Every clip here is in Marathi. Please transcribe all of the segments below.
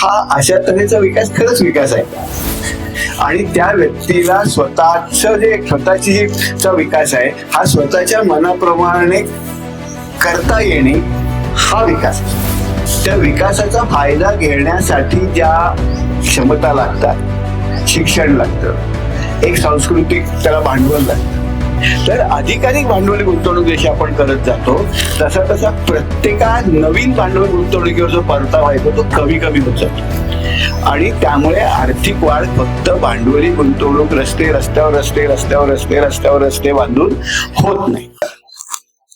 हा अशा तऱ्हेचा विकास खरंच विकास आहे. आणि त्या व्यक्तीला स्वतःची जी विकास आहे हा स्वतःच्या मनाप्रमाणे करता येणे हा विकास. त्या विकासाचा फायदा घेण्यासाठी ज्या क्षमता लागतात, शिक्षण लागतं, एक सांस्कृतिक त्याला भांडवल लागतं. तर अधिकाधिक भांडवली गुंतवणूक जशी आपण करत जातो तसा तसा प्रत्येका नवीन भांडवल गुंतवणुकीवर जो परतावा येतो तो कमी कमी होत जातो. आणि त्यामुळे आर्थिक वाढ फक्त भांडवली गुंतवणूक रस्ते बांधून होत नाही.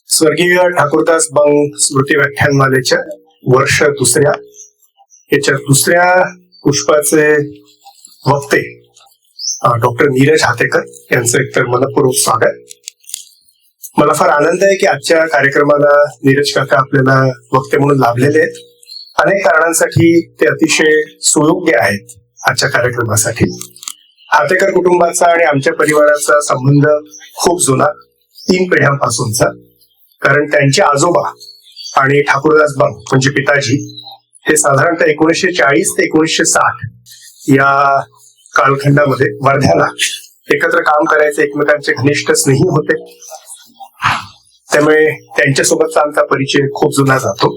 स्वर्गीय ठाकूरदास बंग स्मृती व्याख्यानमालेच्या वर्ष दुसऱ्या याच्या दुसऱ्या पुष्पाचे वक्ते डॉक्टर नीरज हातेकर यांचं एकतर मनपूर्वक स्वागत. मला फार आनंद आहे की आजच्या कार्यक्रमाला नीरज काका आपल्याला वक्ते म्हणून लाभलेले आहेत. अनेक कारणांसाठी ते अतिशय सुयोग्य आहेत आजच्या कार्यक्रमासाठी. हातेकर कुटुंबाचा आणि आमच्या परिवाराचा संबंध खूप जुना, 3 पिढ्यांपासूनचा. कारण त्यांचे आजोबा आणि ठाकूरदास बंग म्हणजे पिताजी हे साधारणतः 1940 ते 1960 या कालखंडामध्ये वर्ध्याला एकत्र काम करायचे एकमेकांचे घनिष्ठ स्नेही होते. त्यामुळे त्यांच्यासोबतचा आमचा परिचय खूप जुना जातो.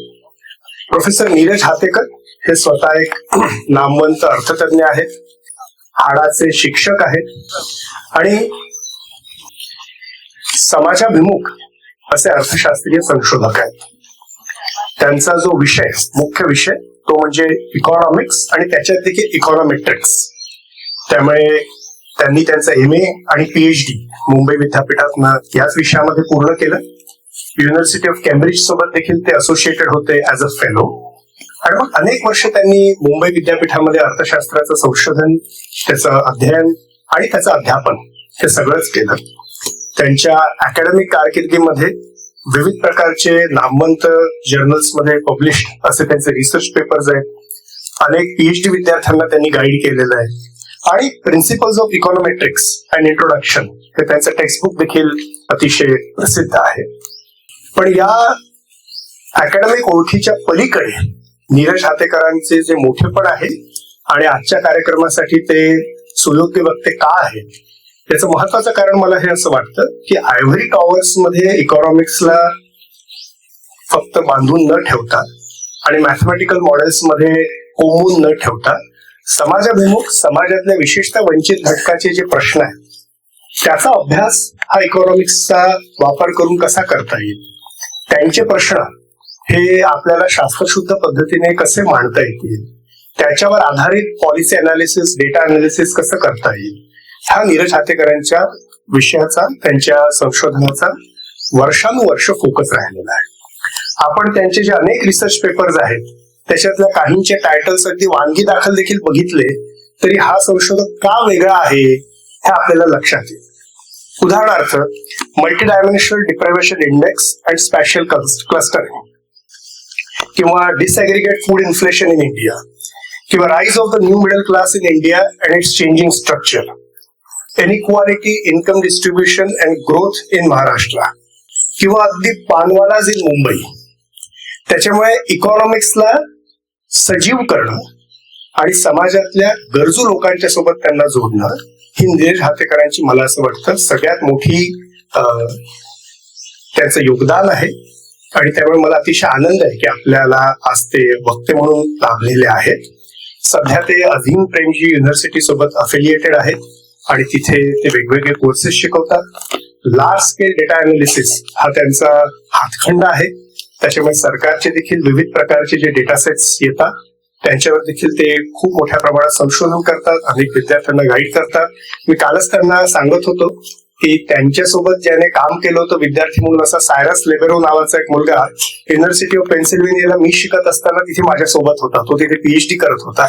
प्रोफेसर नीरज हातेकर हे स्वतः एक नामवंत अर्थतज्ञ आहेत, हाडाचे शिक्षक आहेत आणि समाजाभिमुख असे अर्थशास्त्रीय संशोधक आहेत. त्यांचा जो विषय, मुख्य विषय तो म्हणजे इकॉनॉमिक्स आणि त्याच्यात देखील इकॉनॉमेट्रिक्स. त्यामुळे त्यांनी त्यांचं MA आणि PhD मुंबई विद्यापीठातनं याच विषयामध्ये पूर्ण केलं. युनिव्हर्सिटी ऑफ केम्ब्रिज सोबत देखील ते असोसिएटेड होते ऍज अ फेलो. आणि मग अनेक वर्ष त्यांनी मुंबई विद्यापीठामध्ये अर्थशास्त्राचं संशोधन, त्याचं अध्ययन आणि त्याचं अध्यापन हे सगळंच केलं. त्यांच्या अकॅडमिक कारकिर्दीमध्ये विविध प्रकारचे नामवंत जर्नल्समध्ये पब्लिश्ड असे त्यांचे रिसर्च पेपर्स आहेत. अनेक PhD विद्यार्थ्यांना त्यांनी गाईड केलेलं आहे. आणि principles of econometrics and introduction हे त्यांचं टेक्स्टबुक देखील अतिशय प्रसिद्ध आहे. पण या अकॅडमिक ओळखीच्या पलीकडे नीरज हातेकरांचे जे मोठेपण आहे आणि आजच्या कार्यक्रमासाठी ते सुयोग्य वक्ते का आहेत याचं महत्वाचं कारण मला हे असं वाटतं की आयव्हरी टॉवर्स मध्ये इकॉनॉमिक्सला फक्त बांधून न ठेवता आणि मॅथमॅटिकल मॉडेल्स मध्ये कोंबून न ठेवता समाजाभिमुख, समाजातल्या विशेषतः वंचित घटकाचे जे प्रश्न आहेत त्याचा अभ्यास हा इकॉनॉमिक्सचा वापर करून कसा करता येईल, त्यांचे प्रश्न हे आपल्याला शास्त्रशुद्ध पद्धतीने कसे मांडता येतील, त्याच्यावर आधारित पॉलिसी अनालिसिस, डेटा अनालिसिस कसं करता येईल, हा नीरज हातेकरांच्या विषयाचा, त्यांच्या संशोधनाचा वर्षानुवर्ष फोकस राहिलेला आहे. आपण त्यांचे जे अनेक रिसर्च पेपर्स आहेत त्याच्यातल्या काहींचे टायटल्स अगदी वानगी दाखल देखील बघितले तरी हा संशोधक का वेगळा आहे हे आपल्याला लक्षात येईल. उदाहरणार्थ multi dimensional deprivation index and spatial clustering, किंवा disaggregate food inflation in India, किंवा rise of the new middle class in India and its changing structure, inequality, income distribution and growth in Maharashtra, किंवा अगदी पानवालाज इन मुंबई. त्याच्यामुळे इकॉनॉमिक्सला सजीव करणं आणि समाजातल्या गरजू लोकांच्या सोबत त्यांना जोडणं ही नीरज हातेकरांची, मला असं वाटतं, सगळ्यात मोठी त्याचं योगदान आहे. आणि त्यामुळे मला अतिशय आनंद आहे की आपल्याला आज ते वक्ते म्हणून लाभलेले आहेत. सध्या ते अझीम प्रेमजी युनिव्हर्सिटी सोबत अफिलिएटेड आहेत आणि तिथे ते वेगवेगळे कोर्सेस शिकवतात. लार्ज स्केल डेटा अनालिसिस हा त्यांचा हातखंडा आहे. त्याच्यामुळे सरकारचे देखील विविध प्रकारचे जे डेटा सेट्स येतात त्यांच्यावर देखील ते खूप मोठ्या प्रमाणात संशोधन करतात, अनेक विद्यार्थ्यांना गाईड करतात. मी कालच त्यांना सांगत होतो की त्यांच्यासोबत ज्याने काम केलं होतं विद्यार्थी म्हणून, असा सायरस लेबेरो नावाचा एक मुलगा युनिव्हर्सिटी ऑफ पेन्सिल्व्हेनियाला मी शिकत असताना तिथे माझ्यासोबत होता. तो तिथे PhD करत होता.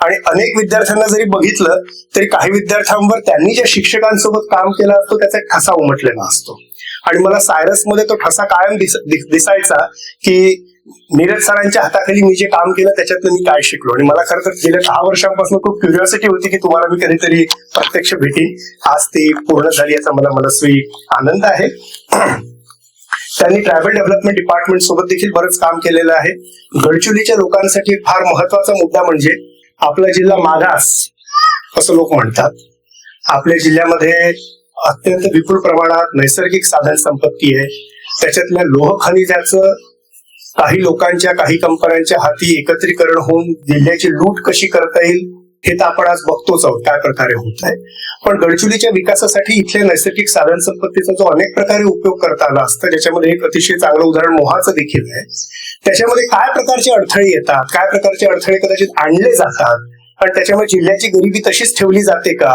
आणि अनेक विद्यार्थ्यांना जरी बघितलं तरी काही विद्यार्थ्यांवर त्यांनी ज्या शिक्षकांसोबत काम केलं असतो त्याचा एक ठसा उमटलेला असतो. आणि मला सायरसमध्ये तो ठसा कायम दिसायचा की नीरज सरांच्या हाताखाली मी जे काम केलं त्याच्यातलं मी काय शिकलो. आणि मला खरं तर गेल्या 10 वर्षांपासून खूप क्युरिओसिटी होती की तुम्हाला मी कधीतरी प्रत्यक्ष भेटीन. आज ती पूर्ण झाली याचा मला मनस्वी आनंद आहे. त्यांनी ट्रायबल डेव्हलपमेंट डिपार्टमेंट सोबत देखील बरंच काम केलेलं आहे. गडचिरोलीच्या लोकांसाठी फार महत्वाचा मुद्दा म्हणजे आपला जिल्हा मागास असं लोक म्हणतात. आपल्या जिल्ह्यामध्ये अत्यंत विपुल प्रमाणात नैसर्गिक साधन संपत्ती आहे. त्याच्यातल्या लोह खनिजाचं काही लोकांच्या काही कंपन्यांच्या हाती एकत्रीकरण होऊन जिल्ह्याची लूट कशी करता येईल हे तर आपण आज बघतोच आहोत काय प्रकारे होत आहे. पण गडचिरोलीच्या विकासासाठी इथल्या नैसर्गिक साधन संपत्तीचा जो अनेक प्रकारे उपयोग करता आला असता, ज्याच्यामध्ये एक अतिशय चांगलं उदाहरण मोहाचं देखील आहे. त्याच्यामध्ये काय प्रकारचे अडथळे येतात, काय प्रकारचे अडथळे कदाचित आणले जातात आणि त्याच्यामुळे जिल्ह्याची गरिबी तशीच ठेवली जाते का,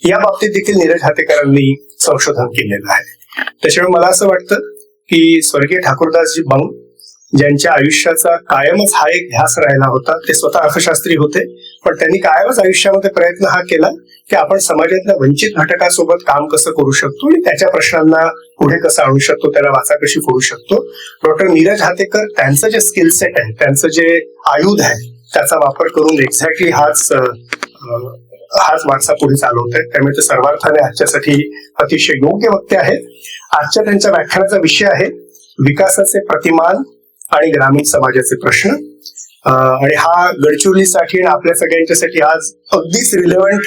या बाबतीत देखील नीरज हातेकरांनी संशोधन केलेलं आहे. त्याच्यामुळे मला असं वाटतं की स्वर्गीय ठाकूरदासजी बंग ज्यांच्या आयुष्याचा कायमच हा एक ध्यास राहिला होता, ते स्वतः अर्थशास्त्री होते, पण त्यांनी कायमच आयुष्यामध्ये प्रयत्न हा केला की आपण समाजातल्या वंचित घटकासोबत काम कसं करू शकतो आणि त्याच्या प्रश्नांना पुढे कसं आणू शकतो, त्याला वाचा कशी फोडू शकतो. डॉक्टर नीरज हातेकर त्यांचं जे स्किल सेट आहे, त्यांचं जे आयुध आहे, त्याचा वापर करून एक्झॅक्टली हाच वारसा पुढे चालवत आहेत. त्यामुळे ते सर्वार्थाने आजच्यासाठी अतिशय योग्य वक्ते आहेत. आजच्या त्यांच्या व्याख्यानाचा विषय आहे विकासाचे प्रतिमान आणि ग्रामीण समाजाचे प्रश्न. आणि हा गडचिरोलीसाठी आणि आपल्या सगळ्यांच्यासाठी आज अगदीच रिलेव्हंट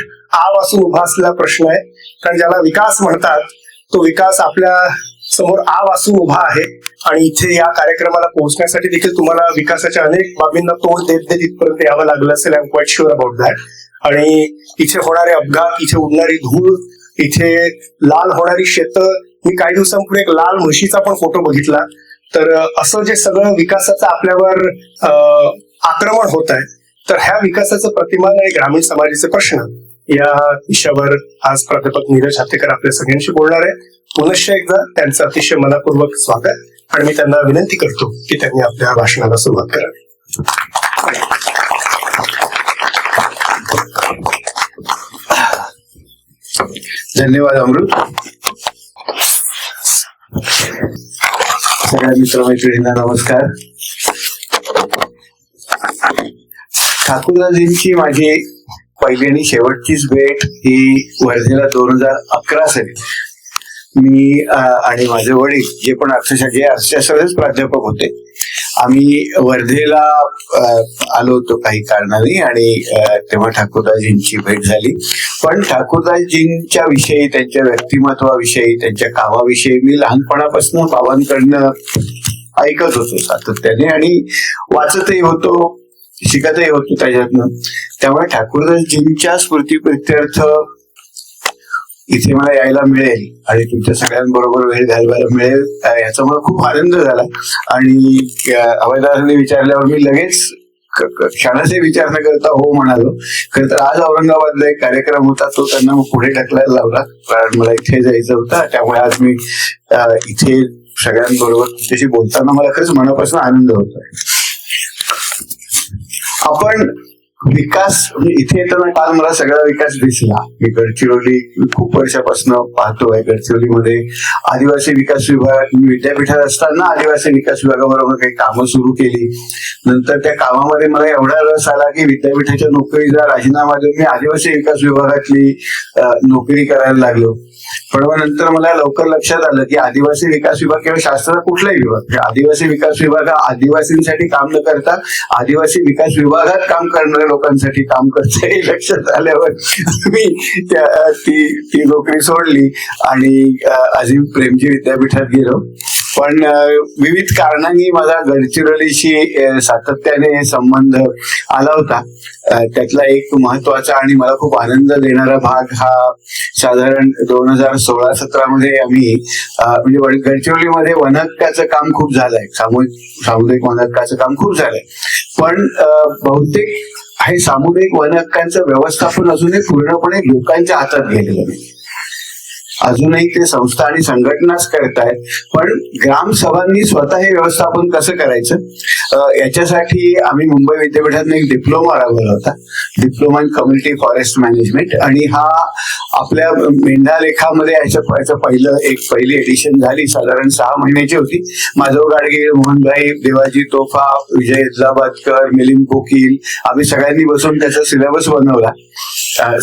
वासून उभा असलेला प्रश्न आहे. कारण ज्याला विकास म्हणतात तो विकास आपल्या समोर वासून उभा आहे. आणि इथे या कार्यक्रमाला पोहोचण्यासाठी देखील तुम्हाला विकासाच्या अनेक बाबींना तोंड देत इथपर्यंत यावं लागलं असेल. I am quiet sure about that. आणि इथे होणारे अपघात, इथे उडणारी धूळ, इथे लाल होणारी शेतं. मी काही दिवसांपूर्वी एक लाल म्हशीचा पण फोटो बघितला. तर असं जे सगळं विकासाचं आपल्यावर आक्रमण होत आहे, तर ह्या विकासाचं प्रतिमान आणि ग्रामीण समाजाचे प्रश्न या विषयावर आज प्राध्यापक नीरज हातेकर आपल्या सगळ्यांशी बोलणार आहे. पुनश्च एकदा त्यांचं अतिशय मनपूर्वक स्वागत. आणि मी त्यांना विनंती करतो की त्यांनी आपल्या भाषणाला सुरुवात करावी. धन्यवाद अमृत. सगळ्या मित्रमैत्रिणींना नमस्कार. ठाकूरदाजींची माझी पहिली आणि शेवटचीच भेट ही वर्धेला 2011 साली. मी आणि माझे वडील जे पण अर्थशास्त्राचेच प्राध्यापक होते, आम्ही वर्धेला आलो होतो काही कारणाने आणि तेव्हा ठाकूरदाजींची भेट झाली. पण ठाकूरदाजींच्या विषयी, त्यांच्या व्यक्तिमत्वाविषयी, त्यांच्या कामाविषयी मी लहानपणापासून बाबांकडनं ऐकत होतो सातत्याने आणि वाचतही होतो, शिकतही होतो त्याच्यातनं. त्यामुळे ठाकूरदासजींच्या स्मृतीप्रित्यर्थ इथे मला यायला मिळेल आणि तुमच्या सगळ्यांबरोबर वेळ घालवायला मिळेल याचा मला खूप आनंद झाला. आणि अभयदादांनी विचारल्यावर मी लगेच क्षणाचे विचार न करता हो म्हणालो. खरं तर आज औरंगाबादला एक कार्यक्रम होता, तो त्यांना मग पुढे ढकलायला लावला कारण मला इथे जायचं होतं. त्यामुळे आज मी इथे सगळ्यांबरोबर तुमच्याशी बोलताना मला खरंच मनापासून आनंद होतोय. आपण विकास इथे येताना काल मला सगळा विकास दिसला. मी गडचिरोली खूप वर्षापासून पाहतोय. गडचिरोलीमध्ये आदिवासी विकास विभाग, मी विद्यापीठात असताना आदिवासी विकास विभागाबरोबर काही कामं सुरू केली. नंतर त्या कामामध्ये मला एवढा रस आला की विद्यापीठाच्या नोकरीचा राजीनामा देऊन मी आदिवासी विकास विभागातली नोकरी करायला लागलो. पण मग नंतर मला लवकर लक्षात आलं की आदिवासी विकास विभाग केवळ शासनाचा कुठलाही विभाग, आदिवासी विकास विभाग हा आदिवासींसाठी काम न करता आदिवासी विकास विभागात काम करणाऱ्या लोकांसाठी काम करतं हे लक्षात आल्यावर मी ती नोकरी सोडली आणि अजिम प्रेमजी विद्यापीठात गेलो. पण विविध कारणांनी माझा गडचिरोलीशी सातत्याने संबंध आला होता. त्यातला एक महत्वाचा आणि मला खूप आनंद देणारा भाग हा साधारण 2016-17 मध्ये आम्ही म्हणजे गडचिरोलीमध्ये वनहक्काचं काम खूप झालंय, सामुदायिक वनहक्काचं काम खूप झालंय. पण बहुतेक हे सामुदायिक वनहक्कांचं व्यवस्थापन अजूनही पूर्णपणे लोकांच्या हातात गेलेलं नाही. अजूनही ते संस्था आणि संघटनाच करतायत. पण ग्रामसभांनी स्वतः हे व्यवस्थापन कसं करायचं याच्यासाठी आम्ही मुंबई विद्यापीठात एक डिप्लोमा राबवला होता, diploma in community forest management. आणि हा आपल्या मेंढालेखामध्ये याचं पहिली एडिशन झाली, साधारण 6 महिन्याची होती. माधव गाडगे, मोहनभाई, देवाजी तोफा, विजय इदलाबादकर, मिलिंद कोकील, आम्ही सगळ्यांनी बसून त्याचा सिलेबस बनवला.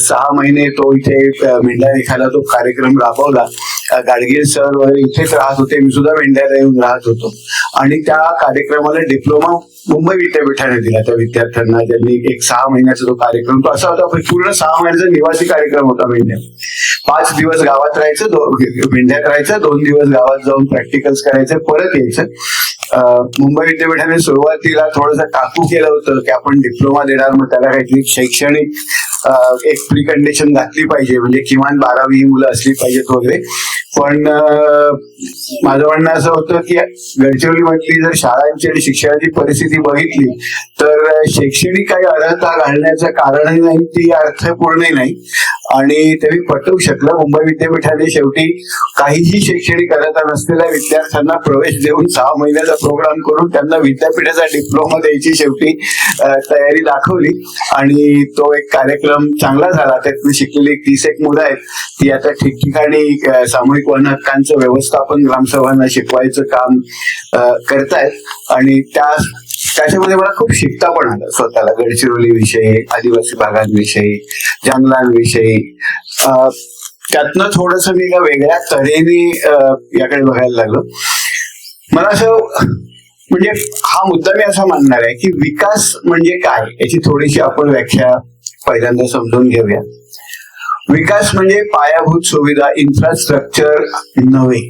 6 महिने तो इथे मेंढालेखाला तो कार्यक्रम राबवला. गाडगीळ सर वगैरे इथेच राहत होते, मी सुद्धा मेंढ्याला येऊन राहत होतो. आणि त्या कार्यक्रमाला डिप्लोमा मुंबई विद्यापीठाने दिला त्या विद्यार्थ्यांना. ज्यांनी एक 6 महिन्याचा तो कार्यक्रम, तो असा होता पूर्ण 6 महिन्याचा निवासी कार्यक्रम होता. मेंढ्या 5 दिवस गावात राहायचं, मेंढ्यात राहायचं, 2 दिवस गावात जाऊन प्रॅक्टिकल्स करायचं, परत यायचं. मुंबई विद्यापीठाने सुरुवातीला थोडंसं टाकू केलं होतं की आपण डिप्लोमा देणार, मग त्याला काहीतरी शैक्षणिक एक प्रिकंडिशन घातली पाहिजे, म्हणजे किमान 12वी मुलं असली पाहिजेत वगैरे. पण माझं म्हणणं असं होतं की गडचिरोलीमधली जर शाळांची आणि शिक्षणाची परिस्थिती बघितली तर शैक्षणिक काही अर्हता घालण्याचं कारणही नाही, ती अर्थपूर्णही नाही. आणि ते मी पटवू शकलं. मुंबई विद्यापीठाने शेवटी काहीही शैक्षणिक अर्हता नसलेल्या विद्यार्थ्यांना प्रवेश देऊन 6 महिन्याचा प्रोग्राम करून त्यांना विद्यापीठाचा डिप्लोमा द्यायची शेवटी तयारी दाखवली. आणि तो एक कार्यक्रम चांगला झाला. त्यातून शिकलेली 30 मुलं आहेत, ती आता ठिकठिकाणी सामूहिक वन हक्कांचं व्यवस्थापन ग्रामसभांना शिकवायचं काम करतायत. आणि त्याच्यामध्ये मला खूप शिकता पण आलं स्वतःला, गडचिरोली विषयी, आदिवासी भागांविषयी, जंगलांविषयी. त्यातनं थोडस मी एका वेगळ्या तऱ्हेने याकडे बघायला लागलो. मला असं म्हणजे हा मुद्दा मी असा मानणार आहे की विकास म्हणजे काय याची थोडीशी आपण व्याख्या पहिल्यांदा समजून घेऊया. विकास म्हणजे पायाभूत सुविधा, इन्फ्रास्ट्रक्चर नव्हे.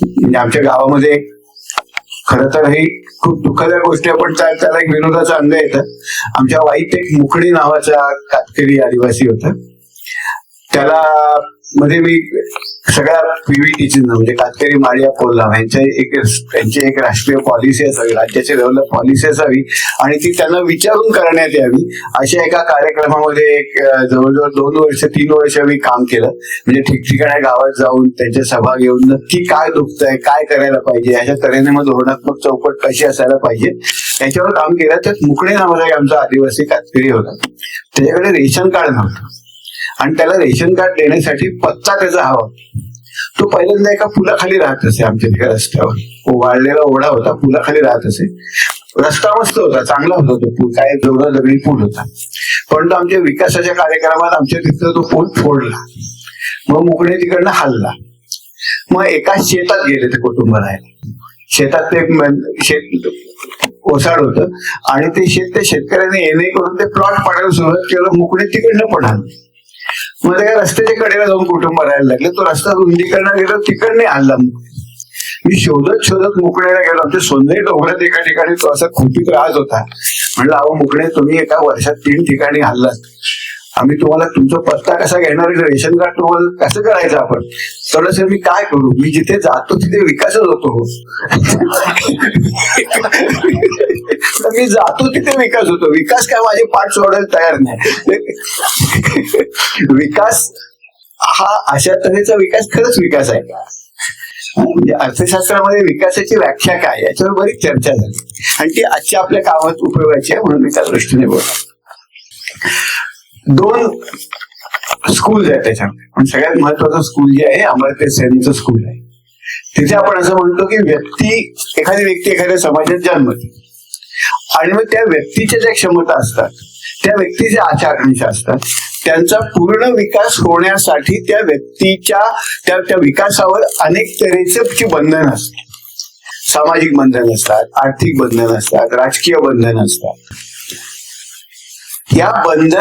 म्हणजे आमच्या गावामध्ये खरं तर ही खूप दुःखदायक गोष्टी आहे, पण त्याला एक विनोदाचं अंग येतं. आमच्या वाईत एक मुकणी नावाचा कातकरी आदिवासी होता. त्याला मध्ये मी सगळ्या पीव्हीटीची म्हणजे कातकरी माळिया कोल्हाम यांची एक राष्ट्रीय पॉलिसी असावी, राज्याची डेव्हलप पॉलिसी असावी आणि ती त्यांना विचारून करण्यात यावी, अशा एका कार्यक्रमामध्ये एक जवळजवळ 2 वर्ष 3 वर्ष मी काम केलं. म्हणजे ठिकठिकाणी गावात जाऊन त्यांच्या सभा घेऊन नक्की काय दुखतंय, काय करायला पाहिजे, अशा तऱ्हेने मग धोरणात्मक चौकट कशी असायला पाहिजे याच्यावर काम केलं. त्यात मुकणे नावाचा आमचा आदिवासी कातकरी होता. त्याच्याकडे रेशन कार्ड नव्हतं आणि त्याला रेशन कार्ड देण्यासाठी पत्ता त्याचा हवा. तो पहिल्यांदा एका पुलाखाली राहत असे, आमच्या तिकडे रस्त्यावर वाळलेला ओढा होता, पुलाखाली राहत असे. रस्ता मस्त होता, चांगला होता तो पूल, काय जेवढा दगडी पूल होता. पण तो आमच्या विकासाच्या कार्यक्रमात आमच्या तिथं तो पूल फोडला. मग मुकणे तिकडनं हल्ला. मग एका शेतात गेले ते कुटुंब राहायला. शेतात ते शेत ओसाड होतं आणि ते शेत त्या शेतकऱ्यांनी येणे करून ते प्लॉट पाडायला सुरुवात केलं. मुकणे तिकडनं पण हल्ले. मग त्या रस्त्याच्या कडेला जाऊन कुटुंब राहायला लागले. तो रस्ता रुंदीकरण गेला, तिकडने हल्ला. मी शोधत मुकणेला गेलो. आमच्या सोंदे डोंगरात एका ठिकाणी तो असा खुपीत राहत होता. म्हणलं, अहो मुकणे, तुम्ही एका वर्षात 3 ठिकाणी हल्लात, आम्ही तुम्हाला तुमचा पत्ता कसा घेणार, रेशन कार्ड तुम्हाला कसं करायचं आपण? थोडस मी काय करू, मी जिथे जातो तिथे विकासच होतो. मी जातो तिथे विकास होतो. विकास काय माझे पाठ सोडायला तयार नाही. विकास हा अशा तऱ्हेचा विकास खरंच विकास आहे का? म्हणजे अर्थशास्त्रामध्ये विकासाची व्याख्या काय याच्यावर बरीच चर्चा झाली आणि ती आजच्या आपल्या कामात उपयोगाची आहे, म्हणून मी त्या दृष्टीने बोलतो. 2 स्कूल आहेत त्याच्यामध्ये, पण सगळ्यात महत्वाचं स्कूल जे आहे अमर्त्य सेनचं स्कूल आहे. तिथे आपण असं म्हणतो की एखादी व्यक्ती एखाद्या समाजात जन्मते आणि मग त्या व्यक्तीच्या ज्या क्षमता असतात, त्या व्यक्तीच्या आचारनिशा असतात, त्यांचा पूर्ण विकास होण्यासाठी त्या व्यक्तीच्या त्या विकासावर अनेक तऱ्हेची बंधनं असतात. सामाजिक बंधन असतात, आर्थिक बंधन असतात, राजकीय बंधन असतात. या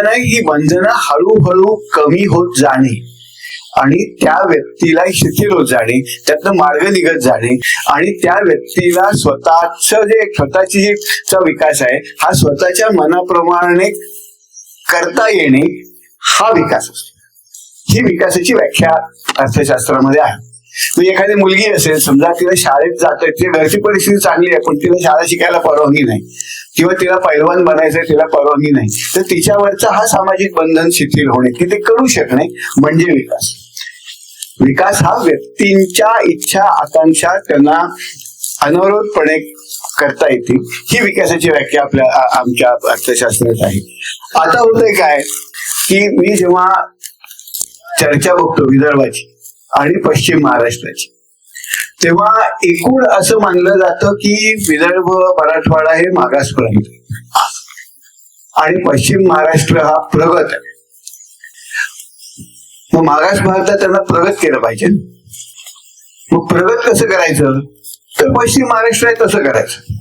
ही बंधनं हळूहळू कमी होत जाणे आणि त्या व्यक्तीला शिथिल होत जाणे, त्यातनं मार्ग निघत जाणे आणि त्या व्यक्तीला स्वतःची जी विकास आहे हा स्वतःच्या मनाप्रमाणे करता येणे, हा विकास असतो. ही विकासाची व्याख्या अर्थशास्त्रामध्ये आहे. म्हणजे एखादी मुलगी असेल, समजा तिला शाळेत जाते, तिच्या घरची परिस्थिती चांगली आहे पण तिला शाळा शिकायला परवानगी नाही, किंवा तिला पैलवान बनायचंय, तिला परवानगी नाही, तर तिच्यावरचा हा सामाजिक बंधन शिथिल होणे, की ते करू शकणे म्हणजे विकास. विकास हा व्यक्तींच्या इच्छा आकांक्षा त्यांना अनवरोधपणे करता येतील, ही विकासाची व्याख्या आमच्या अर्थशास्त्रात आहे. आता होतंय काय की मी जेव्हा चर्चा बघतो विदर्भाची आणि पश्चिम महाराष्ट्राची, तेव्हा एकूण असं मानलं जातं की विदर्भ मराठवाडा हे मागास प्रांत आणि पश्चिम महाराष्ट्र हा प्रगत आहे. मग मागास भारतात त्यांना प्रगत केलं पाहिजे. मग प्रगत कसं करायचं, तर पश्चिम महाराष्ट्र आहे तसं करायचं.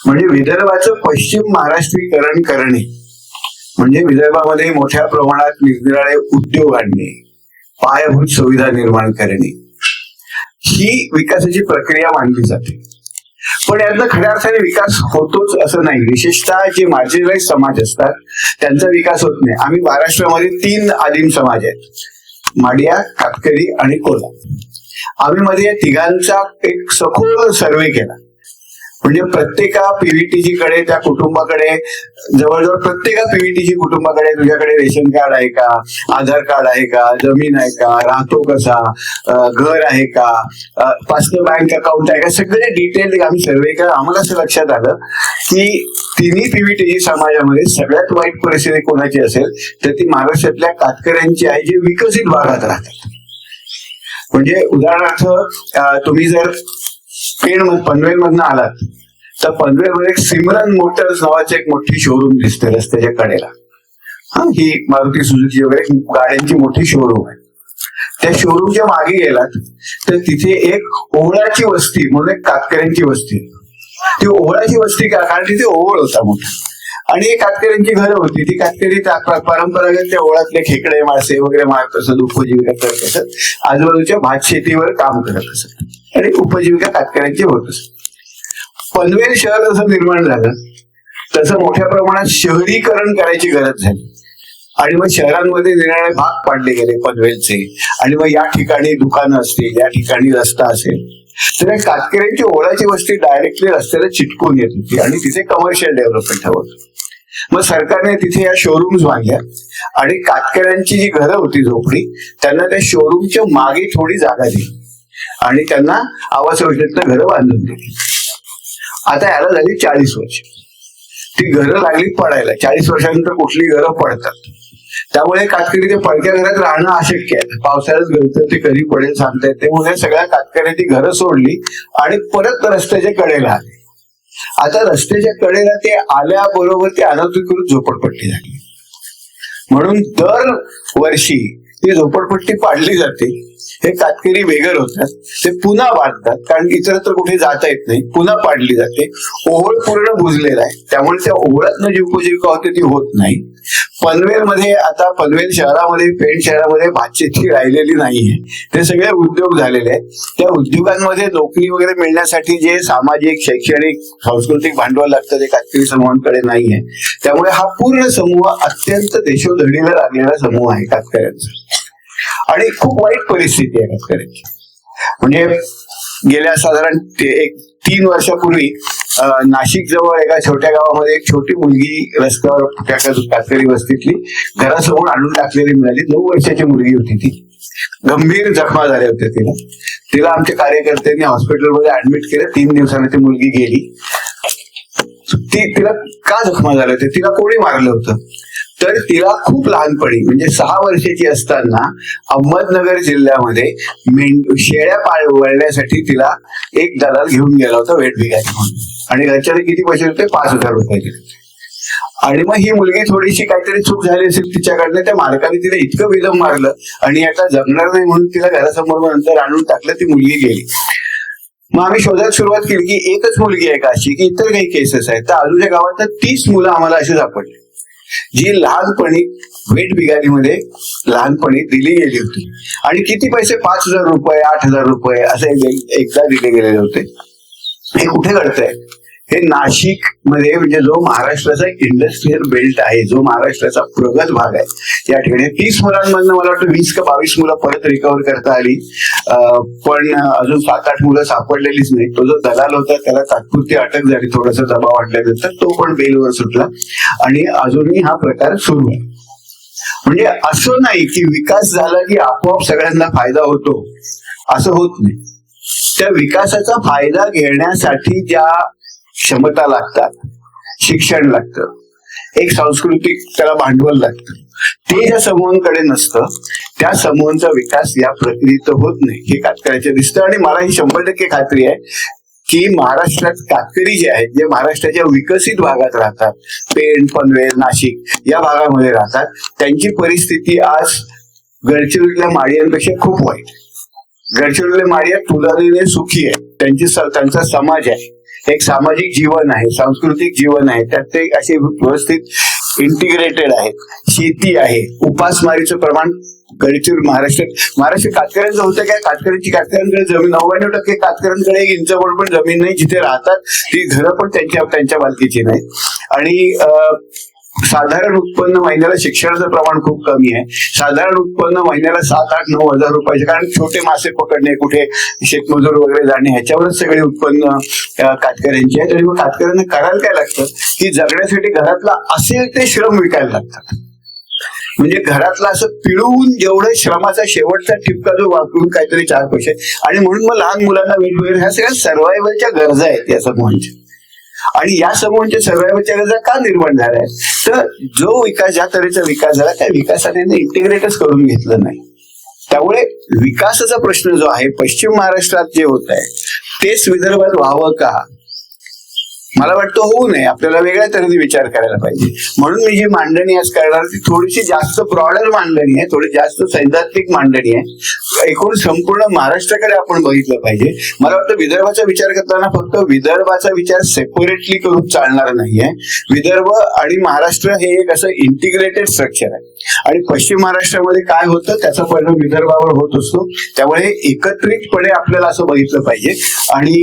म्हणजे विदर्भाचं पश्चिम महाराष्ट्रीकरण करणे म्हणजे विदर्भामध्ये मोठ्या प्रमाणात निरनिराळे उद्योग आणणे, पायाभूत सुविधा निर्माण करणे, ही विकासाची प्रक्रिया मानली जाते. पण यातनं खऱ्या अर्थाने विकास होतोच असं नाही. विशेषतः जे मार्जिनलाइज समाज असतात त्यांचा विकास होत नाही. आम्ही महाराष्ट्रामध्ये 3 आदिम समाज आहेत, माडिया, कातकरी आणि कोला. आम्ही मध्ये या तिघांचा एक सखोल सर्वे केला. म्हणजे प्रत्येका पीव्हीटीजी कडे, त्या कुटुंबाकडे, जवळजवळ प्रत्येका पीव्हीटीजी कुटुंबाकडे तुझ्याकडे रेशन कार्ड आहे का, आधार कार्ड आहे का, जमीन आहे का, राहतो कसा, घर आहे का, पर्सनल बँक अकाउंट आहे का, सगळे डिटेल आम्ही सर्वे केला. आम्हाला असं लक्षात आलं की तिन्ही पीव्हीटीजी समाजामध्ये सगळ्यात वाईट परिस्थिती कोणाची असेल तर ती महाराष्ट्रातल्या कातकऱ्यांची आहे, जे विकसित भागात राहतात. म्हणजे उदाहरणार्थ तुम्ही जर पनवेल मधनं आलात तर पनवेलमध्ये एक सिमरन मोटर्स नावाचे एक मोठी शोरूम दिसते रस्त्याच्या कडेला. ही मारुती सुझुकी वगैरे गाड्यांची मोठी शोरूम आहे. त्या शोरूमच्या मागे गेलात तर तिथे एक ओहळाची वस्ती म्हणून एक कातकऱ्यांची वस्ती. ती ओहळाची वस्ती का, कारण तिथे ओहळ होता मोठा आणि एक कातकऱ्यांची घरं होती. ती कातकरी परंपरागत त्या ओळातले खेकडे मासे वगैरे मारत असत, उपजीविका करत असत, आजूबाजूच्या भात शेतीवर काम करत असत आणि उपजीविका कातकऱ्यांची होत असत. पनवेल शहर जसं निर्माण झालं तसं मोठ्या प्रमाणात शहरीकरण करायची गरज झाली आणि मग शहरांमध्ये निराळे भाग पाडले गेले पनवेलचे. आणि मग या ठिकाणी दुकानं असतील, या ठिकाणी रस्ता असेल, तर या कातकऱ्यांची ओळाची वस्ती डायरेक्टली रस्त्याला चिटकून येत होती आणि तिथे कमर्शियल डेव्हलपमेंट हवं होतं. मग सरकारने तिथे या शोरूम्स बांधल्या आणि कातकऱ्यांची जी घरं होती झोपडी त्यांना त्या शोरूमच्या मागे थोडी जागा दिली आणि त्यांना आवास योजनेतनं घरं बांधून दिली. आता याला झाली 40 वर्ष. ती घरं लागली पडायला. 40 वर्षानंतर कुठली घरं पडतात. त्यामुळे कातकरी ते पडक्या घरात राहणं अशक्य आहे. पावसाळ्यात गळतं, ते कधी पडेल सांगता येते. त्यामुळे सगळ्या कातकऱ्यांनी घरं सोडली आणि परत रस्त्याच्या कडेला आले. आता रस्त्याच्या कडेला ते आल्याबरोबर ते अनधिकृत झोपडपट्टी झाली. म्हणून दर वर्षी ती झोपडपट्टी पाडली जाते. हे कातकरी बेघर होतात, ते पुन्हा बांधतात कारण इतरत्र कुठे जाता येत नाही, पुन्हा पाडली जाते. ओहोळ पूर्ण बुजलेला आहे, त्यामुळे त्या ओहोळातनं जी उपजीविका होते ती होत नाही. पनवेलमध्ये आता पनवेल शहरामध्ये, पेण शहरामध्ये भातशेती राहिलेली नाहीये. ते सगळे उद्योग झालेले आहेत. त्या उद्योगांमध्ये नोकरी वगैरे मिळण्यासाठी जे सामाजिक, शैक्षणिक, सांस्कृतिक भांडवल लागतं ते कातकरी समूहांकडे नाहीये. त्यामुळे हा पूर्ण समूह अत्यंत देशोधडीला लागलेला समूह आहे कातकऱ्यांचा आणि खूप वाईट परिस्थिती आहे कातकऱ्यांची. म्हणजे गेल्या साधारण 3 वर्षापूर्वी नाशिक जवळ एका छोट्या गावामध्ये एक छोटी मुलगी रस्त्यावर त्या कातकरी वस्तीतली घरासमोर आणून टाकलेली मिळाली. 9 वर्षाची मुलगी होती. ती गंभीर जखमा झाल्या होत्या. तिला आमच्या कार्यकर्त्यांनी हॉस्पिटलमध्ये ऍडमिट केलं. 3 दिवसांनी ती मुलगी गेली. तिला का जखमा झाल्या होत्या, तिला कोणी मारलं होतं, तर तिला खूप लहानपणी म्हणजे 6 वर्षाची असताना अहमदनगर जिल्ह्यामध्ये शेळ्या वळण्यासाठी तिला एक दलाल घेऊन गेला होता वेट भिकारी म्हणून. आणि घरच्याने किती पैसे होते, 5,000 रुपये दिले. आणि मग ही मुलगी थोडीशी काहीतरी चूक झाली असेल तिच्याकडनं, त्या मालकाने तिला इतकं विलंब मारलं आणि आता जगणार नाही म्हणून तिला घरासमोर नंतर आणून टाकलं. ती मुलगी गेली. मग आम्ही शोधायला सुरुवात केली की एकच मुलगी आहे का अशी, की इतर काही केसेस आहेत. तर आजूच्या गावात 30 मुलं आम्हाला अशी सापडली जी लहानपणी वेट बिगारीमध्ये लहानपणी दिली गेली होती. आणि किती पैसे, 5,000 रुपये, 8,000 रुपये असे एकदा दिले गेलेले होते. हे कुठे घडतंय, हे नाशिक मध्ये, म्हणजे जो महाराष्ट्राचा इंडस्ट्रियल बेल्ट आहे, जो महाराष्ट्राचा प्रगत भाग आहे, या ठिकाणी 30 मुलांमधनं मला वाटतं 20 का 22 मुलं परत रिकव्हर करता आली. पण अजून 7-8 मुलं सापडलेलीच नाही. तो जो दलाल होता त्याला तात्पुरती अटक झाली, थोडासा दबाव वाढल्यानंतर तो पण बेलवर सुटला आणि अजूनही हा प्रकार सुरू आहे. म्हणजे असं नाही की विकास झाला की आपोआप सगळ्यांना फायदा होतो, असं होत नाही. त्या विकासाचा फायदा घेण्यासाठी ज्या क्षमता लागतात, शिक्षण लागतं, एक सांस्कृतिक त्याला भांडवल लागतं, ते ज्या समूहांकडे नसतं त्या समूहांचा विकास या प्रक्रियेत होत नाही, हे कातकऱ्याचे दिसतं. आणि मला ही 100% खात्री आहे की महाराष्ट्रात कातकरी जे आहेत, जे महाराष्ट्राच्या विकसित भागात राहतात, पेण, पनवेल, नाशिक या भागामध्ये राहतात, त्यांची परिस्थिती आज गडचिरोलीतल्या माडियांपेक्षा खूप वाईट. गडचिरोलीतल्या माडिया तुलनेने सुखी आहे. त्यांचा समाज आहे, एक सामाजिक जीवन आहे, सांस्कृतिक जीवन आहे, त्यात ते असे व्यवस्थित इंटिग्रेटेड आहेत. शेती आहे, उपासमारीचं प्रमाण महाराष्ट्र कातकऱ्यांचं होतं काय, कातकऱ्यांकडे जमीन 99% कातकऱ्यांकडे 1 इंचभर पण जमीन नाही. जिथे राहतात ती घरं पण त्यांच्या मालकीची नाही. आणि साधारण उत्पन्न महिन्याला, शिक्षणाचं प्रमाण खूप कमी आहे. साधारण उत्पन्न महिन्याला 7, 8, 9 हजार रुपयाचे, कारण छोटे मासे पकडणे, कुठे शेतमजूर वगैरे जाणे, ह्याच्यावरच सगळे उत्पन्न कातकऱ्यांचे आहे. तरी मग कातकऱ्यांना करायला काय लागतं की जगण्यासाठी घरातला असेल ते श्रम विकायला लागतात. म्हणजे घरातला असं पिळून जेवढं श्रमाचा शेवटचा ठिपका जो वापरून काहीतरी 4 पैसे. आणि म्हणून मग लहान मुलांना वेगवेगळ्या ह्या सगळ्या सर्व्हायव्हलच्या गरजा आहेत या समूहांच्या. आणि या समूहांच्या सर्व्हायव्हलच्या गरजा का निर्माण झाल्या आहेत, तर जो विकास, ज्या तऱ्हेचा विकास झाला त्या विकासाने इंटिग्रेटच करून घेतलं नाही. त्यामुळे विकासाचा प्रश्न जो आहे पश्चिम महाराष्ट्रात जे होत आहे तेच विदर्भात व्हावं का, मला वाटतं होऊ नये. आपल्याला वेगळ्या तऱ्हेने विचार करायला पाहिजे. म्हणून मी जी मांडणी आज करणार ती थोडीशी जास्त ब्रॉडर मांडणी आहे, थोडी जास्त सैद्धांतिक मांडणी आहे. एकूण संपूर्ण महाराष्ट्राकडे आपण बघितलं पाहिजे. मला वाटतं विदर्भाचा विचार करताना फक्त विदर्भाचा विचार सेपरेटली करून चालणार नाहीये. विदर्भ आणि महाराष्ट्र हे एक असं इंटिग्रेटेड स्ट्रक्चर आहे. आणि पश्चिम महाराष्ट्रामध्ये काय होतं त्याचा परिणाम विदर्भावर होत असतो. त्यामुळे एकत्रितपणे आपल्याला असं बघितलं पाहिजे. आणि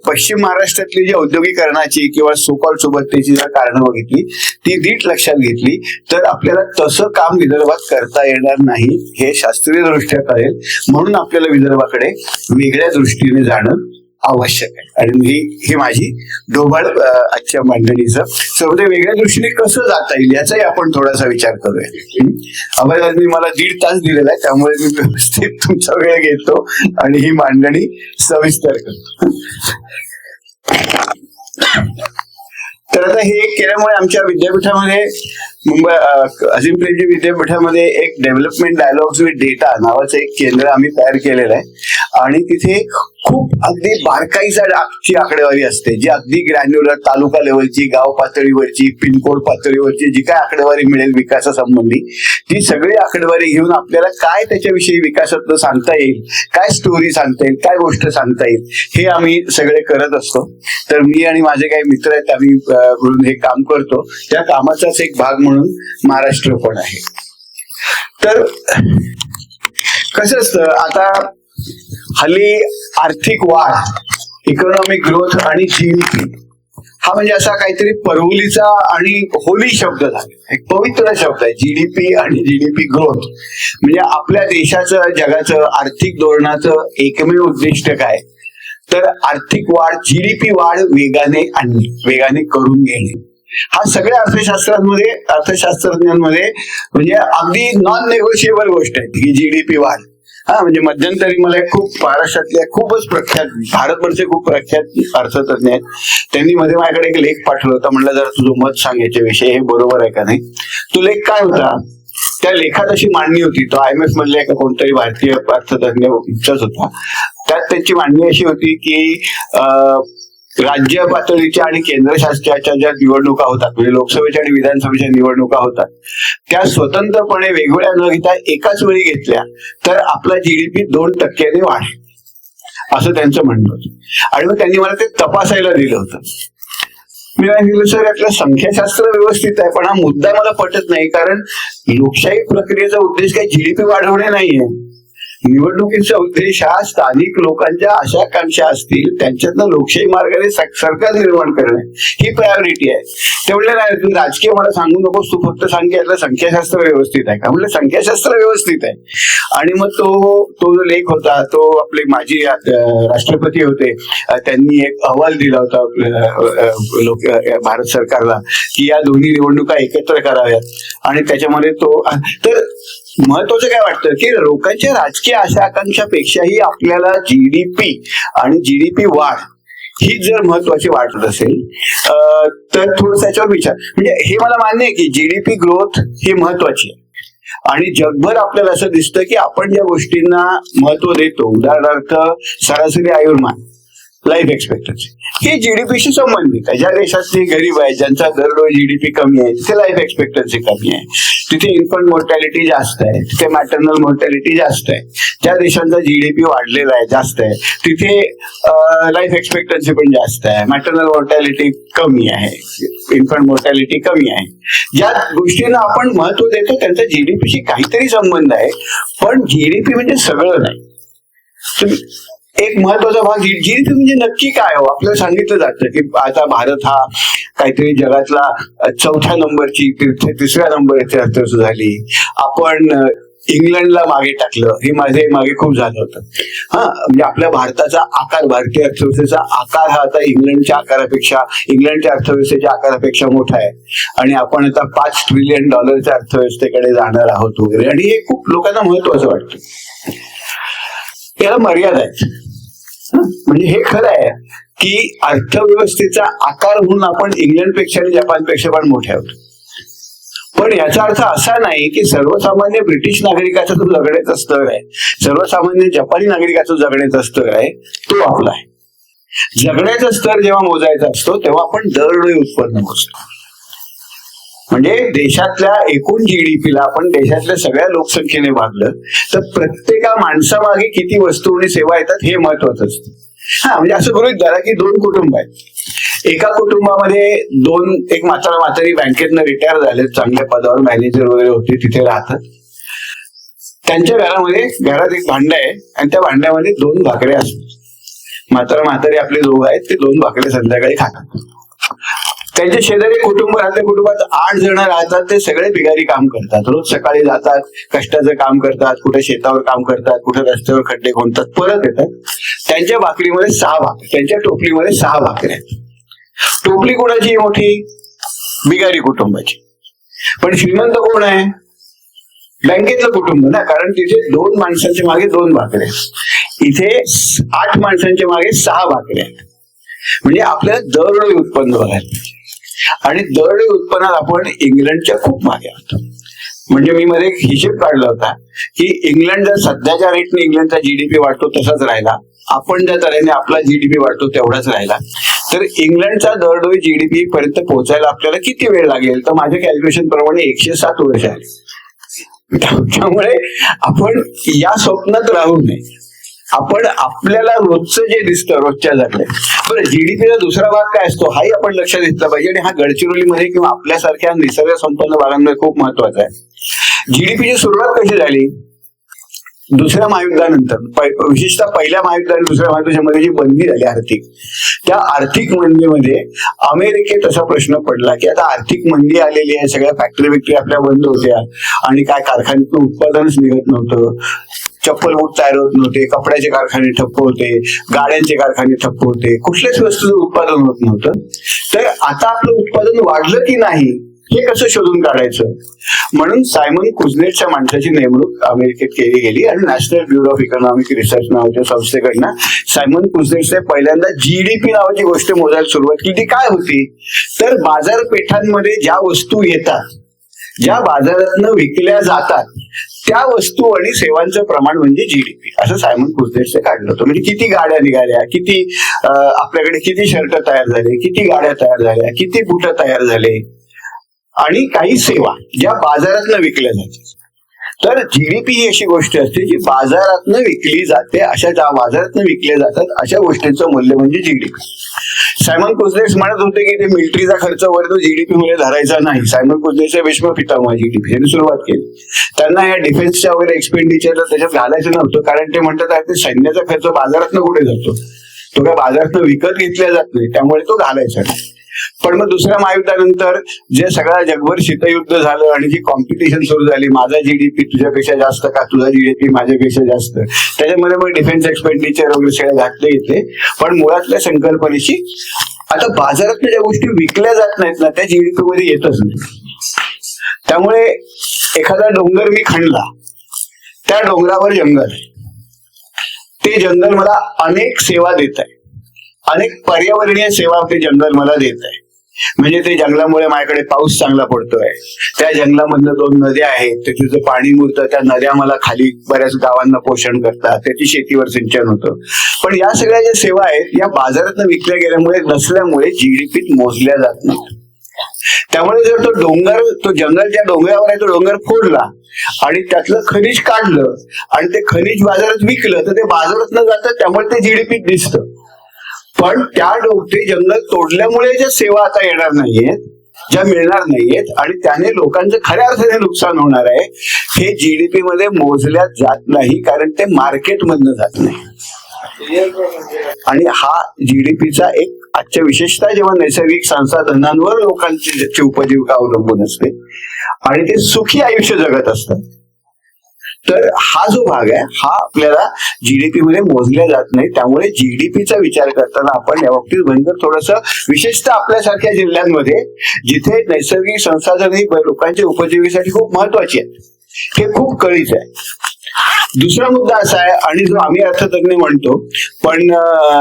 पश्चिम महाराष्ट्रातली जी औद्योगिकरणाची किंवा सोकॉल सोबतची जर कारणं बघितली ती नीट लक्षात घेतली तर आपल्याला तसं काम विदर्भात करता येणार नाही हे शास्त्रीय दृष्ट्या कळेल. म्हणून आपल्याला विदर्भाकडे वेगळ्या दृष्टीने जाणं आवश्यक आहे. आणि ही माझी ढोबळ आजच्या मांडणीचं सगळं वेगळ्या दृष्टीने कसं जाता येईल याचाही आपण थोडासा विचार करूया. अभयदांनी मला 1.5 तास दिलेला आहे, त्यामुळे मी व्यवस्थित तुमचा वेळ घेतो आणि ही मांडणी सविस्तर करतो. तर आता हे केल्यामुळे आमच्या विद्यापीठामध्ये, मुंबई अजिम प्रेमजी विद्यापीठामध्ये एक डेव्हलपमेंट डायलॉग्स विथ डेटा नावाचं एक केंद्र आम्ही तयार केलेलं आहे. आणि तिथे खूप अगदी बारकाईची आकडेवारी असते, जी अगदी ग्रॅन्युलर तालुका लेवलची, गाव पातळीवरची, पिनकोड पातळीवरची जी काय आकडेवारी मिळेल विकासासंबंधी ती सगळी आकडेवारी घेऊन आपल्याला काय त्याच्याविषयी विकासातलं सांगता येईल, काय स्टोरी सांगता येईल, काय गोष्ट सांगता येईल, हे आम्ही सगळे करत असतो. तर मी आणि माझे काही मित्र आहेत, आम्ही मिळून हे काम करतो. त्या कामाचाच एक भाग म्हणून महाराष्ट्र पण आहे. तर कसं असतं, आता हल्ली आर्थिक वाढ, इकॉनॉमिक ग्रोथ आणि जीडीपी हा म्हणजे असा काहीतरी परवलीचा आणि होली शब्द झाला, एक पवित्र शब्द आहे. जीडीपी आणि जीडीपी ग्रोथ म्हणजे आपल्या देशाचं, जगाचं आर्थिक धोरणाचं एकमेव उद्दिष्ट काय, तर आर्थिक वाढ, जीडीपी वाढ वेगाने करून घेणे. हा सगळ्या अर्थशास्त्रज्ञांमध्ये म्हणजे अगदी नॉन नेगोशिएबल गोष्ट आहे की जीडीपी वाढ. म्हणजे मध्यंतरी मला खूप महाराष्ट्रातल्या खूपच प्रख्यात, भारतभरचे खूप प्रख्यात अर्थतज्ञ आहेत, त्यांनी मध्ये माझ्याकडे एक लेख पाठवला होता. म्हणलं जरा तुझं मत सांग याच्याविषयी, हे बरोबर आहे का नाही. तो लेख काय होता, त्या लेखात अशी मांडणी होती, तो IMF मधल्या एका कोणतरी भारतीय अर्थतज्ञाचाच होता. त्यात त्यांची मांडणी अशी होती की राज्य पातळीच्या आणि केंद्र शासनाच्या ज्या निवडणुका होतात, म्हणजे लोकसभेच्या आणि विधानसभेच्या निवडणुका होतात, त्या स्वतंत्रपणे वेगवेगळ्या न घेता एकाच वेळी घेतल्या तर आपला जीडीपी 2% वाढेल, असं त्यांचं म्हणणं होतं. आणि मग त्यांनी मला ते तपासायला दिलं होतं. मी सांगितलं सर यातलं संख्याशास्त्र व्यवस्थित आहे, पण हा मुद्दा मला पटत नाही. कारण लोकशाही प्रक्रियेचा उद्देश काही जीडीपी वाढवणे नाहीये. निवडणुकीचा उद्देश हा स्थानिक लोकांच्या आशा आकांक्षा असतील त्यांच्यातनं लोकशाही मार्गाने सरकार निर्माण करणे ही प्रायोरिटी आहे. ते म्हणले नाही तू राजकीय मला सांगू नकोस, तू फक्त सांग की यातलं संख्याशास्त्र व्यवस्थित आहे का. म्हणलं संख्याशास्त्र व्यवस्थित आहे. आणि मग तो जो लेख होता तो आपले माजी राष्ट्रपती होते, त्यांनी एक अहवाल दिला होता भारत सरकारला की या दोन्ही निवडणुका एकत्र कराव्यात. आणि त्याच्यामध्ये तर महत्वाचं काय वाटतं की लोकांच्या राजकीय आशा आकांक्षापेक्षाही आपल्याला जीडीपी आणि जीडीपी वाढ ही जर महत्वाची वाटत असेल तर थोडं त्याच्यावर विचार. म्हणजे हे मला मान्य आहे की जीडीपी ग्रोथ ही महत्वाची आहे आणि जगभर आपल्याला असं दिसतं की आपण ज्या गोष्टींना महत्व देतो, उदाहरणार्थ सरासरी आयुर्मान, लाईफ एक्सपेक्टन्सी ही जीडीपीशी संबंधित आहे. ज्या देशातली गरीब आहे, ज्यांचा दरडोई जीडीपी कमी आहे, तिथे लाईफ एक्सपेक्टन्सी कमी आहे, तिथे इन्फंट मोर्टॅलिटी जास्त आहे, तिथे मॅटर्नल मोर्टॅलिटी जास्त आहे. ज्या देशांचा जीडीपी वाढलेला आहे, जास्त आहे, तिथे लाईफ एक्सपेक्टन्सी पण जास्त आहे, मॅटर्नल मोर्टॅलिटी कमी आहे, इन्फंट मोर्टॅलिटी कमी आहे. ज्या गोष्टींना आपण महत्व देतो त्यांचा जीडीपीशी काहीतरी संबंध आहे, पण जीडीपी म्हणजे सगळं नाही. एक महत्वाचा भाग जीडीपी म्हणजे नक्की काय हो, आपल्याला सांगितलं जातं की आता भारत हा काहीतरी जगातला 4थ्या नंबरची 3ऱ्या नंबरची अर्थव्यवस्था झाली, आपण इंग्लंडला मागे टाकलं, हे मागे खूप झालं होतं. म्हणजे आपल्या भारताचा आकार, भारतीय अर्थव्यवस्थेचा आकार हा आता इंग्लंडच्या अर्थव्यवस्थेच्या आकारापेक्षा मोठा आहे आणि आपण आता $5 ट्रिलियन अर्थव्यवस्थेकडे जाणार आहोत वगैरे, आणि हे खूप लोकांना महत्वाचं वाटतं. याला मर्यादा आहेत. म्हणजे हे खरं आहे की अर्थव्यवस्थेचा आकार म्हणून आपण इंग्लंडपेक्षा आणि जपानपेक्षा पण मोठे आहोत, पण याचा अर्थ असा नाही की सर्वसामान्य ब्रिटिश नागरिकाचा जो जगण्याचा स्तर आहे, सर्वसामान्य जपानी नागरिकाचा जगण्याचा स्तर आहे, तो आपला आहे. जगण्याचा स्तर जेव्हा मोजायचा असतो तेव्हा आपण दरडोई उत्पन्न मोजतो. म्हणजे देशातल्या एकूण जीडीपीला आपण देशातल्या सगळ्या लोकसंख्येने भागलं तर प्रत्येका माणसामागे किती वस्तू आणि सेवा येतात हे महत्वाचं असतं. म्हणजे असं गृहीत धरा की 2 कुटुंब आहेत. एका कुटुंबामध्ये एक म्हातारी बँकेतनं रिटायर झाले, चांगल्या पदावर मॅनेजर वगैरे होते, तिथे राहतात. त्यांच्या घरात एक भांड आहे आणि त्या भांड्यामध्ये 2 भाकऱ्या असतात. म्हातारी आपले दोघं आहेत, ते 2 भाकऱ्या संध्याकाळी खातात. त्यांच्या शेजारी कुटुंब राहते, कुटुंबात 8 जण राहतात, ते सगळे बिगारी काम करतात. रोज सकाळी जातात, कष्टाचं काम करतात, कुठे शेतावर काम करतात, कुठे रस्त्यावर खड्डे खोदतात, परत येतात. त्यांच्या भाकरीमध्ये 6 भाकरी, त्यांच्या टोपलीमध्ये 6 भाकरी आहेत. टोपली कोणाची मोठी? बिगारी कुटुंबाची. पण श्रीमंत कोण आहे? बँकेतलं कुटुंब ना, कारण तिथे 2 माणसांच्या मागे 2 भाकरी आहेत. इथे 8 माणसांच्या मागे 6 भाकरी आहेत. म्हणजे आपल्याला दरडोई उत्पन्न बघायला, आणि दरडोई उत्पन्नात आपण इंग्लंडच्या खूप मागे आहोत. म्हणजे मी मध्ये एक हिशेब काढला होता की इंग्लंड जर सध्याच्या रेटने इंग्लंडचा जीडीपी वाढतो तसाच राहिला, आपण ज्या तऱ्हेने आपला जीडीपी वाढतो तेवढाच राहिला, तर इंग्लंडचा दरडोई जीडीपी पर्यंत पोहोचायला आपल्याला किती वेळ लागेल? तर माझ्या कॅल्क्युलेशन प्रमाणे 107 वर्ष आहे. त्यामुळे आपण या स्वप्नात राहू नये. आपण आपल्याला रोजचं जे दिसतं रोजच्या जगण्यात, बरं जीडीपीचा दुसरा भाग काय असतो हाही आपण लक्षात घेतला पाहिजे, आणि हा गडचिरोलीमध्ये किंवा आपल्यासारख्या निसर्ग संपन्न भागांमध्ये खूप महत्वाचा आहे. जीडीपीची सुरुवात कशी झाली? दुसऱ्या महायुद्धानंतर, विशेषतः पहिल्या महायुद्ध आणि दुसऱ्या महायुद्धामध्ये जी बंदी झाली आर्थिक, त्या आर्थिक मंदीमध्ये अमेरिकेत असा प्रश्न पडला की आता आर्थिक मंदी आलेली आहे, सगळ्या फॅक्टरी आपल्या बंद होत्या आणि काय कारखान्यातून उत्पादनच निघत नव्हतं, चप्पल बूट तयार होत नव्हते, कपड्याचे कारखाने ठप्प होते, गाड्यांचे कारखाने ठप्प होते, कुठल्याच वस्तूचं उत्पादन होत नव्हतं. तर आता आपलं उत्पादन वाढलं की नाही हे कसं शोधून काढायचं, म्हणून सायमन कुझनेटच्या माणसाची नेमणूक अमेरिकेत केली गेली आणि national bureau of economic research नावाच्या संस्थेकडनं सायमन कुझनेटने पहिल्यांदा जीडीपी नावाची गोष्ट मोजायला सुरुवात केली. ती काय होती? तर बाजारपेठांमध्ये ज्या वस्तू येतात, ज्या बाजारातनं विकल्या जातात, त्या वस्तू आणि सेवांचं प्रमाण म्हणजे जीडीपी, असं सायमन कुझनेटने काढलं होतं. म्हणजे किती गाड्या निघाल्या, किती आपल्याकडे किती शर्ट तयार झाले, किती गाड्या तयार झाल्या, किती बुटं तयार झाले, आणि काही सेवा ज्या बाजारातनं विकल्या जातात. तर जीडीपी ही अशी गोष्ट असते जी बाजारातनं विकली जाते, अशा ज्या बाजारातनं विकल्या जातात अशा गोष्टींचं मूल्य म्हणजे जीडीपी. सायमन कुझनेट म्हणत होते की ते मिलिटरीचा खर्च वगैरे तो जीडीपी मध्ये धरायचा नाही. सायमन कुझनेटचे भीष्म पितामह जीडीपी यांनी सुरुवात केली. त्यांना या डिफेन्सच्या वगैरे एक्सपेंडिचरला त्याच्यात घालायचं नव्हतं, कारण ते म्हणतात ते सैन्याचा खर्च बाजारातनं कुठे जातो, तो काय बाजारातनं विकत घेतला जात नाही, त्यामुळे तो घालायचा नाही. पण मग दुसऱ्या महायुद्धानंतर जे सगळं जगभर शीतयुद्ध झालं आणि जी कॉम्पिटिशन सुरू झाली, माझा जीडीपी तुझ्यापेक्षा जास्त का, तुझा जीडीपी माझ्यापेक्षा जास्त, त्याच्यामध्ये मग डिफेन्स एक्सपेंडिचर वगैरे सगळे घातले येते. पण मुळातल्या संकल्पनेची आता बाजारातल्या ज्या गोष्टी विकल्या जात नाहीत ना त्या जीडीपी मध्ये येतच नाही. त्यामुळे एखादा डोंगर मी खणला, त्या डोंगरावर जंगल आहे, ते जंगल मला अनेक सेवा देत आहे, अनेक पर्यावरणीय सेवा ते जंगल मला देत आहे. म्हणजे ते जंगलामुळे माझ्याकडे पाऊस चांगला पडतोय, त्या जंगलामधनं 2 नद्या आहेत, त्याचं पाणी मुरतं, त्या नद्या मला खाली बऱ्याच गावांना पोषण करतात, त्याची शेतीवर सिंचन होतं. पण या सगळ्या ज्या सेवा आहेत या बाजारात विकल्या गेल्यामुळे नसल्यामुळे जीडीपीत मोजल्या जात नाहीत. त्यामुळे जर तो जंगल ज्या डोंगरावर आहे तो डोंगर फोडला आणि त्यातलं खनिज काढलं आणि ते खनिज बाजारात विकलं तर ते बाजारात न जातं, त्यामुळे ते जीडीपीत दिसतं. पण ते जंगल तोडल्यामुळे ज्या सेवा आता येणार नाहीयेत, ज्या मिळणार नाहीयेत आणि त्याने लोकांचं खऱ्या अर्थाने नुकसान होणार आहे, हे जीडीपी मध्ये मोजल्या जात नाही, कारण ते मार्केटमधनं जात नाही. आणि हा जीडीपीचा एक आजच्या विशेषतः जेव्हा नैसर्गिक संसाधनांवर लोकांची उपजीविका अवलंबून असते आणि ते सुखी आयुष्य जगत असतात, तर हा जो भाग आहे हा आपल्याला जीडीपी मध्ये मोजल्या जात नाही. त्यामुळे जीडीपीचा विचार करताना आपण या बाबतीत भयंकर थोडस, विशेषतः आपल्यासारख्या जिल्ह्यांमध्ये जिथे नैसर्गिक संसाधन ही लोकांच्या उपजीविकेसाठी खूप महत्वाची आहेत, हे खूप कळीच आहे. दुसरा मुद्दा असा आहे, आणि जो आम्ही अर्थतज्ञ म्हणतो पण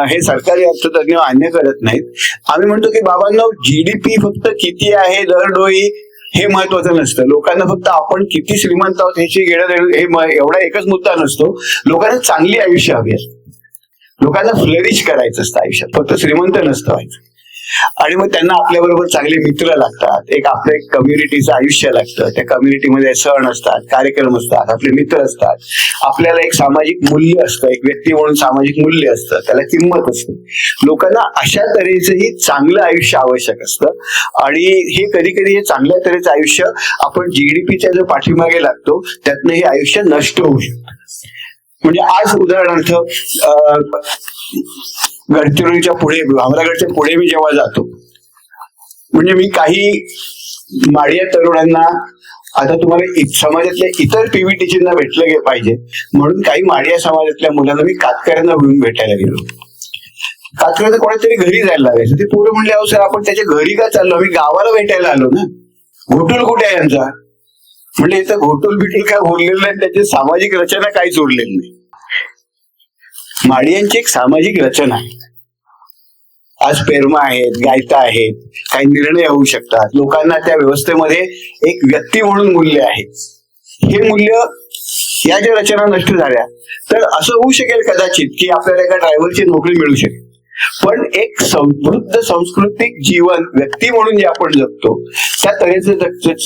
हे सरकारी अर्थतज्ञ मान्य करत नाहीत, आम्ही म्हणतो की बाबांनो, जीडीपी फक्त किती आहे दरडोई हे महत्वाचं नसतं. लोकांना फक्त आपण किती श्रीमंत आहोत ह्याची घेणं हे एवढा एकच मुद्दा नसतो. लोकांना चांगली आयुष्य हवी असतं, लोकांना फ्लरिश करायचं असतं आयुष्यात, फक्त श्रीमंत नसतं व्हायचं. आणि मग त्यांना आपल्याबरोबर चांगले मित्र लागतात, एक कम्युनिटीचं आयुष्य लागतं, त्या कम्युनिटीमध्ये सण असतात, कार्यक्रम असतात, आपले मित्र असतात, आपल्याला एक सामाजिक मूल्य असतं, एक व्यक्ती म्हणून सामाजिक मूल्य असतं, त्याला किंमत असते. लोकांना अशा तऱ्हेचंही चांगलं आयुष्य आवश्यक असतं आणि हे कधी कधी हे चांगल्या तऱ्हेचं आयुष्य आपण जीडीपीच्या जो पाठीमागे लागतो त्यातनं हे आयुष्य नष्ट होऊ शकतं. म्हणजे आज उदाहरणार्थ गडचिरोलीच्या पुढे, भामरागडच्या पुढे मी जेव्हा जातो, म्हणजे मी काही माडिया तरुणांना, आता तुम्हाला समाजातल्या इतर पीव्हीटीचींना भेटलं पाहिजे म्हणून काही माडिया समाजातल्या मुलांना मी कातकऱ्यांना घेऊन भेटायला गेलो. कातकऱ्यांना कोणातरी घरी जायला लागायचं, ते पोरं म्हणले, अहो सर आपण त्याच्या घरी का चाललो, आम्ही गावाला भेटायला आलो ना, घोटूल कुठे आहे यांचा? म्हणजे इथं घोटूल बिटूल काय बोललेलं नाही, त्याची सामाजिक रचना काही जोडलेली नाही. माडियांची एक सामाजिक रचना आहे. आज पेरमा आहेत, गायता आहेत, काही निर्णय होऊ शकतात, लोकांना त्या व्यवस्थेमध्ये एक व्यक्ती म्हणून मूल्य आहे. हे मूल्य या ज्या रचना नष्ट झाल्या तर असं होऊ शकेल कदाचित की आपल्याला एका ड्रायव्हरची नोकरी मिळू शकेल, पण एक समृद्ध सांस्कृतिक जीवन व्यक्ती म्हणून जे आपण जगतो त्या तऱ्हेचं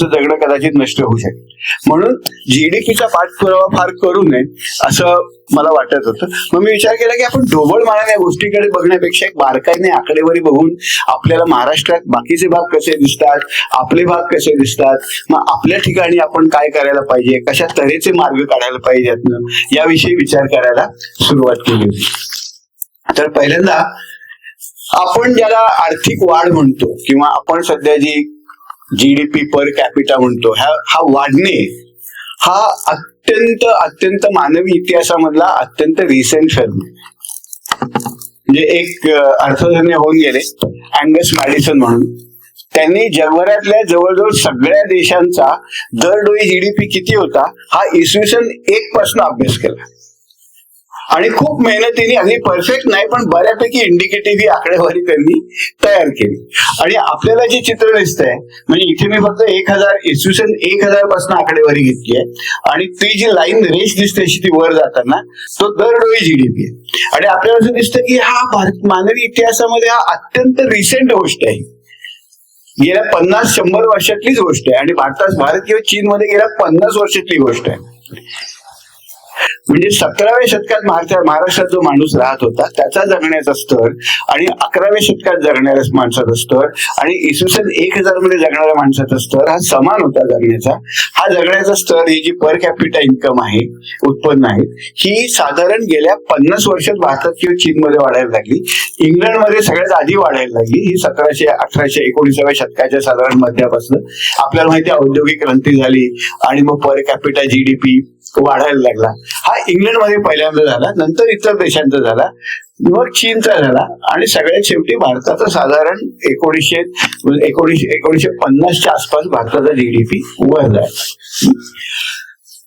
जगणं कदाचित नष्ट होऊ शकेल. म्हणून जीडीपीचा पाठपुरावा फार करू नये असं मला वाटत होतं. मग मी विचार केला की आपण ढोबळ मानाने या गोष्टीकडे बघण्यापेक्षा एक बारकाईने आकडेवारी बघून आपल्याला महाराष्ट्रात बाकीचे भाग कसे दिसतात, आपले भाग कसे दिसतात, मग आपल्या ठिकाणी आपण काय करायला पाहिजे, कशा तऱ्हेचे मार्ग काढायला पाहिजेत याविषयी विचार करायला सुरुवात केली होती. तर पहिल्यांदा आपण ज्याला आर्थिक वाढ म्हणतो किंवा आपण सध्या जी जीडीपी पर कॅपिटा म्हणतो, हा वाढणे हा अत्यंत मानवी इतिहासामधला अत्यंत रिसेंट फेनॉमेनॉन. म्हणजे एक अर्थतज्ञ होऊन गेले अँगस मॅडिसन म्हणून, त्यांनी जगभरातल्या जवळजवळ सगळ्या देशांचा दरडोई जीडीपी किती होता हा इसवी सन 1 पासून अभ्यास केला आणि खूप मेहनतीने, अगदी परफेक्ट नाही पण बऱ्यापैकी इंडिकेटिव्ह ही आकडेवारी त्यांनी तयार केली. आणि आपल्याला जे चित्र दिसतंय, म्हणजे इथे मी फक्त 1000 इसवी सन 1000 पासून आकडेवारी घेतली आहे आणि ती जी लाईन रेष दिसते ती वर जाताना तो दरडोई जीडीपी आहे. आणि आपल्याला असं दिसतं की हा मानवी इतिहासामध्ये हा अत्यंत रिसेंट गोष्ट आहे, गेल्या 50-100 वर्षातलीच गोष्ट आहे आणि भारत किंवा चीनमध्ये गेल्या 50 वर्षातली गोष्ट आहे. म्हणजे 17व्या शतकात महाराष्ट्रात जो माणूस राहत होता त्याचा जगण्याचा स्तर आणि 11व्या शतकात जगणाऱ्या माणसाचा स्तर आणि इसवी सन 1000 मध्ये जगणाऱ्या माणसाचा स्तर हा समान होता जगण्याचा. हा जगण्याचा स्तर ही जी पर कॅपिटा इन्कम आहे, उत्पन्न आहे, ही साधारण गेल्या 50 वर्षात भारतात किंवा चीनमध्ये वाढायला लागली. इंग्लंडमध्ये सगळ्यात आधी वाढायला लागली ही 1700, 1800, 19व्या शतकाच्या साधारण मध्यापासून. आपल्याला माहिती आहे औद्योगिक क्रांती झाली आणि मग पर कॅपिटा जीडीपी वाढायला लागला. हा इंग्लंडमध्ये पहिल्यांदा झाला, नंतर इतर देशांचा झाला, मग चीनचा झाला आणि सगळ्यात शेवटी भारताचा साधारण 1950च्या आसपास भारताचा जीडीपी वर जायचा.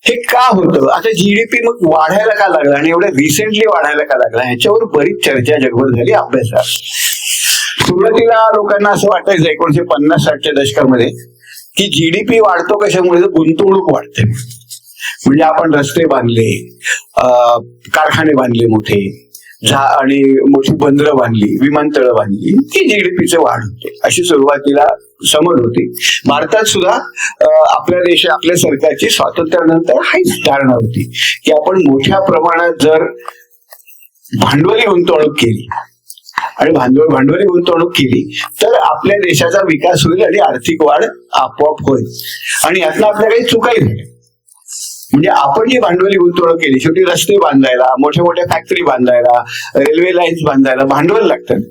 हे का होतं? आता जीडीपी मग वाढायला का लागला आणि एवढं रिसेंटली वाढायला का लागला ह्याच्यावर बरीच चर्चा जगभर झाली अभ्यासात. सुरुवातीला लोकांना असं वाटायचं 1950-60च्या दशकामध्ये की जीडीपी वाढतो कशामुळे? गुंतवणूक वाढते. म्हणजे आपण रस्ते बांधले, कारखाने बांधले मोठे, आणि मोठी बंदरं बांधली, विमानतळं बांधली की जीडीपीचे वाढ होते, अशी सुरुवातीला समज होती. भारतात सुद्धा आपल्या सरकारची स्वातंत्र्यानंतर हाच धारणा होती की आपण मोठ्या प्रमाणात जर भांडवली गुंतवणूक केली आणि भांडवली गुंतवणूक केली तर आपल्या देशाचा विकास होईल आणि आर्थिक वाढ आपोआप होईल. आणि यातनं आपल्या काही चुकाही झाल्या. म्हणजे आपण जी भांडवली गुंतवणूक केली, शेवटी रस्ते बांधायला, मोठ्या मोठ्या फॅक्टरी बांधायला, रेल्वे लाईन्स बांधायला भांडवल लागतं,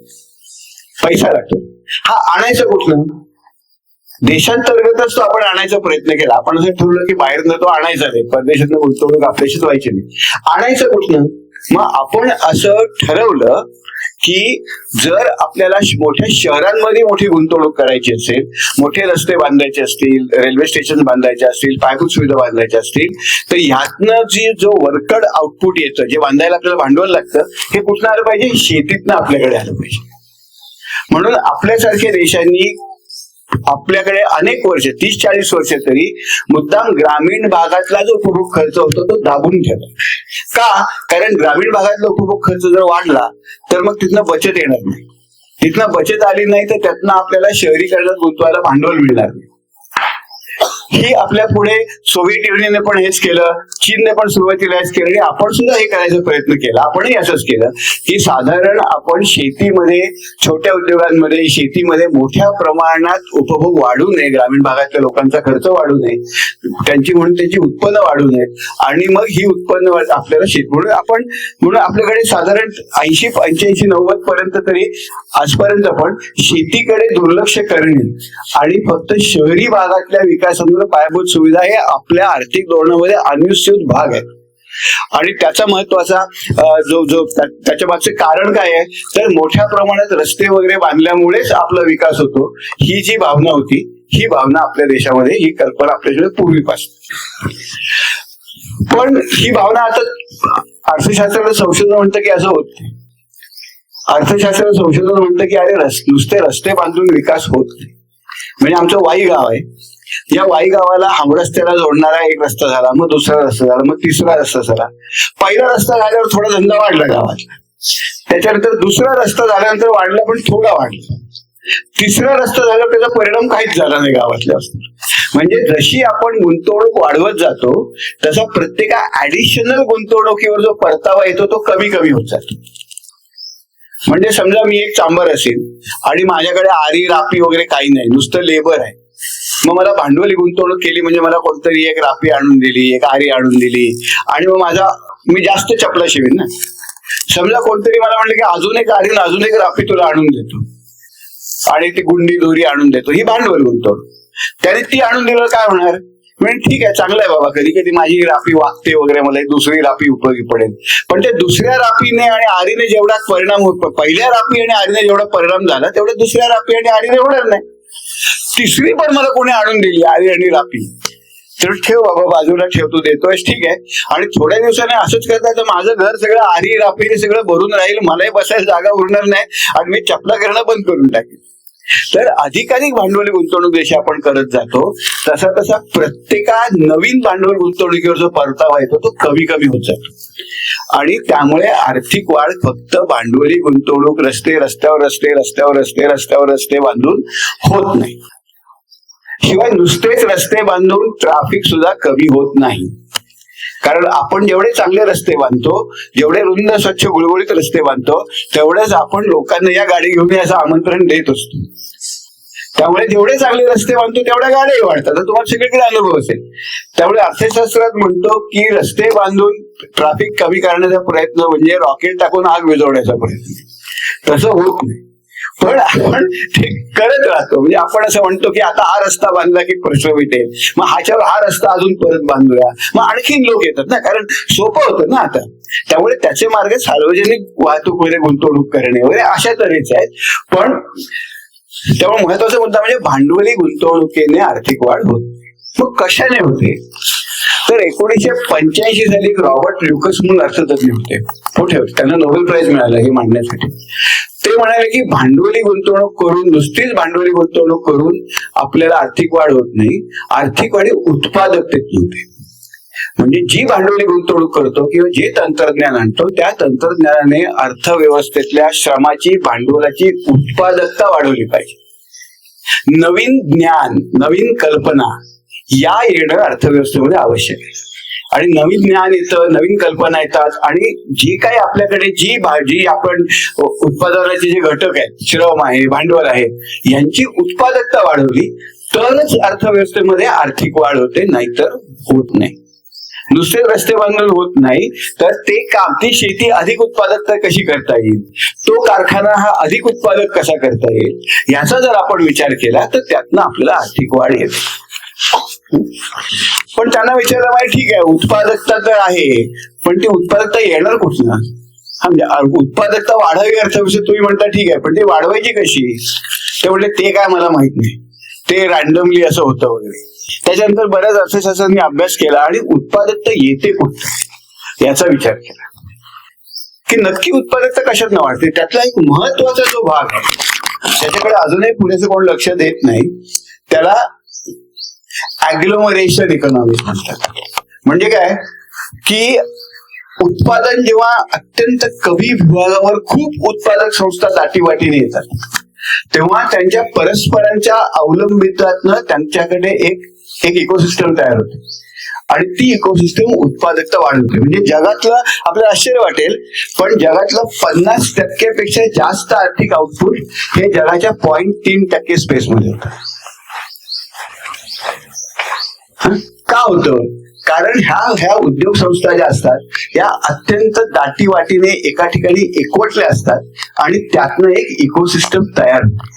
पैसा लागतो. हा आणायचं कुठनं? देशांतर्गतच तो आपण आणायचा प्रयत्न केला. आपण असं ठरवलं की बाहेरनं तो आणायचा नाही, परदेशातनं गुंतवणूक आपल्याशीच व्हायची नाही. आणायचं कुठनं? मग आपण असं ठरवलं की जर आपल्याला मोठ्या शहरांमध्ये मोठी गुंतवणूक करायची असेल, मोठे रस्ते बांधायचे असतील, रेल्वे स्टेशन बांधायचे असतील, पायाभूत सुविधा बांधायच्या असतील, तर ह्यातनं जो वर्कड आउटपुट येतं, जे बांधायला आपल्याला भांडवल लागतं, हे कुठनं आलं पाहिजे? शेतीतनं आपल्याकडे आलं पाहिजे. म्हणून आपल्यासारख्या देशांनी आपल्याकडे अनेक वर्ष, 30-40 वर्ष तरी मुद्दाम ग्रामीण भागातला जो उपभोग खर्च होतो तो दाबून ठेवला. का? कारण ग्रामीण भागातला उपभोग खर्च जर वाढला तर मग तिथनं बचत येणार नाही. तिथनं बचत आली नाही तर त्यातनं आपल्याला शहरीकरणात गुंतवायला भांडवल मिळणार नाही. ही आपल्या पुढे सोव्हिएट युनियनने पण हेच केलं, चीनने पण सुरुवातीला हेच केलं आणि आपण सुद्धा हे करायचा प्रयत्न केला. आपणही असंच केलं की साधारण आपण शेतीमध्ये, छोट्या उद्योगांमध्ये, शेतीमध्ये मोठ्या प्रमाणात उपभोग वाढू नये, ग्रामीण भागातल्या लोकांचा खर्च वाढू नये, त्यांची उत्पन्न वाढू नयेत आणि मग ही उत्पन्न आपल्याला म्हणून आपल्याकडे साधारण 80-85-90 पर्यंत तरी आजपर्यंत आपण शेतीकडे दुर्लक्ष करणे आणि फक्त शहरी भागातल्या विकासामुळे पायाभूत सुविधा हे आपल्या आर्थिक धोरणामध्ये अनुस्यूत भाग आहे. आणि त्याचा महत्वाचा त्याच्या मागचे कारण काय आहे तर मोठ्या प्रमाणात रस्ते वगैरे बांधल्यामुळेच आपला विकास होतो, ही जी भावना होती, ही भावना आपल्या देशामध्ये, ही कल्पना आपल्याकडे पूर्वीपासून. पण ही भावना आता अर्थशास्त्राला संशोधन म्हणतं की असं होत नाही. अर्थशास्त्राला संशोधन म्हणतं की अरे नुसते रस्ते बांधून विकास होत नाही. म्हणजे आमचं वाई गाव आहे, या वाई गावाला हमरस्त्याला जोडणारा एक रस्ता झाला, मग दुसरा रस्ता झाला, मग तिसरा रस्ता झाला. पहिला रस्ता झाल्यावर थोडा धंदा वाढला गावातला, त्याच्यानंतर दुसरा रस्ता झाल्यानंतर वाढला पण थोडा वाढला, तिसरा रस्ता झाल्यावर त्याचा परिणाम काहीच झाला नाही गावातल्या. म्हणजे जशी आपण गुंतवणूक वाढवत जातो तसा प्रत्येक ऍडिशनल गुंतवणुकीवर जो परतावा येतो तो कमी कमी होत जातो. म्हणजे समजा मी एक चांबर असेल आणि माझ्याकडे आरी रापी वगैरे काही नाही, नुसतं लेबर आहे, मग मला भांडवली गुंतवणूक केली म्हणजे मला कोणतरी एक रापी आणून दिली, एक आरी आणून दिली आणि मग मी जास्त चपला शिवीन ना. समजा कोणतरी मला म्हणलं की अजून एक आरी, अजून एक रापी तुला आणून देतो आणि ती गुंडी दोरी आणून देतो, ही भांडवल गुंतवणूक. त्याने ती आणून दिलं काय होणार? म्हणजे ठीक आहे, चांगलं आहे बाबा, कधी कधी माझी रापी वागते वगैरे, मला एक दुसरी रापी उपयोगी पडेल. पण त्या दुसऱ्या रापीने आणि आरीने जेवढा परिणाम होतो, पहिल्या रापी आणि आरीने जेवढा परिणाम झाला तेवढा दुसऱ्या रापी आणि आरीने होणार नाही. तिसरी पण मला कोणी आणून दिली आरी आणि रापी, तर ठेव बाबा, बाजूला ठेव, तू देतोय ठीक आहे. आणि थोड्या दिवसाने असंच करता तर माझं घर सगळं आरी रापीने सगळं भरून राहील, मलाही बसायला जागा उरणार नाही आणि मी चपला करणं बंद करून टाकेल. तर अधिकाधिक भांडवली गुंतवणूक जशी आपण करत जातो तसा तसा प्रत्येका नवीन भांडवल गुंतवणुकीवर जो परतावा येतो तो कमी कमी होत जातो आणि त्यामुळे आर्थिक वाढ फक्त भांडवली गुंतवणूक रस्त्यावर रस्ते बांधून होत नाही. शिवाय नुसतेच रस्ते बांधून ट्रॅफिक सुद्धा कमी होत नाही. कारण आपण जेवढे चांगले रस्ते बांधतो, जेवढे रुंद स्वच्छ गुळगुळीत रस्ते बांधतो, तेवढेच आपण लोकांना या गाडी घेऊन याचं आमंत्रण देत असतो. त्यामुळे जेवढे चांगले रस्ते बांधतो तेवढ्या गाड्याही वाढतात. तुम्हाला सगळीकडे अनुभव असेल. त्यामुळे अर्थशास्त्रात म्हणतो की रस्ते बांधून ट्रॅफिक कमी करण्याचा प्रयत्न म्हणजे रॉकेट टाकून आग विझवण्याचा प्रयत्न. तसं होत नाही, पण आपण ते करत राहतो. म्हणजे आपण असं म्हणतो की आता हा रस्ता बांधला की प्रश्न मिटेल, मग ह्याच्यावर हा रस्ता अजून परत बांधूया, मग आणखीन लोक येतात ना, कारण सोपं होतं ना आता. त्यामुळे त्याचे मार्ग सार्वजनिक वाहतूकमध्ये गुंतवणूक करणे वगैरे अशा तऱ्हेचे आहेत. पण त्यामुळे महत्वाचा मुद्दा म्हणजे भांडवली गुंतवणुकीने आर्थिक वाढ होते. मग कशाने होते? तर 1985 साली एक रॉबर्ट ल्युकस म्हणून अर्थतज्ञ होते, मोठे होते, त्यांना नोबेल प्राइज मिळाला हे मांडण्यासाठी. ते म्हणाले की भांडवली गुंतवणूक करून, नुसतीच भांडवली गुंतवणूक करून आपल्याला आर्थिक वाढ होत नाही. आर्थिक वाढ उत्पादकतेत होते. म्हणजे जी भांडवली गुंतवणूक करतो किंवा जे तंत्रज्ञान आणतो त्या तंत्रज्ञानाने अर्थव्यवस्थेतल्या श्रमाची, भांडवलाची उत्पादकता वाढवली पाहिजे. नवीन ज्ञान, नवीन कल्पना या येणं अर्थव्यवस्थेमध्ये आवश्यक आहे. आणि नवीन ज्ञान येतं, नवीन कल्पना येतात, आणि जी काही आपल्याकडे जी आपण उत्पादनाचे जे घटक आहेत, श्रम आहे, भांडवल आहे, यांची उत्पादकता वाढवली तरच अर्थव्यवस्थेमध्ये आर्थिक वाढ होते, नाहीतर होत नाही. नुसते रस्ते बांधून होत नाही, तर ते काम, ती शेती अधिक उत्पादकता कशी करता येईल, तो कारखाना हा अधिक उत्पादक कसा करता येईल, याचा जर आपण विचार केला तर त्यातनं आपल्याला आर्थिक वाढ येते. पण त्यांना विचारलं पाहिजे, ठीक आहे उत्पादकता तर आहे, पण ती उत्पादकता येणार कुठून? म्हणजे उत्पादकता वाढावी अर्थव्यवस्थेत, तुम्ही म्हणता ठीक आहे, पण ती वाढवायची कशी? ते म्हणले ते काय मला माहित नाही, ते रॅन्डमली असं होतं वगैरे. त्याच्यानंतर बऱ्याच अर्थशास्त्रांनी अभ्यास केला आणि उत्पादकता येते कुठं याचा विचार केला की नक्की उत्पादकता कशात न वाढते. त्यातला एक महत्वाचा जो भाग आहे त्याच्याकडे अजूनही पुरेसं कोण लक्ष देत नाही, त्याला ऍग्लोमरेशन इकॉनॉमिक्स म्हणतात. म्हणजे काय की उत्पादन जेव्हा अत्यंत कमी विभागावर खूप उत्पादक संस्था दाटीवाटीने येतात, तेव्हा त्यांच्या परस्परांच्या अवलंबित्वातनं त्यांच्याकडे एक इकोसिस्टम तयार होते आणि ती इकोसिस्टम उत्पादकता वाढवते. म्हणजे जगातलं, आपल्याला आश्चर्य वाटेल, पण जगातलं 50% पेक्षा जास्त आर्थिक आउटपुट हे जगाच्या 0.3% स्पेसमध्ये होतं. का होतं? कारण ह्या उद्योग संस्था ज्या असतात या अत्यंत दाटीवाटीने एका ठिकाणी एकवटल्या असतात आणि त्यातनं एक इकोसिस्टम तयार होतं.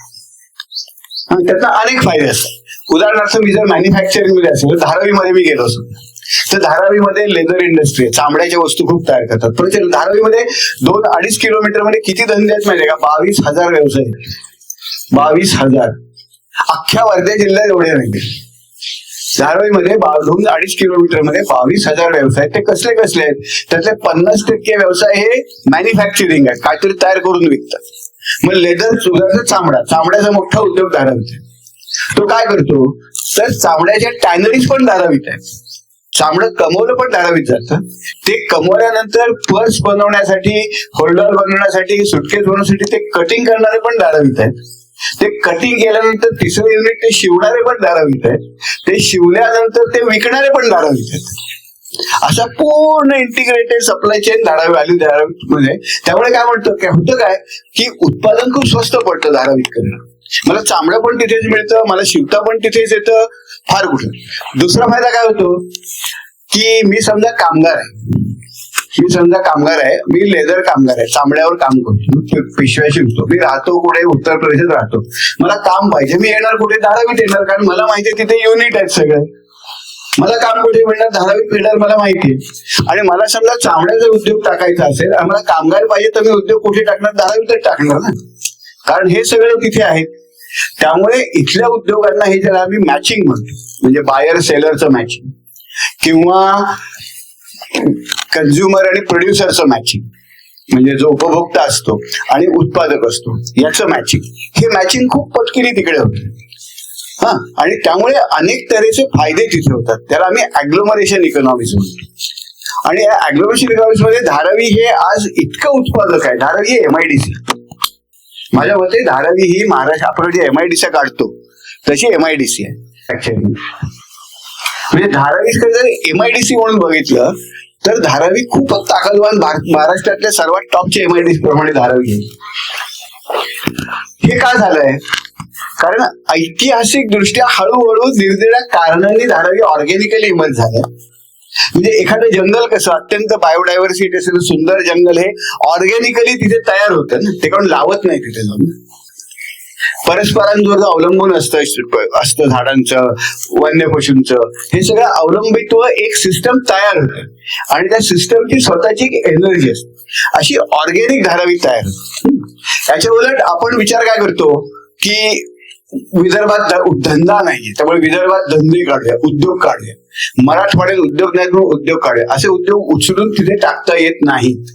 त्यातनं अनेक फायदे असतात. उदाहरणार्थ मी जर मॅन्युफॅक्चरिंग मध्ये असेल, धारावीमध्ये मी गेलो असो, तर धारावीमध्ये लेदर इंडस्ट्री आहे, चामड्याच्या वस्तू खूप तयार करतात. पण धारावीमध्ये 2-2.5 किलोमीटर मध्ये किती धंदे आहेत माहिती का? 22,000 व्यवसाय. 22,000 अख्ख्या वर्धा जिल्ह्यात एवढे नाही. धारावीमध्ये 2-2.5 किलोमीटर मध्ये 22,000 व्यवसाय. ते कसले कसले आहेत? त्यातले 50% व्यवसाय हे मॅन्युफॅक्चरिंग आहे, काहीतरी तयार करून विकतात. मग लेदर, सुधारचा चामड्याचा मोठा उद्योग धारावीत आहे. तो काय करतो तर चामड्याच्या टॅनरीज पण धारावीत आहेत. चामडं कमवलं पण धारावीत जातं. ते कमवल्यानंतर पर्स बनवण्यासाठी, होल्डर बनवण्यासाठी, सुटकेस बनवण्यासाठी ते कटिंग करणारे पण धारावीत आहेत. ते कटिंग केल्यानंतर तिसरं युनिट ते शिवणारे पण धारावीत आहेत. ते शिवल्यानंतर ते विकणारे पण धारावीत आहेत. अशा पूर्ण इंटिग्रेटेड सप्लाय चेन धारावीमध्ये. त्यामुळे काय म्हणतो, काय होतं काय की उत्पादन खूप स्वस्त पडतं धारावीत करणं. मला चामडं पण तिथेच मिळतं, मला शिवता पण तिथेच येतं, फार कुठं. दुसरा फायदा काय होतो की मी समजा कामगार आहे, मी लेदर कामगार आहे, चामड्यावर काम करतो, पिशव्या शिवतो, मी राहतो कुठे? उत्तर प्रदेशात राहतो. मला काम पाहिजे, मी येणार कुठे? धारावीत येणार, कारण मला माहिती आहे तिथे युनिट आहेत सगळं. मला काम कुठे मिळणार? धारावीत मिळणार, मला माहिती आहे. आणि मला समजा चामड्याचा उद्योग टाकायचा असेल आणि मला कामगार पाहिजे, तर मी उद्योग कुठे टाकणार? धारावीतच टाकणार ना, कारण हे सगळं तिथे आहे. त्यामुळे इथल्या उद्योगांना हे ज्याला आम्ही मॅचिंग म्हणतो, म्हणजे बायर सेलरचं मॅचिंग किंवा कन्झ्युमर आणि प्रोड्युसरचं मॅचिंग, म्हणजे जो उपभोक्ता असतो आणि उत्पादक असतो याचं मॅचिंग, हे मॅचिंग खूप पटकन तिकडे होतं. आणि त्यामुळे अनेक तऱ्हेचे फायदे तिथे होतात. त्याला आम्ही ऍग्लोमरेशन इकॉनॉमिक्स म्हणतो. आणि या ऍग्लोमरेशन इकॉनॉमिक्स मध्ये धारावी हे आज इतकं उत्पादक आहे. धारावी हे MIDC, माझ्या मते धारावी ही महाराष्ट्र, आपण जे MIDC काढतो तशी MIDC आहे. म्हणजे धारावीकडे जर MIDC म्हणून बघितलं तर धारावी खूप ताकदवान, महाराष्ट्रातल्या सर्वात टॉपच्या MIDC प्रमाणे धारावी आहे. हे का झालंय? कारण ऐतिहासिक दृष्ट्या हळूहळू निर्दिष्ट कारणांनी धारावी ऑर्गॅनिकली इमर्ज झालं. म्हणजे एखादं जंगल कसं अत्यंत बायोडायव्हर्सिटी असेल, सुंदर जंगल, हे ऑर्गॅनिकली तिथे तयार होतं ना, ते कोण लावत नाही तिथे जाऊन. परस्परांवर अवलंबून असतं झाडांचं, वन्य पशूंचं, हे सगळं अवलंबित्व एक सिस्टम तयार होतं आणि त्या सिस्टमची स्वतःची एक एनर्जी असते. अशी ऑर्गॅनिक धारावी तयार होते. त्याच्या उलट आपण विचार काय करतो की विदर्भात धंदा नाहीये, त्यामुळे विदर्भात धंदे काढूया, उद्योग काढूया, मराठवाड्यात उद्योग नाहीत म्हणून उद्योग काढूया, असे उद्योग उचलून तिथे टाकता येत नाहीत.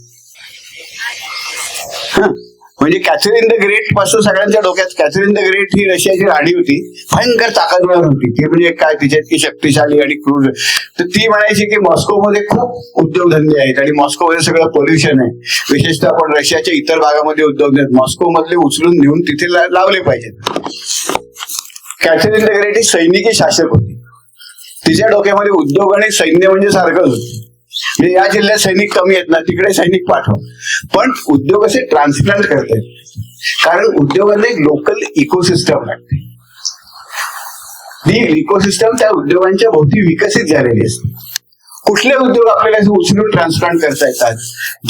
म्हणजे कॅथरीन द ग्रेट पासून सगळ्यांच्या डोक्यात कॅथरीन द ग्रेट ही रशियाची राणी होती, भयंकर ताकदवार होती ती, म्हणजे काय तिच्या इतकी शक्तिशाली आणि क्रूर. तर ती म्हणायची की मॉस्कोमध्ये खूप उद्योगधंदे आहेत आणि मॉस्कोमध्ये सगळं पोल्युशन आहे, विशेषतः आपण रशियाच्या इतर भागामध्ये उद्योग नाहीत, मॉस्को मधले उचलून नेऊन तिथे लावले पाहिजेत. कॅथरीन द ग्रेट ही सैनिकी शासक होती, तिच्या डोक्यामध्ये उद्योग आणि सैन्य म्हणजे सारखंच होतं. म्हणजे या जिल्ह्यात सैनिक कमी आहेत ना, तिकडे सैनिक पाठवा, पण उद्योग असे ट्रान्सप्लांट करतायत, कारण उद्योगांना एक लोकल इकोसिस्टम लागते. ही इकोसिस्टम त्या उद्योगांच्या भोवती विकसित झालेली असते. कुठले उद्योग आपल्याला उचलून ट्रान्सप्लांट करता येतात?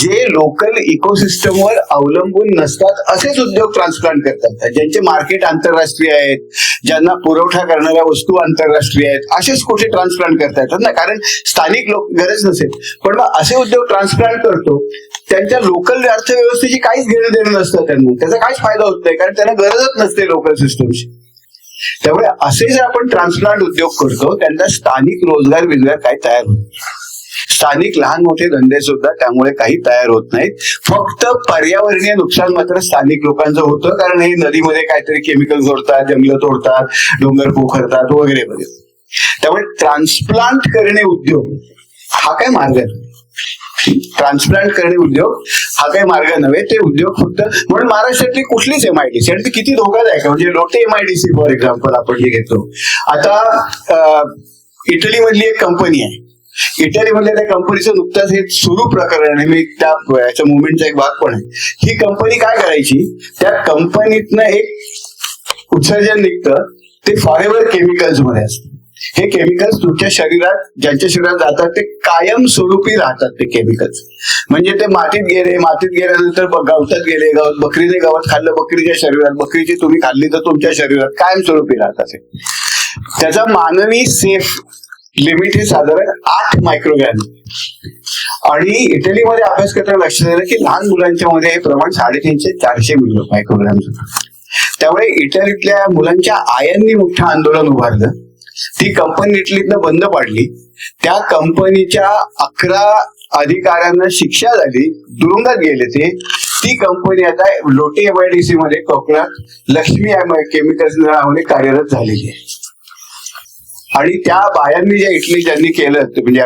जे लोकल इकोसिस्टमवर अवलंबून नसतात असेच उद्योग ट्रान्सप्लांट करता येतात, ज्यांचे मार्केट आंतरराष्ट्रीय आहेत, ज्यांना पुरवठा करणाऱ्या वस्तू आंतरराष्ट्रीय आहेत, असेच कुठे ट्रान्सप्लांट करता येतात ना, कारण स्थानिक लोक गरज नसेल. पण मग असे उद्योग ट्रान्सप्लांट करतो, त्यांच्या लोकल अर्थव्यवस्थेची काहीच घेणं देणं नसतं त्यांना, त्याचा काहीच फायदा होत नाही, कारण त्यांना गरजच नसते लोकल सिस्टमची. त्यामुळे असे जे आपण ट्रान्सप्लांट उद्योग करतो त्यांना स्थानिक रोजगार काही तयार होत, स्थानिक लहान मोठे धंदे सुद्धा त्यामुळे काही तयार होत नाहीत. फक्त पर्यावरणीय नुकसान मात्र स्थानिक लोकांचं होतं, कारण हे नदीमध्ये काहीतरी केमिकल सोडतात, जंगलं तोडतात, डोंगर पोखरतात वगैरे वगैरे. त्यामुळे ट्रान्सप्लांट करणे उद्योग हा काय मार्ग आहे? ट्रान्सप्लांट करणे उद्योग हा काही मार्ग नव्हे, ते उद्योग फक्त म्हणून महाराष्ट्रातली कुठलीच एमआयडीसी, आणि ती किती धोकादायक, म्हणजे लोटे एमआयडीसी फॉर एक्झाम्पल आपण जे घेतो. आता इटली मधली एक कंपनी आहे, इटलीमधल्या त्या कंपनीचं नुकताच हे सुरू प्रकरण आहे, मी याच्या मुवमेंटचा एक भाग पण आहे. ही कंपनी काय करायची, त्या कंपनीतनं एक उत्सर्जन निघतं, ते फॉरेवर केमिकल्स मध्ये असतं. हे केमिकल्स तुमच्या शरीरात, ज्यांच्या शरीरात जातात ते कायमस्वरूपी राहतात. ते केमिकल्स म्हणजे ते मातीत गेल्यानंतर गवतात गेले, बकरीने गवत खाल्लं बकरीच्या शरीरात, बकरीची तुम्ही खाल्ली तर तुमच्या शरीरात कायमस्वरूपी राहतात. त्याचा मानवी सेफ लिमिट हे साधारण 8 मायक्रोग्रॅम, आणि इटलीमध्ये अभ्यास करताना लक्षात आलं की लहान मुलांच्या मध्ये हे प्रमाण 350 ते 400 मायक्रोग्रॅम. त्यामुळे इटलीतल्या मुलांच्या आयांनी मोठं आंदोलन उभारलं, ती कंपनी इटलीतनं बंद पाडली, त्या कंपनीच्या 11 अधिकाऱ्यांना शिक्षा झाली, तुरुंगात गेले ते. ती कंपनी आता लोटे एमआयडीसी मध्ये कोकणात लक्ष्मी केमिकल्स नावाने कार्यरत झालेली आहे. आणि त्या बायांनी ज्या इटली ज्यांनी केलं, म्हणजे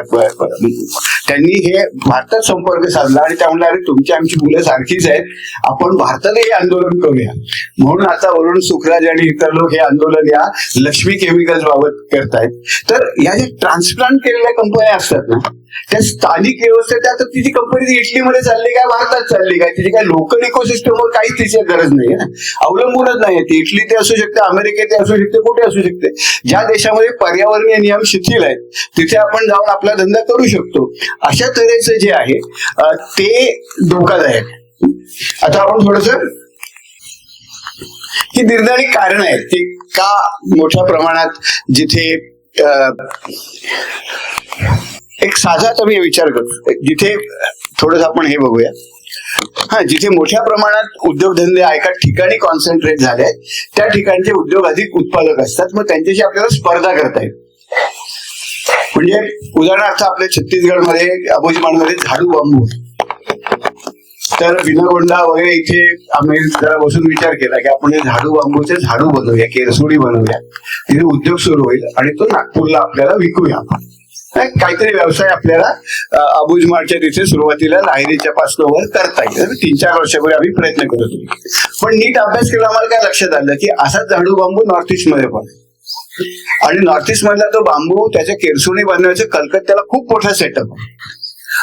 त्यांनी हे भारतात संपर्क साधला आणि त्या म्हणल्या, अरे तुमची आमची मुलं सारखीच आहेत, आपण भारतातही आंदोलन करूया. म्हणून आता वरुण सुखराज आणि इतर लोक हे आंदोलन या लक्ष्मी केमिकल्स बाबत करतायत. तर या ज्या ट्रान्सप्लांट केलेल्या कंपन्या असतात ना, त्या स्थानिक व्यवस्थेत, आता तिची कंपनी इटलीमध्ये चालली काय, भारतात चालली काय, तिची काय लोकल इकोसिस्टमवर काहीच तिची गरज नाही ना, अवलंबूनच नाही. ती इटली ते असू शकते, अमेरिकेत असू शकते, कुठे असू शकते. ज्या देशामध्ये पर्यावरणीय नियम शिथिल आहेत तिथे आपण जाऊन आपला धंदा करू शकतो. अशा तऱ्हेचं जे आहे ते धोकादायक. आता आपण थोडस ही निर्धारित कारण आहेत की का मोठ्या प्रमाणात जिथे एक साधा तुम्ही विचार करतो, जिथे थोडस आपण हे बघूया, जिथे मोठ्या प्रमाणात उद्योगधंदे एका ठिकाणी कॉन्सन्ट्रेट झाले त्या ठिकाणचे उद्योग अधिक उत्पादक असतात, मग त्यांच्याशी आपल्याला स्पर्धा करता येईल. म्हणजे उदाहरणार्थ आपल्या छत्तीसगडमध्ये अबुजमानमध्ये झाडू बांबू, तर विनगोंडा वगैरे इथे आम्ही जरा बसून विचार केला की आपण झाडू बांबूचे झाडू बनवूया, केरसुडी बनवूया, तिथे उद्योग सुरू होईल आणि तो नागपूरला आपल्याला विकूया. काहीतरी व्यवसाय आपल्याला अबुजमाळच्या तिथे सुरुवातीला लाहिरीच्या पासून वर करता येईल. 3-4 वर्षापूर्वी आम्ही प्रयत्न करत होतो, पण नीट अभ्यास केला आम्हाला काय लक्षात आलं की असाच झाडू बांबू नॉर्थ ईस्ट मध्ये पण, आणि नॉर्थ ईस्ट मधला तो बांबू त्याच्या केरसुणी बनवायचं कलकत्त्याला खूप मोठा सेटअप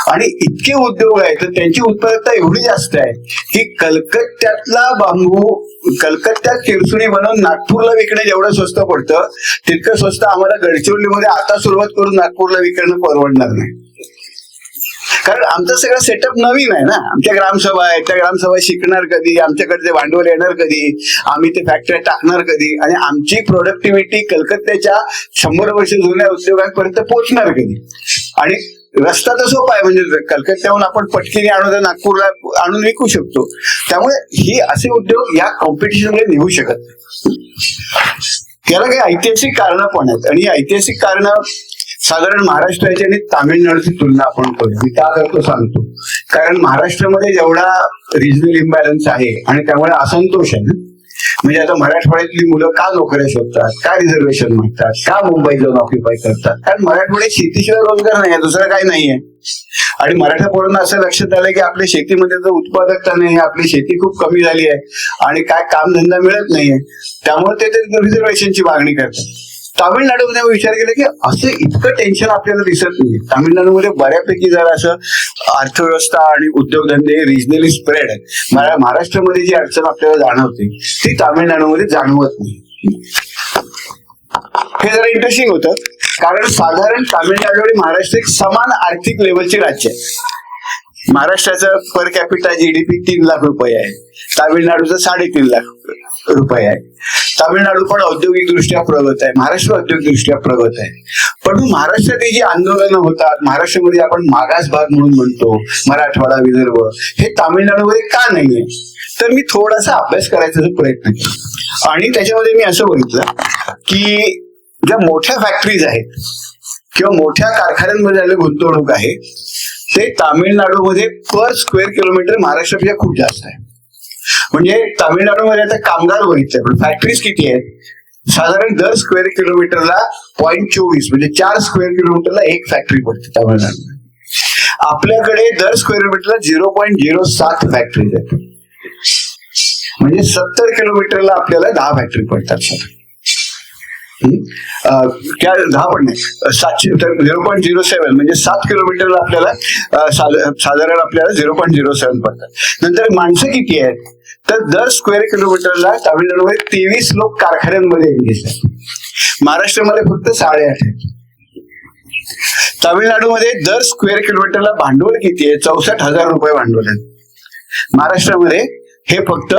आणि इतके उद्योग आहेत, तर त्यांची उत्पादकता एवढी जास्त आहे की कलकत्त्यातला बांबू कलकत्त्यात केरसुणी बनवून नागपूरला विकणे जेवढं स्वस्त पडतं तितकं स्वस्त आम्हाला गडचिरोलीमध्ये आता सुरुवात करून नागपूरला विकणं परवडणार नाही. कारण आमचा सगळा सेटअप नवीन आहे ना, आमच्या ग्रामसभा आहेत, त्या ग्रामसभा शिकणार कधी, आमच्याकडे भांडवल येणार कधी, आम्ही ते फॅक्टरी टाकणार कधी, आणि आमची प्रोडक्टिव्हिटी कलकत्त्याच्या 100 वर्ष जुन्या उद्योगांपर्यंत पोहोचणार कधी. आणि रस्ता तर सोपा आहे, म्हणजे कलकत्त्याहून आपण पटकीने आणून तर नागपूरला आणून विकू शकतो. त्यामुळे ही असे उद्योग या कॉम्पिटिशनमध्ये निघू शकत नाही. त्याला काही ऐतिहासिक कारणं पण आहेत, आणि ही ऐतिहासिक कारणं साधारण महाराष्ट्राची आणि तामिळनाडूची तुलना आपण करू. मी का करतो सांगतो, कारण महाराष्ट्रामध्ये जेवढा रिजनल इम्बॅलन्स आहे आणि त्यामुळे असंतोष आहे ना, म्हणजे आता मराठवाड्यातली मुलं का नोकऱ्या शोधतात, का रिझर्वेशन मागतात, का मुंबईत जाऊन ऑक्युपाय करतात, कारण मराठवाड्यात शेतीशिवाय रोजगार नाही आहे, दुसरं काही नाहीये. आणि मराठा पोरांना असं लक्षात आलं की आपल्या शेतीमध्ये तर उत्पादकता नाही, आपली शेती खूप कमी झाली आहे आणि काय कामधंदा मिळत नाहीये, त्यामुळे ते रिझर्वेशनची मागणी करतात. तामिळनाडूमध्ये विचार केला की असं इतकं टेन्शन आपल्याला दिसत नाही. तामिळनाडूमध्ये बऱ्यापैकी जरा असं अर्थव्यवस्था आणि उद्योगधंदे रिजनली स्प्रेड आहेत. महाराष्ट्रामध्ये जी अडचण आपल्याला जाणवते ती तामिळनाडूमध्ये जाणवत नाही. हे जरा इंटरेस्टिंग होतं, कारण साधारण तामिळनाडू आणि महाराष्ट्र एक समान आर्थिक लेवलचे राज्य आहे. महाराष्ट्राचं पर कॅपिटा जीडीपी 3 लाख रुपये आहे, तामिळनाडूचं 3.5 लाख रुपये आहे. तामिळनाडू पण औद्योगिकदृष्ट्या प्रगत आहे, महाराष्ट्र औद्योगिकदृष्ट्या प्रगत आहे. पण महाराष्ट्रात जी आंदोलनं होतात, महाराष्ट्रामध्ये आपण मागास भाग म्हणून म्हणतो, मराठवाडा, विदर्भ, हे तामिळनाडूमध्ये का नाहीये? तर मी थोडासा अभ्यास करायचा प्रयत्न केला आणि त्याच्यामध्ये मी असं बघितलं की ज्या मोठ्या फॅक्टरीज आहेत किंवा मोठ्या कारखान्यांमध्ये झालेली गुंतवणूक आहे ते तामिळनाडूमध्ये पर स्क्वेअर किलोमीटर महाराष्ट्रापेक्षा खूप जास्त आहे. म्हणजे तामिळनाडूमध्ये आता कामगार बघितले, पण फॅक्टरीज किती आहेत? साधारण दर स्क्वेअर किलोमीटरला 0.24 म्हणजे 4 स्क्वेअर किलोमीटरला एक फॅक्टरी पडते तामिळनाडूमध्ये. आपल्याकडे दर स्क्वेअर किलोमीटरला 0.07 फॅक्टरीज आहेत, म्हणजे 70 किलोमीटरला आपल्याला 10 फॅक्टरी पडतात. त्या 10 पण नाही, 0.07 म्हणजे 7 किलोमीटरला आपल्याला साधारण आपल्याला 0.07 पडतात. नंतर माणसं किती आहेत? तर दर स्क्वेअर किलोमीटरला तामिळनाडूमध्ये 23 लोक कारखान्यांमध्ये एंगेज आहेत. महाराष्ट्रामध्ये फक्त 8.5 आहेत. तामिळनाडूमध्ये दर स्क्वेअर किलोमीटरला भांडवल किती आहे? 64,000 रुपये भांडवल आहे. महाराष्ट्रामध्ये हे फक्त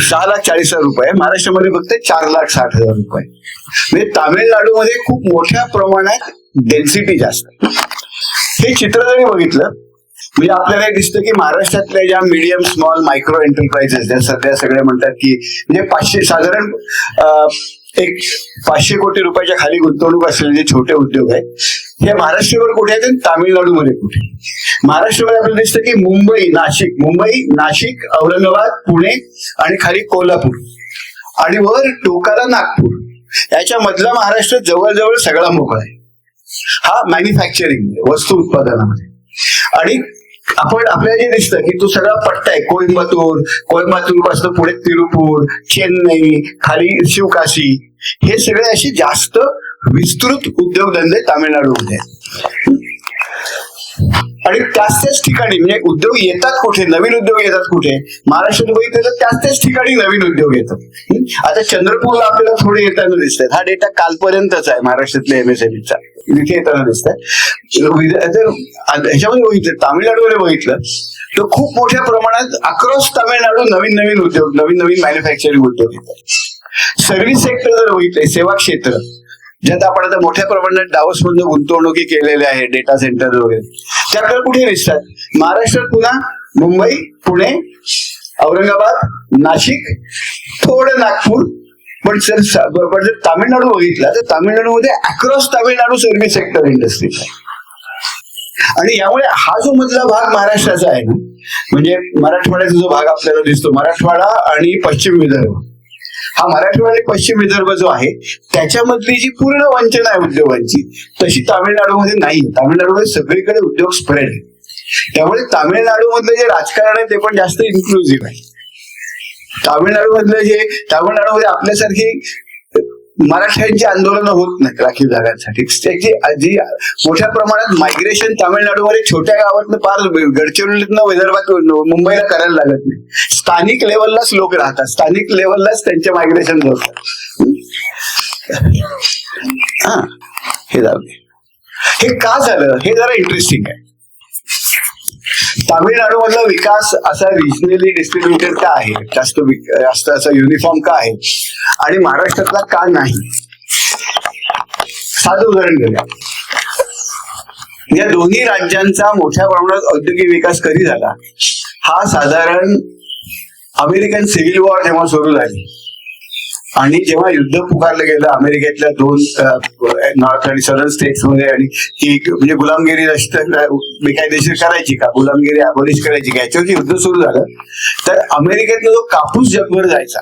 6,40,000 रुपये, महाराष्ट्रामध्ये फक्त 4,60,000 रुपये. म्हणजे तामिळनाडूमध्ये खूप मोठ्या प्रमाणात डेन्सिटी जास्त. हे चित्र जरी बघितलं म्हणजे आपल्याला हे दिसतं की महाराष्ट्रातल्या ज्या मीडियम स्मॉल मायक्रो एंटरप्राइजेस ज्या सध्या सगळे म्हणतात की म्हणजे 500 साधारण 500 कोटी रुपयाच्या खाली गुंतवणूक असलेले जे छोटे उद्योग आहेत हे महाराष्ट्रावर कुठे आहेत? तामिळनाडूमध्ये कुठे? महाराष्ट्रामध्ये आपल्याला दिसतं की मुंबई, नाशिक, औरंगाबाद, पुणे आणि खाली कोल्हापूर आणि वर टोकाला नागपूर, याच्या मधला महाराष्ट्र जवळजवळ सगळा मोकळा आहे. हा मॅन्युफॅक्चरिंग वस्तू उत्पादनामध्ये. आणि आपण आपल्याला जे दिसतं की तो सगळा पट्टा आहे, कोइंबतूर पासून पुढे तिरुपूर, चेन्नई, खाली शिवकाशी, हे सगळे असे जास्त विस्तृत उद्योगधंदे तामिळनाडूमध्ये आहेत. आणि त्याच ठिकाणी म्हणजे उद्योग येतात कुठे, नवीन उद्योग येतात कुठे? महाराष्ट्रात बघितलं तर त्याच ठिकाणी नवीन उद्योग येतात. आता चंद्रपूरला आपल्याला थोडे येताना दिसत आहेत. हा डेटा कालपर्यंतच आहे महाराष्ट्रातल्या एमएसएमईचा, इथे येताना दिसत आहे. ह्याच्यामध्ये बघितलं, तामिळनाडूमध्ये बघितलं तर खूप मोठ्या प्रमाणात अक्रॉस तामिळनाडू नवीन उद्योग, नवीन मॅन्युफॅक्चरिंग उद्योग येतात. सर्व्हिस सेक्टर जर बघितलंय, सेवा क्षेत्र, ज्यात आपण आता मोठ्या प्रमाणात डावस मधून गुंतवणुकी केलेल्या आहे, डेटा सेंटर वगैरे, ते आपल्याला कुठे दिसतात? महाराष्ट्रात पुन्हा मुंबई, पुणे, औरंगाबाद, नाशिक, थोडं नागपूर. पण जर तामिळनाडू बघितला तर तामिळनाडूमध्ये across Tamil Nadu service sector industries आहे. आणि यामुळे हा जो मधला भाग महाराष्ट्राचा आहे ना, म्हणजे मराठवाड्याचा जो भाग आपल्याला दिसतो, मराठवाडा आणि पश्चिम विदर्भ, हा मराठवाडा आणि पश्चिम विदर्भ जो आहे त्याच्यामधली जी पूर्ण वंचना आहे उद्योगांची, तशी तामिळनाडूमध्ये नाही. तामिळनाडूमध्ये सगळीकडे उद्योग स्प्रेड आहे. त्यामुळे तामिळनाडूमधलं जे राजकारण आहे ते पण जास्त इन्क्लुझिव्ह आहे. तामिळनाडूमध्ये आपल्यासारखी मराठ्यांची आंदोलनं होत नाहीत राखीव जागांसाठी. त्याची जी मोठ्या प्रमाणात मायग्रेशन तामिळनाडूमध्ये छोट्या गावातनं पार गडचिरोलीतनं विदर्भात मुंबईला करायला लागत नाही. स्थानिक लेवललाच लोक राहतात, स्थानिक लेवललाच त्यांचे मायग्रेशन होतात. हा, हे जाऊ दे. हे का झालं हे जरा इंटरेस्टिंग आहे. तामिळनाडूमधला विकास असा रिजनली डिस्ट्रीब्युटेड का आहे, जास्त असा युनिफॉर्म का आहे, आणि महाराष्ट्रातला का नाही? साधं उदाहरण घेऊया. या दोन्ही राज्यांचा मोठ्या प्रमाणात औद्योगिक विकास कधी झाला, हा साधारण अमेरिकन सिव्हिल वॉर जेव्हा सुरू झाली आणि जेव्हा युद्ध पुकारलं गेलं अमेरिकेतल्या दोन नॉर्थ आणि सदर्न स्टेट्स मध्ये, आणि ती म्हणजे गुलामगिरी बेकायदेशीर करायची का, गुलामगिरी अबॉलिश करायची का, याच्यावरती युद्ध सुरू झालं, तर अमेरिकेतला जो कापूस जगभर जायचा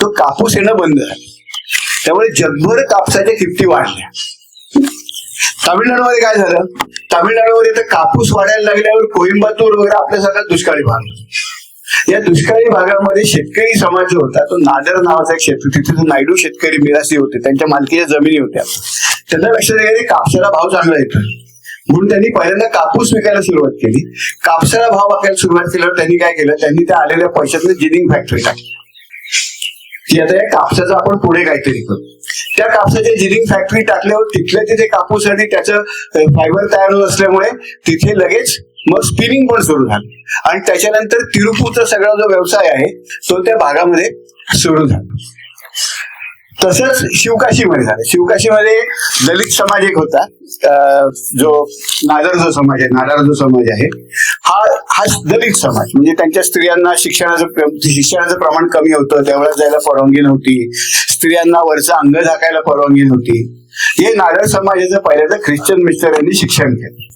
तो कापूस येणं बंद झालं. त्यामुळे जगभर कापसाच्या किमती वाढल्या. तामिळनाडूमध्ये काय झालं, तामिळनाडूमध्ये तर कापूस वाढायला लागल्यावर कोइंबातूर वगैरे आपल्यासारखा दुष्काळी भाग, या दुष्काळी भागामध्ये शेतकरी समाज जो होता तो नादर नावाचा एक शेतकरी, तिथे जो नायडू शेतकरी मिरासी होते, त्यांच्या मालकीच्या जमिनी होत्या, त्यांना लक्षात आलं की कापसाला भाव चांगला येतो म्हणून त्यांनी पहिल्यांदा कापूस विकायला सुरुवात केली. कापसाला भाव वाकायला सुरुवात केल्यावर त्यांनी काय केलं, त्यांनी त्या आलेल्या पैशातून जिनिंग फॅक्टरी टाकली की आता या कापसाचं आपण पुढे काहीतरी करू. त्या कापसाच्या जिनिंग फॅक्टरी टाकल्यावर तिथल्या तिथे कापूस आणि त्याचं फायबर तयार होत असल्यामुळे तिथे लगेच मग स्पिनिंग पण सुरू झालं आणि त्याच्यानंतर तिरुपूरचा सगळा जो व्यवसाय आहे तो त्या भागामध्ये सुरू झाला. तसंच शिवकाशीमध्ये झालं. शिवकाशीमध्ये दलित समाज एक होता, जो नादार जो समाज आहे हा दलित समाज, म्हणजे त्यांच्या स्त्रियांना शिक्षणाचं प्रमाण कमी होतं, त्यावेळेस जायला परवानगी नव्हती, स्त्रियांना वरचं अंग झाकायला परवानगी नव्हती. हे नादार समाजाचं पहिल्यांदा ख्रिश्चन मिशनरींनी शिक्षण केलं.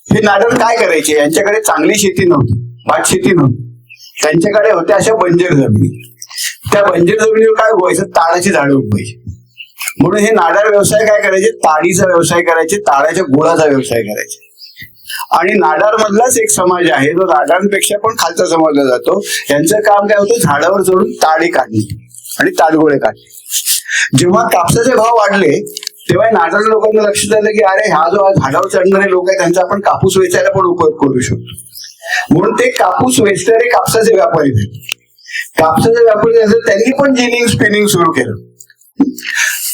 हे नादार काय करायचे, यांच्याकडे चांगली शेती नव्हती, भात शेती नव्हती, त्यांच्याकडे होत्या अशा बंजर जमिनी. त्या बंजर जमिनीवर काय उगवायचं, ताडाची झाडं उगवायची. म्हणून हे नादार व्यवसाय काय करायचे, ताडीचा व्यवसाय करायचे, ताडाच्या गुळाचा व्यवसाय करायचे. आणि नाडार मधलाच एक समाज आहे जो नाडारांपेक्षा पण खालचा समजला जातो, यांचं काम काय होतं, झाडावर चढून ताडी काढणे आणि ताडगोळे काढणे. जेव्हा कापसाचे भाव वाढले तेव्हा नादार लोकांना लक्षात आलं की अरे हा जो झाडावर चढणारे लोक आहेत त्यांचा आपण कापूस वेचायला पण उपयोग करू शकतो. म्हणून ते कापूस वेचणारे कापसाचे व्यापारी झाले. कापसाचे व्यापारी झाले, त्यांनी पण जिनिंग स्पिनिंग सुरू केलं,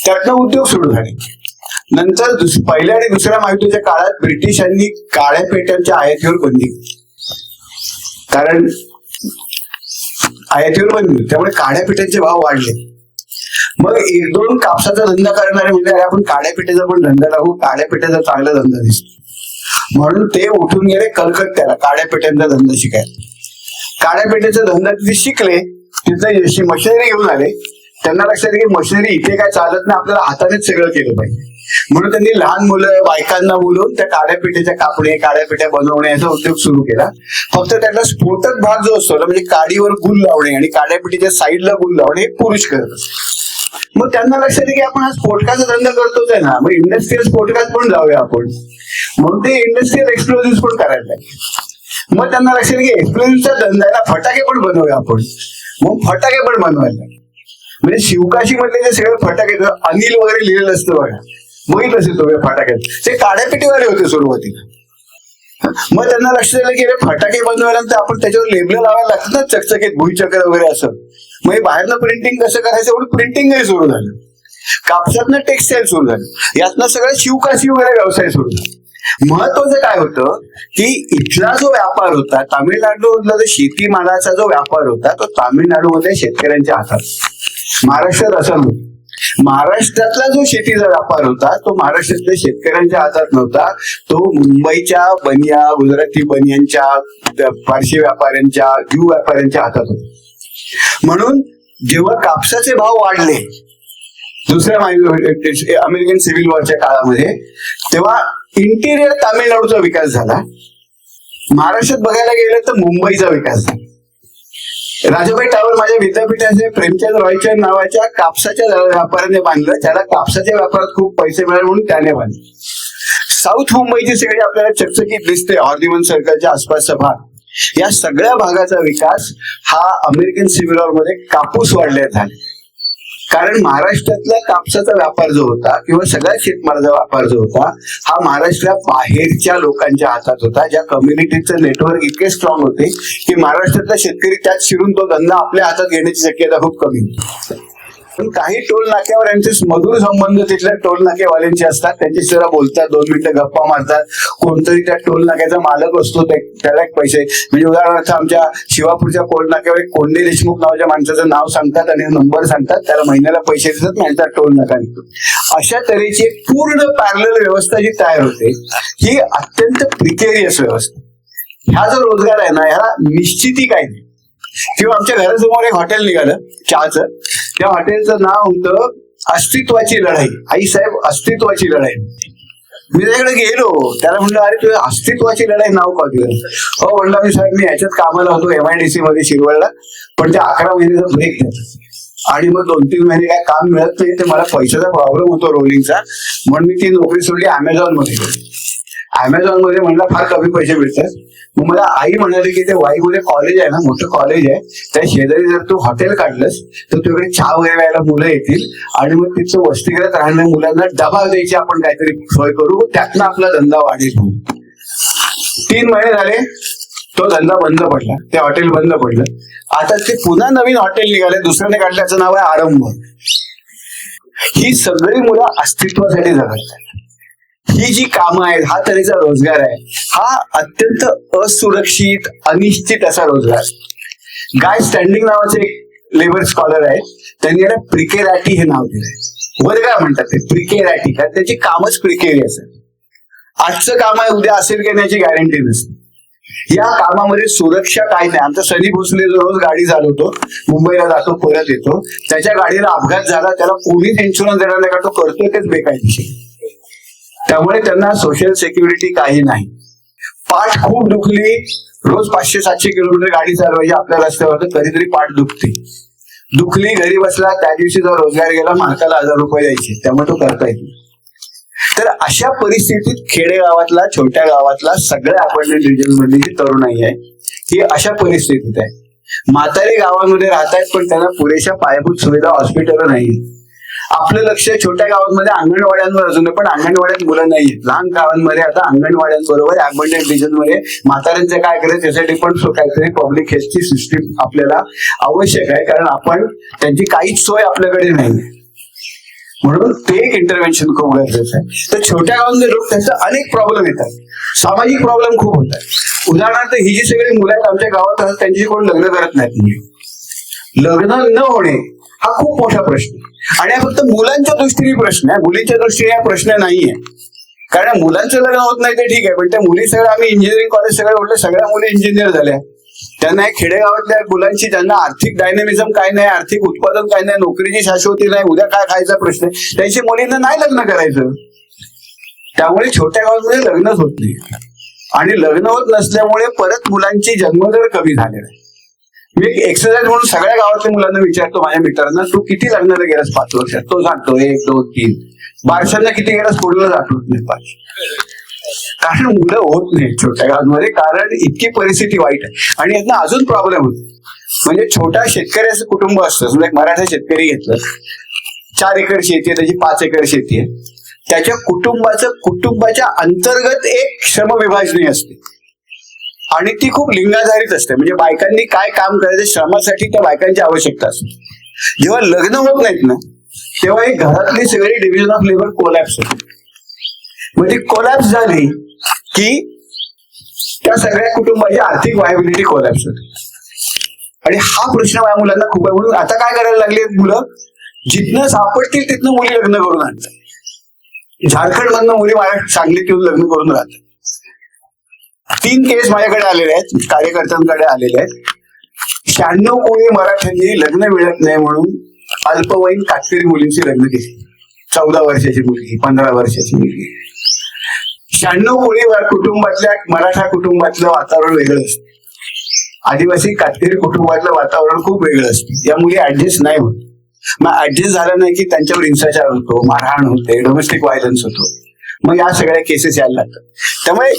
त्यातनं उद्योग सुरू झाले. नंतर पहिल्या आणि दुसऱ्या महायुद्धाच्या काळात ब्रिटिशांनी काळ्या पेट्यांच्या आयातीवर बंदी केली, कारण आयातीवर बंदी होती त्यामुळे काळ्या पेट्यांचे भाव वाढले. मग एक दोन कापसाचा धंदा करणारे म्हणजे अरे आपण काळ्या पेट्याचा पण धंदा टाकू, काळ्या पेट्याचा चांगला धंदा दिसतो म्हणून ते उठून गेले कलकत्त्याला काळ्या पेट्यांचा धंदा शिकायला. काळ्या पेट्याचा धंदा तिथे शिकले, तिथे मशिनरी घेऊन आले. त्यांना लक्षात की मशिनरी इथे काय चालत नाही, आपल्याला हातानेच सगळं केलं पाहिजे. म्हणून त्यांनी लहान मुलं बायकांना बोलवून त्या काळ्या पेट्याच्या कापणे, काळ्या पेट्या बनवणे याचा उद्योग सुरू केला. फक्त त्यातला स्फोटक भाग जो असतो म्हणजे काडीवर गुल लावणे आणि काळ्या पेटीच्या साईडला गुल लावणे हे पुरुष करत असतात. मग त्यांना लक्षात की आपण हा स्फोटकाचा धंदा करतोच आहे ना, मग इंडस्ट्रियल स्फोटकात पण जाऊया आपण. म्हणून ते इंडस्ट्रियल एक्सप्लोजिव्ह पण करायला लागले. मग त्यांना लक्षात की एक्सप्लोजिव्हचा धंदा आहे ना, फटाके पण बनवूया आपण. मग फटाके पण बनवायला लागले. म्हणजे शिवकाशी मधले जे सगळे फटाके अनिल वगैरे लिहिलेलं असतं बघा, बघितलं असेल तुम्ही फटाक्यात, ते काड्यापेटीवाले होते सुरुवातीला. मग त्यांना लक्षात आलं की फटाके बनवायला आपण त्याच्यावर लेबल लावायला लागतात ना, चकचकीत भुईचक्र वगैरे असं. मग हे बाहेरनं प्रिंटिंग कसं करायचं एवढं प्रिंटिंगही सुरू झालं. कापसातनं टेक्सटाईल सुरू झालं, यातनं सगळं शिवकाशी वगैरे व्यवसाय सुरू झाला. महत्वाचं काय होतं की इथला जो व्यापार होता, तामिळनाडूमधला जो शेतीमालाचा जो व्यापार होता तो तामिळनाडूमधल्या शेतकऱ्यांच्या हातात. महाराष्ट्रात असं नव्हतं. महाराष्ट्रातला जो शेतीचा व्यापार होता तो महाराष्ट्रातल्या शेतकऱ्यांच्या हातात नव्हता, तो मुंबईच्या बनिया, गुजराती बनियांच्या, फारसी व्यापाऱ्यांच्या, ज्यू व्यापाऱ्यांच्या हातात होता. म्हणून जेव्हा कापसाचे भाव वाढले दुसऱ्या अमेरिकन सिव्हिल वॉरच्या काळामध्ये, तेव्हा इंटिरियर तामिळनाडूचा विकास झाला. महाराष्ट्रात बघायला गेलं तर मुंबईचा विकास झाला. राजाबाई टावर माझ्या विद्यापीठाचे प्रेमचंद रॉयचंद नावाच्या कापसाच्या व्यापाऱ्याने बांधलं. त्याला कापसाच्या व्यापारात खूप पैसे मिळाले म्हणून त्याने बांधलं. साऊथ मुंबईची सगळी आपल्याला चकचकीत दिसते, हॉर्निमन सर्कलच्या आसपासचा भाग, या सगळ्या भागाचा विकास हा अमेरिकन सिव्हिल वॉर मध्ये कापूस वाढल्यात झाला. कारण महाराष्ट्रातला कापसाचा व्यापार जो होता किंवा सगळ्या शेतमालाचा व्यापार जो होता हा महाराष्ट्रात बाहेरच्या लोकांच्या हातात होता, ज्या कम्युनिटीचं नेटवर्क इतके स्ट्रॉंग होते की महाराष्ट्रातला शेतकरी त्यात शिरून तो धंदा आपल्या हातात घेण्याची शक्यता खूप कमी होती. पण काही टोल नाक्यावर यांचे मधुर संबंध तिथल्या टोल नाकेवाल्यांचे असतात. त्यांच्याशी जरा बोलतात, 2 मिनिटं गप्पा मारतात. कोणतरी त्या टोल नाक्याचा मालक असतो, त्याला एक पैसे, म्हणजे उदाहरणार्थ आमच्या शिवापूरच्या टोल नाक्यावर एक कोंडे देशमुख नावाच्या माणसाचं नाव सांगतात आणि नंबर सांगतात, त्याला महिन्याला पैसे देतात, त्यांचा टोल नाका निघतो. अशा तऱ्हेची एक पूर्ण पॅरलल व्यवस्था जी तयार होते, ही अत्यंत प्रिकेरियस व्यवस्था. ह्या जो रोजगार आहे ना, ह्याला निश्चिती काय नाही. किंवा आमच्या घरासमोर एक हॉटेल निघालं चहाचं, त्या हॉटेलचं नाव होतं अस्तित्वाची लढाई. आई साहेब अस्तित्वाची लढाई. मी त्याच्याकडे गेलो, त्याला म्हणलं, अरे तुझ्या अस्तित्वाची लढाई नाव का दिलं? हो म्हणलं, मी साहेब मी ह्याच्यात कामाला होतो MIDC मध्ये शिरवळला, पण त्या 11 महिन्याचा ब्रेक देतात आणि मग 2-3 महिने काय काम मिळत नाही, ते मला पैशाचा प्रॉब्लेम होतो रोलिंगचा, म्हणून मी ती नोकरी सोडली, Amazon मध्ये गेली. Amazon मध्ये म्हणलं फार कमी पैसे मिळतात. मग मला आई म्हणाली की ते वाईमध्ये कॉलेज आहे ना, मोठं कॉलेज आहे, त्या शेजारी जर तू हॉटेल काढलंस तर तुझ्याकडे चहा वगैरे व्हायला मुलं येतील आणि मग तिथं वसतिगृहात राहणाऱ्या मुलांना डबा द्यायची आपण काहीतरी सोय करू, त्यातनं आपला धंदा वाढेल. 3 महिने झाले, तो धंदा बंद पडला, ते हॉटेल बंद पडलं. आता ते पुन्हा नवीन हॉटेल निघाले, दुसऱ्याने काढल्याचं नाव आहे आरंभ. ही सगळी मुलं अस्तित्वासाठी जगतात. ही जी कामं आहेत, हा तऱ्हेचा रोजगार आहे, हा अत्यंत असुरक्षित, अनिश्चित असा रोजगार. गाय स्टँडिंग नावाचे एक लेबर स्कॉलर आहे, त्यांनी याला प्रिकेरॅटी हे नाव दिलंय. वर काय म्हणतात ते प्रिकेरॅटी, कारण त्याची कामच प्रिकेरियस आहे. आजचं काम आहे, उद्या असेल की याची गॅरंटी नसते. या कामामध्ये सुरक्षा काय नाही. आमचा सनी भोसले जो रोज गाडी चालवतो, मुंबईला जातो, परत येतो, त्याच्या गाडीला अपघात झाला, त्याला कोणीच इन्शुरन्स देणार नाही, का तो करतोय तेच बेकायदेशीर. त्यामुळे त्यांना सोशल सिक्युरिटी काही नाही. पाठ खूप दुखली, रोज 500-700 किलोमीटर गाडी चालवायची आपल्या रस्त्यावर, तर कधीतरी पाठ दुखली, घरी बसला, त्या दिवशी जो रोजगार गेला, मालकाला 1000 रुपये द्यायचे, त्यामुळे तो करता येत. तर अशा परिस्थितीत खेडेगावातला, छोट्या गावातला, सगळ्या अपार्टमेंट रिजन मधली जी तरुणाई आहे, ही अशा परिस्थितीत आहे. म्हातारी गावांमध्ये राहतात, पण त्यांना पुरेशा पायाभूत सुविधा, हॉस्पिटल नाही. आपलं लक्ष छोट्या गावांमध्ये अंगणवाड्यांवर अजून, पण अंगणवाड्यात मुलं नाहीत. लहान गावांमध्ये आता अंगणवाड्यांबरोबर अबंडंट रिजन मध्ये म्हाताऱ्यांचं काय करायचं, त्यासाठी पण काहीतरी पब्लिक हेल्थची सिस्टीम आपल्याला आवश्यक आहे, कारण आपण त्यांची काहीच सोय आपल्याकडे नाही. म्हणून ते एक इंटरव्हेन्शन खूप गरजेचं आहे. तर छोट्या गावांमध्ये लोक त्यांचे अनेक प्रॉब्लेम येतात, सामाजिक प्रॉब्लेम खूप होतात. उदाहरणार्थ, ही जी सगळी मुलं आहेत आमच्या गावात, त्यांची कोण लग्न करत नाहीत. लग्न न होणे हा खूप मोठा प्रश्न, आणि हा फक्त मुलांच्या दृष्टीने प्रश्न आहे, मुलींच्या दृष्टीने हा प्रश्न नाहीये. कारण मुलांचं लग्न होत नाही ते ठीक आहे, पण त्या मुली सगळ्या, आम्ही इंजिनिअरिंग कॉलेज सगळं म्हटलं, सगळ्या मुली इंजिनियर झाल्या. त्यांना खेडेगावातल्या मुलांची, ज्यांना आर्थिक डायनेमिझम काय नाही, आर्थिक उत्पादन काय नाही, नोकरीची शाश्वती नाही, उद्या काय खायचा प्रश्न, त्यांची मुलींना नाही लग्न करायचं. त्यामुळे छोट्या गावांमध्ये लग्नच होत नाही, आणि लग्न होत नसल्यामुळे परत मुलांची जन्मदर कमी झालेला आहे. मी एक एक्सरसाइज म्हणून सगळ्या गावातल्या मुलांना विचारतो, माझ्या मित्रांना, तू किती लग्नाला गेलास 5 वर्षात? तो सांगतो 1, 2, 3. बारशांना किती गेलास? पुढलं आठवत नाही 5. कारण मुलं होत नाही छोट्या गावांमध्ये, कारण इतकी परिस्थिती वाईट आहे. आणि यातनं अजून प्रॉब्लेम होतो, म्हणजे छोट्या शेतकऱ्याचं कुटुंब असतं. समजा एक मराठा शेतकरी घेतलं, 4 एकर शेती आहे, त्याची 5 एकर शेती आहे. त्याच्या कुटुंबाच्या अंतर्गत एक श्रमविभाजनी असते, आणि ती खूप लिंगाधारित असते. म्हणजे बायकांनी काय काम करायचं, श्रमासाठी त्या बायकांची आवश्यकता असते. जेव्हा लग्न होत नाहीत ना, तेव्हा एक घरातली सगळी डिव्हिजन ऑफ लेबर कोलॅप्स होते. म्हणजे कोलॅप्स झाली की त्या सगळ्या कुटुंबाची आर्थिक व्हायबिलिटी कोलॅप्स होते. आणि हा प्रश्न माझ्या मुलांना खूप आहे. म्हणून आता काय करायला लागले मुलं, जिथनं सापडतील तिथनं मुली लग्न करून आणतात. झारखंड मधनं मुली महाराष्ट्र, सांगलीत येऊन लग्न करून राहतात. 3 केस माझ्याकडे आलेले आहेत, कार्यकर्त्यांकडे आलेले आहेत. 96 कोळी मराठ्यांनी लग्न मिळत नाही म्हणून अल्पवयीन कातकरी मुलींची लग्न केली. 14 वर्षाची मुलगी, 15 वर्षाची मुलगी. 96 कोळी कुटुंबातल्या, मराठा कुटुंबातलं वातावरण वेगळं असतं, आदिवासी कातकरी कुटुंबातलं वातावरण खूप वेगळं असतं. या मुली ऍडजस्ट नाही होत. मग ऍडजस्ट झालं नाही की त्यांच्यावर हिंसाचार होतो, मारहाण होते, डोमेस्टिक व्हायलन्स होतो. मग या सगळ्या केसेस यायला लागतात. त्यामुळे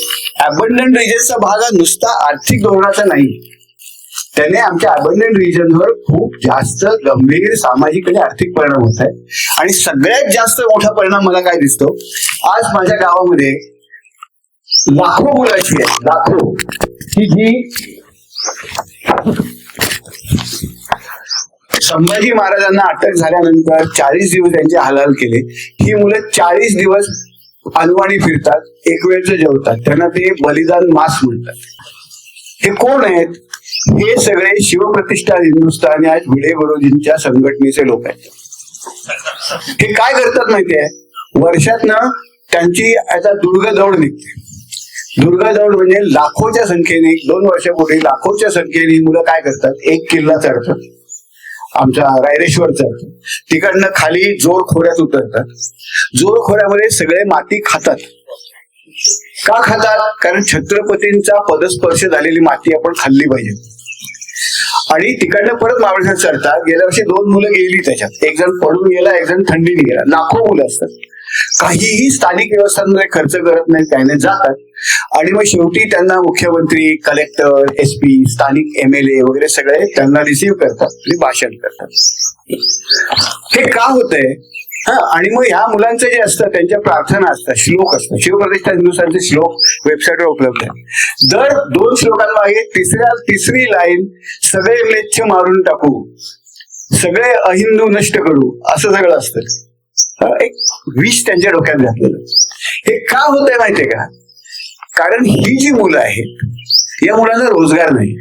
अबंडंट रिजनचा भाग हा नुसता आर्थिक धोरणाचा नाही, त्याने आमच्या अबंडंट रिजनवर खूप जास्त गंभीर सामाजिक आणि आर्थिक परिणाम होत आहे. आणि सगळ्यात जास्त मोठा परिणाम मला काय दिसतो, आज माझ्या गावामध्ये लाखो मुलाची आहे, लाखो, की जी संभाजी महाराजांना अटक झाल्यानंतर 40 दिवस त्यांचे हालहाल केले. ही मुलं 40 दिवस अनवाणी फिरतात, एक वेळचं जेवतात, त्यांना ते बलिदान मास म्हणतात. हे कोण आहेत? हे सगळे शिवप्रतिष्ठा हिंदुस्थान या भिडे गुरुजींच्या संघटनेचे लोक आहेत. हे काय करतात माहितीये? वर्षातनं त्यांची आता दुर्गा दौड निघते. दुर्गा दौड म्हणजे लाखोच्या संख्येने, 2 वर्षापूर्वी लाखोच्या संख्येने मुलं काय करतात, एक किल्ला चढतात, आमचा रायरेश्वर चढतात, तिकडनं खाली जोर खोऱ्यात उतरतात. जोर खोऱ्यामध्ये सगळे माती खातात. का खातात? कारण छत्रपतींचा पदस्पर्श झालेली माती आपण खाल्ली पाहिजे. आणि तिकडनं परत महाबळेश्वर चढतात. गेल्या वर्षी 2 मुलं गेली त्याच्यात, एक जण पडून गेला, एक जण थंडीने गेला. लाखो मुलं असतात, काहीही स्थानिक व्यवस्थांमध्ये खर्च करत नाही, काही नाही, जातात. आणि मग शेवटी त्यांना मुख्यमंत्री, कलेक्टर, SP, स्थानिक MLA वगैरे सगळे त्यांना रिसीव्ह करतात आणि भाषण करतात. हे का होतंय? आणि मग ह्या मुलांचं जे असतं त्यांच्या प्रार्थना असतात, श्लोक असतात. शिवप्रतिष्ठा हिंदुस्थानचे श्लोक वेबसाईटवर उपलब्ध आहेत. दर 2 श्लोकांमागे तिसरी लाईन, सगळे म्लेच्छ मारून टाकू, सगळे अहिंदू नष्ट करू, असं सगळं असतं. एक विष त्यांच्या डोक्यात घातलेलं. हे का होतंय माहितीये का? कारण ही जी मुलं आहेत, या मुलांना रोजगार नाही,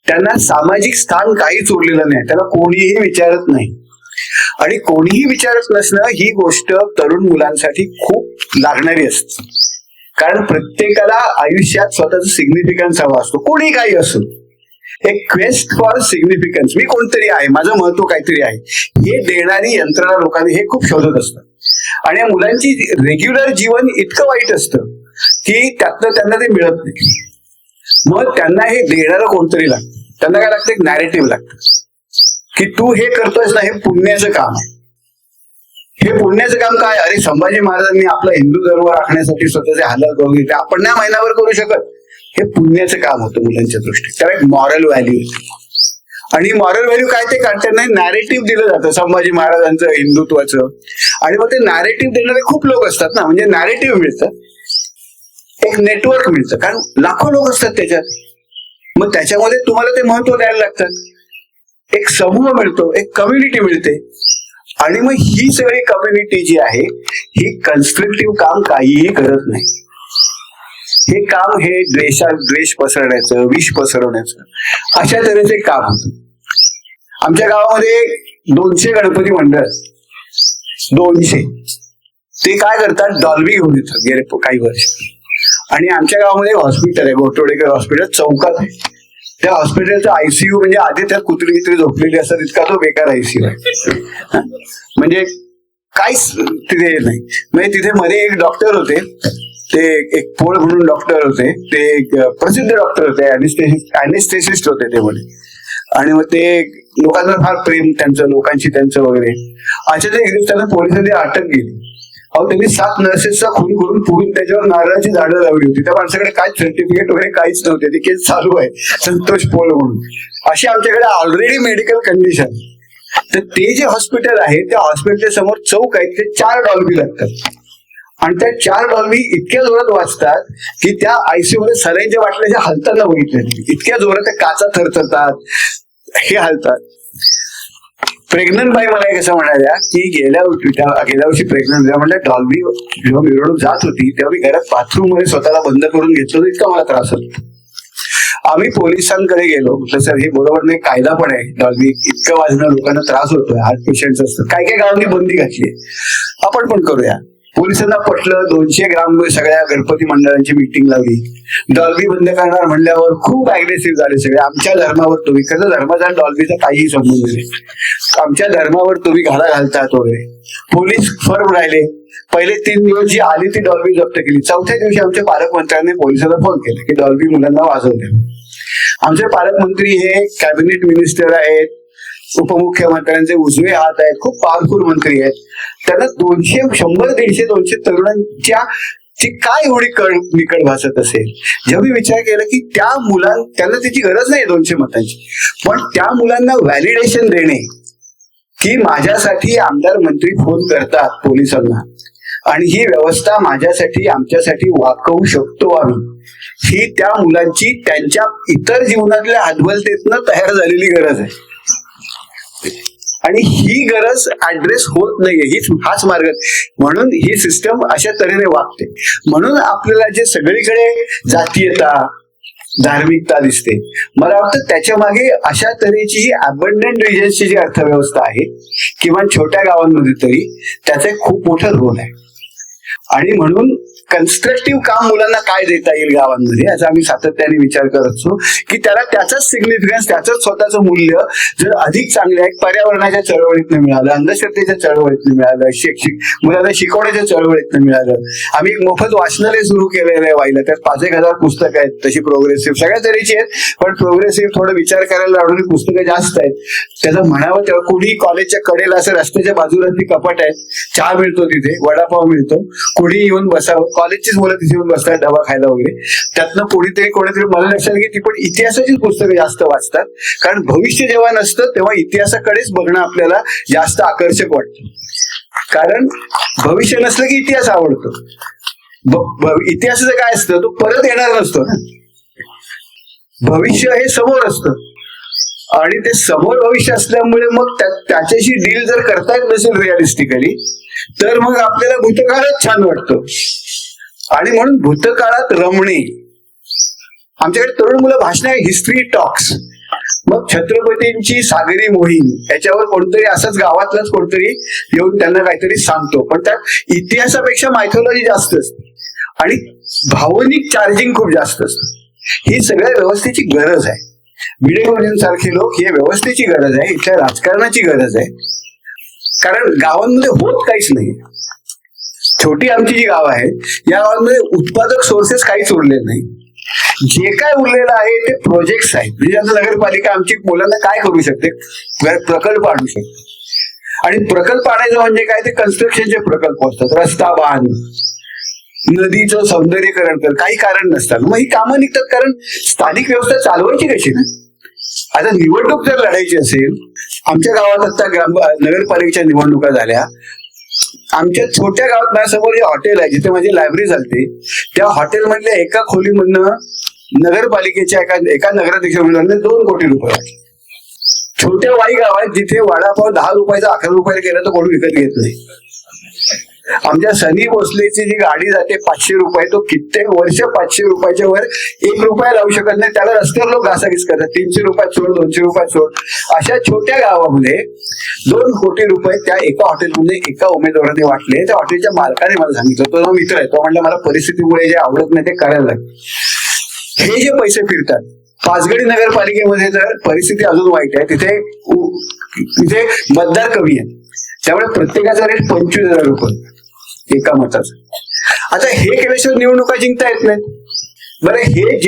त्यांना सामाजिक स्थान काहीच उरलेलं नाही, त्यांना कोणीही विचारत नाही. आणि कोणीही विचारत नसणं ही गोष्ट तरुण मुलांसाठी खूप लागणारी असते. कारण प्रत्येकाला आयुष्यात स्वतःचा सिग्निफिकन्स हवा असतो, कोणी काही असो. एक क्वेस्ट फॉर सिग्निफिकन्स, मी कोणतरी आहे, माझं महत्व काहीतरी आहे, हे देणारी यंत्रणा लोकांनी हे खूप शोधत असतात. आणि या मुलांची रेग्युलर जीवन इतकं वाईट असतं की त्यातनं त्यांना ते मिळत नाही. मग त्यांना हे देणारं कोणतरी लागतं. त्यांना काय लागतं? एक नॅरेटिव्ह लागतं की तू हे करतोयस ना, हे पुण्याचं काम आहे. हे पुण्याचं काम काय? अरे संभाजी महाराजांनी आपला हिंदू धर्म राखण्यासाठी स्वतःचे हालहाल करून घेतले, आपण नाही महिनाभर करू शकत. हे पुण्याचं काम होतं मुलांच्या दृष्टीत. त्याला एक मॉरल व्हॅल्यू होती. आणि मॉरल व्हॅल्यू काय ते काढताना नॅरेटिव्ह दिलं जातं संभाजी महाराजांचं, हिंदुत्वाचं. आणि मग ते नॅरेटिव्ह देणारे खूप लोक असतात ना, म्हणजे नॅरेटिव्ह मिळतं, एक नेटवर्क मिळतं, कारण लाखो लोक असतात त्याच्यात. मग त्याच्यामध्ये तुम्हाला ते महत्व द्यायला लागतात. एक समूह मिळतो, एक कम्युनिटी मिळते. आणि मग ही सगळी कम्युनिटी जी आहे ही कन्स्ट्रक्टिव्ह काम काहीही करत नाही. हे काम हे द्वेष पसरण्याचं, विष पसरवण्याचं, अशा तऱ्हेचे काम होतं. आमच्या गावामध्ये 200 गणपती मंडळ, 200 ते काय करतात, डॉल्बी घेऊन येतात गेले काही वर्ष. आणि आमच्या गावामध्ये हॉस्पिटल आहे, गोटवडेकर हॉस्पिटल चौकात आहे. त्या हॉस्पिटलचा ICU म्हणजे आधी त्यात कुत्री झोपलेली असतात, इतका तो बेकार ICU आहे. म्हणजे काहीच तिथे नाही. म्हणजे तिथे मध्ये एक डॉक्टर होते, ते एक पोळ म्हणून डॉक्टर होते, ते एक प्रसिद्ध डॉक्टर होते, अॅनेस्थेसिस्ट होते ते म्हणे. आणि मग ते लोकांना फार प्रेम त्यांचं, लोकांची त्यांचं वगैरे. अचानक एक दिवस त्यांना पोलिसांनी अटक केली. अहो, त्यांनी 7 नर्सेसचा खून करून पुढून त्याच्यावर नारळाची झाडं लावली होती. त्या माणसाकडे काय सर्टिफिकेट वगैरे काहीच नव्हते. ती केस चालू आहे, संतोष पोळ म्हणून. अशी आमच्याकडे ऑलरेडी मेडिकल कंडिशन. तर ते जे हॉस्पिटल आहे त्या हॉस्पिटलच्या समोर चौक आहे, ते 4 डॉल्बी लागतात. आणि त्या 4 डॉल्बी इतक्या जोरात वाजतात की त्या ICU मध्ये सलाईनच्या बाटल्याच्या हलताना बघितल्या, इतक्या जोरात त्या काचा थरथरतात, हे हलतात. प्रेग्नंट बाई मला कसं म्हणाल्या की गेल्या वर्षी प्रेग्नंट म्हणल्या, डॉल्बी जेव्हा मिरवणूक जात होती तेव्हा मी घरात बाथरूम मध्ये स्वतःला बंद करून घेतलं होतं, इतका मला त्रास होता. आम्ही पोलिसांकडे गेलो, म्हटलं सर हे बरोबर नाही, कायदा पण आहे, डॉल्बी इतकं वाजणं लोकांना त्रास होतोय, हार्ट पेशंट्स असतात, काय काय गावांनी बंदी घातली, आपण पण करूया. पोलिसांना पटलं. 200 ग्राम सगळ्या गणपती मंडळांची मीटिंग लावली. डॉल्बी बंद करणार म्हणल्यावर खूप अग्रेसिव्ह झाले सगळे. आमच्या धर्मावर तुम्ही, कसं धर्माचा डॉल्बीचा काहीही संबंध नाही, आमच्या धर्मावर तुम्ही घाला घालतात वगैरे. पोलीस फर्म राहिले. पहिले 3 दिवस जी आली ती डॉल्बी जप्त केली. 4थ्या दिवशी आमच्या पालकमंत्र्यांनी पोलिसांना फोन केला की डॉल्बी मुलांना वाजवले. आमचे पालकमंत्री हे कॅबिनेट मिनिस्टर आहेत, उपमुख्यमंत्र्यांचे उजवे हात आहेत, खूप पॉवरफुल मंत्री आहेत. त्यांना 200, 100, 150, 200 तरुणांच्या ती काय एवढी निकड भासत असेल. जेव्हा मी विचार केला की त्या त्यांना त्याची गरज नाही 200 मतांची, पण त्या मुलांना व्हॅलिडेशन देणे की माझ्यासाठी आमदार मंत्री फोन करतात पोलिसांना आणि ही व्यवस्था माझ्यासाठी, आमच्यासाठी वाकवू शकतो आम्ही, ही त्या मुलांची त्यांच्या इतर जीवनातल्या हतबलतेतनं तयार झालेली गरज आहे. आणि ही गरज ऍड्रेस होत नाहीये, हाच मार्ग. म्हणून ही सिस्टम अशा तऱ्हेने वागते. म्हणून आपल्याला जे सगळीकडे जातीयता, धार्मिकता दिसते, मला वाटतं त्याच्या मागे अशा तऱ्हेची ही अबंडंट रिजन्सची जी अर्थव्यवस्था आहे, किंवा छोट्या गावांमध्ये तरी त्याचा एक खूप मोठा रोल आहे. आणि म्हणून कन्स्ट्रक्टिव्ह काम मुलांना काय देता येईल गावांमध्ये, याचा आम्ही सातत्याने विचार करत असतो की त्याला त्याचाच सिग्निफिकन्स, त्याचंच स्वतःचं मूल्य जर अधिक चांगलं आहे, पर्यावरणाच्या चळवळीतनं मिळालं, अंधश्रद्धेच्या चळवळीतनं मिळालं, मुलांना शिकवण्याच्या चळवळीतनं मिळालं. आम्ही एक मोफत वाचनालय सुरू केलेलं आहे वाईला, त्यात 5,000 पुस्तकं आहेत, तशी प्रोग्रेसिव्ह सगळ्या तऱ्हेची आहेत, पण प्रोग्रेसिव्ह थोडं विचार करायला लावणारी पुस्तकं जास्त आहेत. त्याचं म्हणावं तेव्हा कुणी कॉलेजच्या कडेला असं रस्त्याच्या बाजूला ती कपाट आहेत, चहा मिळतो तिथे, वडापाव मिळतो, कुणी येऊन बसावं, कॉलेजचीच मुलं तिथे येऊन बसतात डबा खायला वगैरे. त्यातनं कोणीतरी मला लक्षात घे ती पण इतिहासाचीच पुस्तकं जास्त वाचतात, कारण भविष्य जेव्हा नसतं तेव्हा इतिहासाकडेच बघणं आपल्याला जास्त आकर्षक वाटतं. कारण भविष्य नसलं की इतिहास आवडतो. इतिहासाचं काय असतं, तो परत येणार नसतो ना. भविष्य हे समोर असतं, आणि ते समोर भविष्य असल्यामुळे मग त्याच्याशी डील जर करता येत नसेल रिअलिस्टिकली, तर मग आपल्याला भूतकाळात छान वाटतं. आणि म्हणून भूतकाळात रमणे. आमच्याकडे तरुण मुलं भाषण आहे, हिस्ट्री टॉक्स. मग छत्रपतींची सागरी मोहीम याच्यावर कोणतरी असंच गावातलाच कोणतरी येऊन त्यांना काहीतरी सांगतो, पण त्यात इतिहासापेक्षा मायथॉलॉजी जास्त असते आणि भावनिक चार्जिंग खूप जास्त असतं. ही सगळ्या व्यवस्थेची गरज आहे. भिडेंसारखे लोक, ही व्यवस्थेची गरज आहे, इथल्या राजकारणाची गरज आहे. कारण गावांमध्ये होत काहीच नाही. छोटी आमची जी गाव आहे, या गावांमध्ये उत्पादक सोर्सेस काहीच उरलेले नाही. जे काय उरलेलं आहे ते प्रोजेक्ट्स आहेत. म्हणजे आता नगरपालिका आमची मुलांना काय करू शकते, प्रकल्प आणू शकते. आणि प्रकल्प आणायचं म्हणजे काय, ते कन्स्ट्रक्शनचे प्रकल्प असतात, रस्ता बांध, नदीचं सौंदर्यीकरण कर, काही कारण नसतात. मग ही कामं निघतात, कारण स्थानिक व्यवस्था चालवायची कशी ना. आता निवडणूक जर लढायची असेल, आमच्या गावात आता नगरपालिकेच्या निवडणुका झाल्या, आमच्या छोट्या गावात माझ्यासमोर जे हॉटेल आहे जिथे माझी लायब्ररी चालते, त्या हॉटेलमधल्या एका खोलीमधनं नगरपालिकेच्या एका नगराध्यक्ष उमेदवाराने 2 कोटी रुपये वाटले. छोट्या वाई गाव आहेत जिथे वडापाव 10 रुपयाचा 11 रुपयाला गेला तर कोणी विकत घेत नाही. आमच्या सनी भोसलेची जी गाडी जाते 500 रुपये, तो कित्येक वर्ष 500 रुपयाच्या वर 1 रुपया लावू शकत नाही. त्याला रस्त्यावर लोक घासाघीस करतात, 300 रुपयात सोड, 200 रुपयात सोड. अशा छोट्या गावामध्ये 2 कोटी रुपये त्या एका हॉटेलमध्ये एका उमेदवाराने वाटले. त्या हॉटेलच्या मालकाने मला सांगितलं, तो मित्र आहे, तो म्हणला मला परिस्थितीमुळे जे आवडत नाही ते करायला लागेल. हे जे पैसे फिरतात, पाचगणी नगरपालिकेमध्ये तर परिस्थिती अजून वाईट आहे. तिथे मतदार कमी आहेत, त्यामुळे प्रत्येकाचा रेट 25,000 रुपये एका मताचा. आता हे केल्याशिवाय निवडणुका जिंकता येत नाहीत. बरं, हे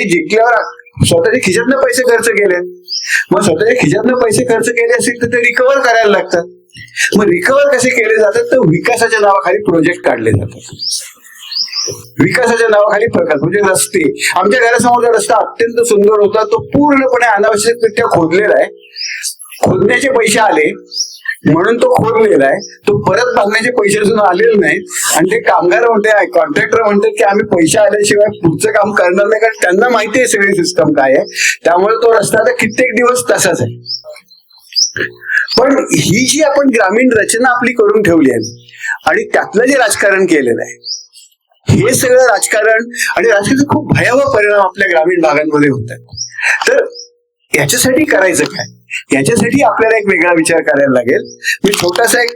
जिंकल्यावर स्वतःच्या खिशातनं पैसे खर्च केले, मग स्वतःच्या खिशातनं पैसे खर्च केले असतील तर ते रिकव्हर करायला लागतात. मग रिकव्हर कसे केले जातात, तर विकासाच्या नावाखाली प्रोजेक्ट काढले जातात. विकासाच्या नावाखाली प्रकल्प, म्हणजे रस्ते. आमच्या घरासमोरचा रस्ता अत्यंत सुंदर होता, तो पूर्णपणे अनावश्यकरित्या खोदलेला आहे. खोदण्याचे पैसे आले म्हणून तो खोदलेला आहे, तो परत बांधण्याचे पैसे अजून आलेले नाहीत. आणि ते कामगार म्हणते, कॉन्ट्रॅक्टर म्हणतात की आम्ही पैसे आल्याशिवाय पुढचं काम करणार नाही, कारण त्यांना माहिती आहे सगळी सिस्टम काय आहे. त्यामुळे तो रस्ता आता कित्येक दिवस तसाच आहे. पण ही जी आपण ग्रामीण रचना आपली करून ठेवली आहे आणि त्यातलं जे राजकारण केलेलं आहे, हे सगळं राजकारण आणि राजकारणाचे खूप भयावह परिणाम आपल्या ग्रामीण भागांमध्ये होतात. तर याच्यासाठी करायचं काय, याच्यासाठी आपल्याला एक वेगळा विचार करायला लागेल. मी छोटासा एक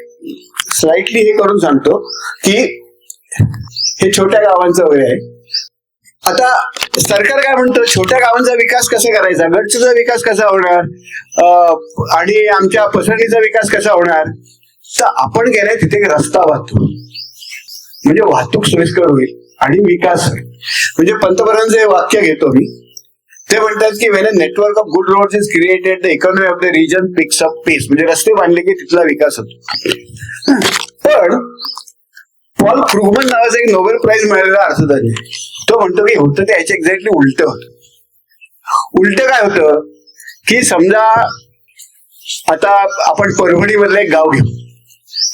स्लाइटली हे करून सांगतो की हे छोट्या गावांचं वय आहे. आता सरकार काय म्हणतं, छोट्या गावांचा विकास कसा करायचा, गडचिरोलीचा विकास कसा होणार, आणि आमच्या पसरणीचा विकास कसा होणार. तर आपण गेलाय तिथे एक रस्ता वाहतूक, म्हणजे वाहतूक सोयीस्कर होईल आणि विकास होईल. म्हणजे पंतप्रधानांचं वाक्य घेतो मी, ते म्हणतात की when a network of good roads is created, the economy of the region picks up pace. म्हणजे रस्ते बांधले की तिथला विकास होतो. पण पॉल क्रुगमन नावाचा एक नोबेल प्राइज मिळालेला अर्थतज्ञ, तो म्हणतो की होतं ते याच्या एक्झॅक्टली उलट होतं. उलट काय होतं की समजा आता आपण परभणी मधलं एक गाव घेऊ,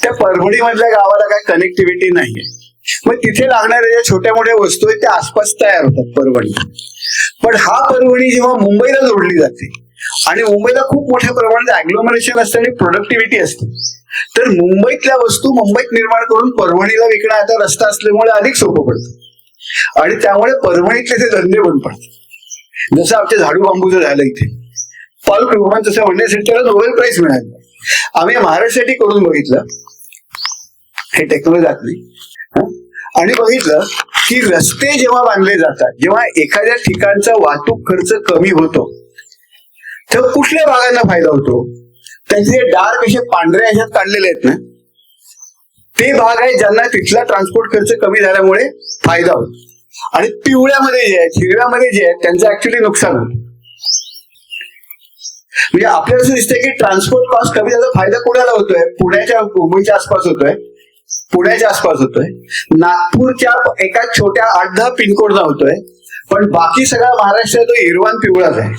त्या परभणी मधल्या गावाला काय कनेक्टिव्हिटी नाहीये, मग तिथे लागणाऱ्या ज्या छोट्या मोठ्या वस्तू आहेत त्या आसपास तयार होतात परभणी. पण हा परभणी जेव्हा मुंबईला जोडली जाते, आणि मुंबईला खूप मोठ्या प्रमाणात ऍग्लोमरेशन असतं आणि प्रोडक्टिव्हिटी असते. तर मुंबईतल्या वस्तू मुंबईत निर्माण करून परभणीला विकणं आता रस्ता असल्यामुळे अधिक सोपं पडतं आणि त्यामुळे परभणीतले ते धंदे बंद पडतात. जसं आमच्या झाडू बांबूचं झालं इथे, पॉल क्रुगमन तसं म्हणण्यासाठी त्याला नोबेल प्राइज मिळालं. आम्ही महाराष्ट्रासाठी करून बघितलं हे टेक्नॉलॉजी आणि बघितलं की रस्ते जेव्हा बांधले जातात, जेव्हा एखाद्या ठिकाणचा वाहतूक खर्च कमी होतो तेव्हा कुठल्या भागांना फायदा होतो? त्यांचे डार्क असे पांढऱ्या ह्याच्यात काढलेले आहेत ना, ते भाग आहेत ज्यांना तिथला ट्रान्सपोर्ट खर्च कमी झाल्यामुळे फायदा होतो आणि पिवळ्यामध्ये जे आहेत, हिरव्यामध्ये जे आहेत त्यांचं ऍक्च्युली नुकसान होतं. म्हणजे आपल्याला असं दिसतंय की ट्रान्सपोर्ट कॉस्ट कमी झाला, फायदा कुणाला होतोय? पुण्याच्या मुंबईच्या आसपास होतोय, पुण्याच्या आसपास होतोय, नागपूरच्या एका छोट्या 8-10 पिनकोडला होतोय, पण बाकी सगळा महाराष्ट्र तो हिरवा आणि पिवळाच आहे.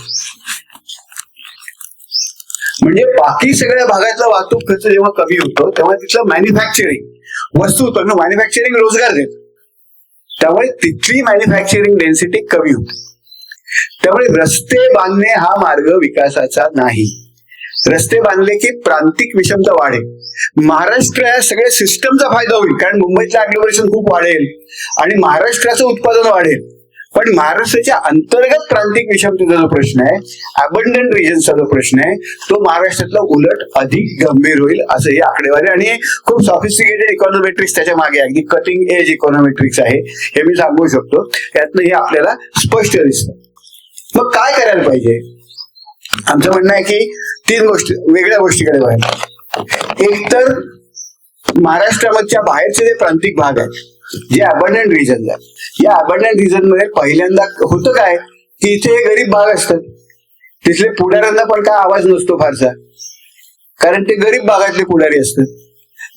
म्हणजे बाकी सगळ्या भागातला वाहतूक खर्च जेव्हा कमी होतो तेव्हा तिथलं मॅन्युफॅक्चरिंग वस्तू होतं ना, मॅन्युफॅक्चरिंग रोजगार देतो, त्यामुळे तिथली मॅन्युफॅक्चरिंग डेन्सिटी कमी होते. त्यामुळे रस्ते बांधणे हा मार्ग विकासाचा नाही. रस्ते बांधले की प्रांतिक विषमता वाढेल. महाराष्ट्र या सगळ्या सिस्टमचा फायदा होईल, कारण मुंबईतलं ऍग्लोमरेशन खूप वाढेल आणि महाराष्ट्राचं उत्पादन वाढेल. पण महाराष्ट्राच्या अंतर्गत प्रांतिक विषमतेचा जो प्रश्न आहे, अबंडंट रिजनचा जो प्रश्न आहे, तो महाराष्ट्रातला उलट अधिक गंभीर होईल असं ही आकडेवारी आणि खूप सॉफिस्टिकेटेड इकॉनॉमेट्रिक्स त्याच्या मागे, अगदी कटिंग एज इकॉनॉमेट्रिक्स आहे हे मी सांगू शकतो. यातनं हे आपल्याला स्पष्ट दिसतं. मग काय करायला पाहिजे? आमचं म्हणणं आहे की 3 गोष्टी, वेगळ्या गोष्टीकडे पाहिजे. एक तर महाराष्ट्रामधच्या बाहेरचे जे प्रांतिक भाग आहेत, जे अबंडंट रिजन आहेत, या अबंडंट रिजन मध्ये पहिल्यांदा होतं काय की इथे गरीब भाग असतात, तिथले पुढाऱ्यांना पण काय आवाज नसतो फारसा, कारण ते गरीब भागातले पुढारी असतात.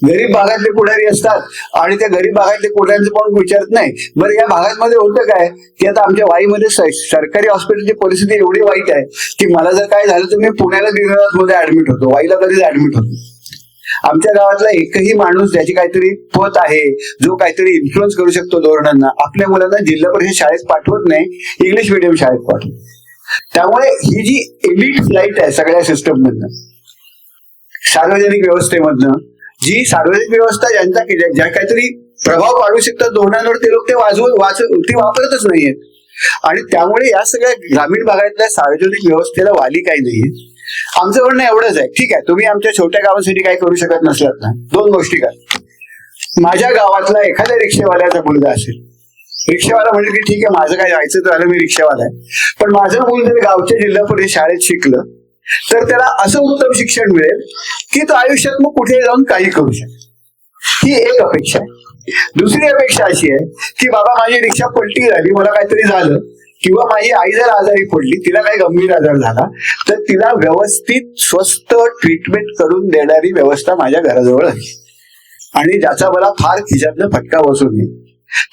गरीब भागातले पुढारी असतात आणि त्या गरीब भागातले पुढाऱ्यांचं कोण विचारत नाही. बरं, या भागामध्ये होतं काय की आता आमच्या वाईमध्ये सरकारी हॉस्पिटलची परिस्थिती एवढी वाईट आहे की मला जर काय झालं तर मी पुण्याला मध्ये ऍडमिट होतो, वाईला कधीच ऍडमिट होतो. आमच्या गावातला एकही माणूस ज्याची काहीतरी पत आहे, जो काहीतरी इन्फ्लुअन्स करू शकतो धोरणांना, आपल्या मुलांना जिल्हा परिषद शाळेत पाठवत नाही, इंग्लिश मिडियम शाळेत पाठवतो. त्यामुळे ही जी एलिट फ्लाईट आहे सगळ्या सिस्टम मधनं, सार्वजनिक व्यवस्थेमधनं, जी सार्वजनिक व्यवस्था ज्या काहीतरी प्रभाव पाडू शकतात धोरणांवर, ते लोक ते वापरतच नाहीयेत. आणि त्यामुळे या सगळ्या ग्रामीण भागातल्या सार्वजनिक व्यवस्थेला वाली काही नाहीये. आमचं म्हणणं एवढंच आहे, ठीक आहे तुम्ही आमच्या छोट्या गावांसाठी काही करू शकत नसलात ना, 2 गोष्टी करा. माझ्या गावातला एखाद्या रिक्षेवाल्याचा मुलगा असेल, रिक्षावाला म्हणजे की ठीक आहे माझं काय जायचं तर आलं, मी रिक्षावाला आहे, पण माझं मुल जर गावच्या जिल्हा परिषद शाळेत शिकलं तर त्याला असं उत्तम शिक्षण मिळेल की तो आयुष्यात मग कुठे जाऊन काही करू शकेल. ही एक अपेक्षा आहे. दुसरी अपेक्षा अशी आहे की बाबा माझी रिक्षा पलटी झाली, मला काहीतरी झालं, किंवा माझी आई जर आजारी पडली, तिला काही गंभीर आजार झाला, तर तिला व्यवस्थित स्वस्त ट्रीटमेंट करून देणारी व्यवस्था माझ्या घराजवळ आहे आणि ज्याचा मला फार खिशातनं फटका बसू नये.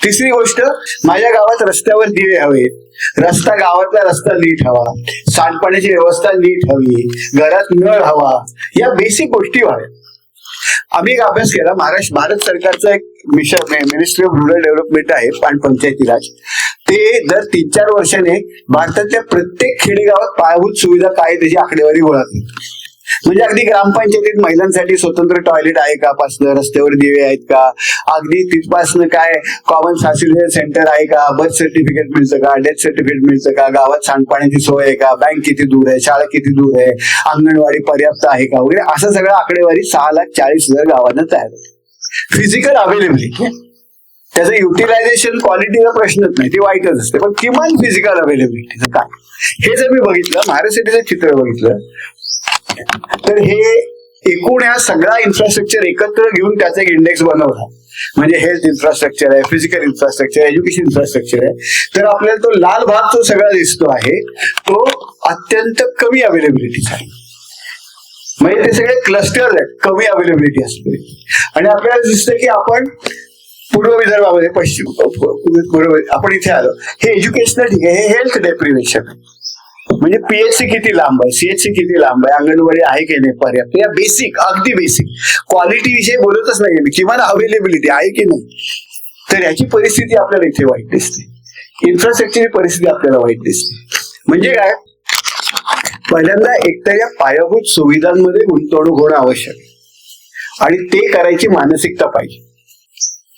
तिसरी गोष्ट, माझ्या गावात रस्त्यावर दिवे हवेत, गावातला रस्ता नीट हवा, सांडपाण्याची व्यवस्था नीट हवी, घरात नळ हवा, या बेसिक गोष्टी व्हाव्या. आम्ही एक अभ्यास केला, भारत सरकारचं एक mission, ministry of rural development आहे आणि पंचायती राज, ते दर 3-4 वर्षाने भारतातल्या प्रत्येक खेडेगावात पायाभूत सुविधा काय त्याची आकडेवारी गोळा करते. म्हणजे अगदी ग्रामपंचायतीत महिलांसाठी स्वतंत्र टॉयलेट आहे का, पासनं रस्त्यावर दिवे आहेत का, अगदी तिथपासनं काय कॉमन फॅसिलिटी सेंटर आहे का, बर्थ सर्टिफिकेट मिळतं का, डेथ सर्टिफिकेट मिळतं का, गावात सांडपाण्याची सोय आहे का, बँक किती दूर आहे, शाळा किती दूर आहे, अंगणवाडी पर्याप्त आहे का वगैरे, असं सगळं आकडेवारी 6,40,000 गावांना तयार होते. फिजिकल अवेलेबिलिटी, त्याचं युटिलायझेशन क्वालिटीचा प्रश्नच नाही, ती वाईटच असते, पण किमान फिजिकल अवेलेबिलिटीचं काय, हे जर मी बघितलं, महाराष्ट्राचं चित्र बघितलं, तर हे एकूण या सगळा इन्फ्रास्ट्रक्चर एकत्र घेऊन त्याचा एक इंडेक्स बनवला, म्हणजे हेल्थ इन्फ्रास्ट्रक्चर आहे, फिजिकल इन्फ्रास्ट्रक्चर, एज्युकेशन इन्फ्रास्ट्रक्चर आहे, तर आपल्याला तो लाल भाग जो सगळा दिसतो आहे तो अत्यंत कमी अवेलेबिलिटीचा आहे. म्हणजे ते सगळे क्लस्टर आहेत, कमी अवेलेबिलिटी असते. आणि आपल्याला दिसतं की आपण पूर्व विदर्भामध्ये, पश्चिम पूर्व, आपण इथे आलो, हे एज्युकेशनल ठीक आहे, हे हेल्थ डेप्रिव्हेशन आहे. म्हणजे पीएचसी किती लांब आहे, सीएचसी किती लांब आहे, अंगणवाडी आहे की नाही पर्याप्त, या बेसिक, अगदी बेसिक क्वालिटी विषयी बोलतच नाही मी, किमान अवेलेबिलिटी आहे की नाही. तर याची परिस्थिती आपल्याला इथे वाईट दिसते, इन्फ्रास्ट्रक्चरची परिस्थिती आपल्याला वाईट दिसते. म्हणजे काय, पहिल्यांदा एकतर या पायाभूत सुविधांमध्ये गुंतवणूक होणं आवश्यक आहे आणि ते करायची मानसिकता पाहिजे.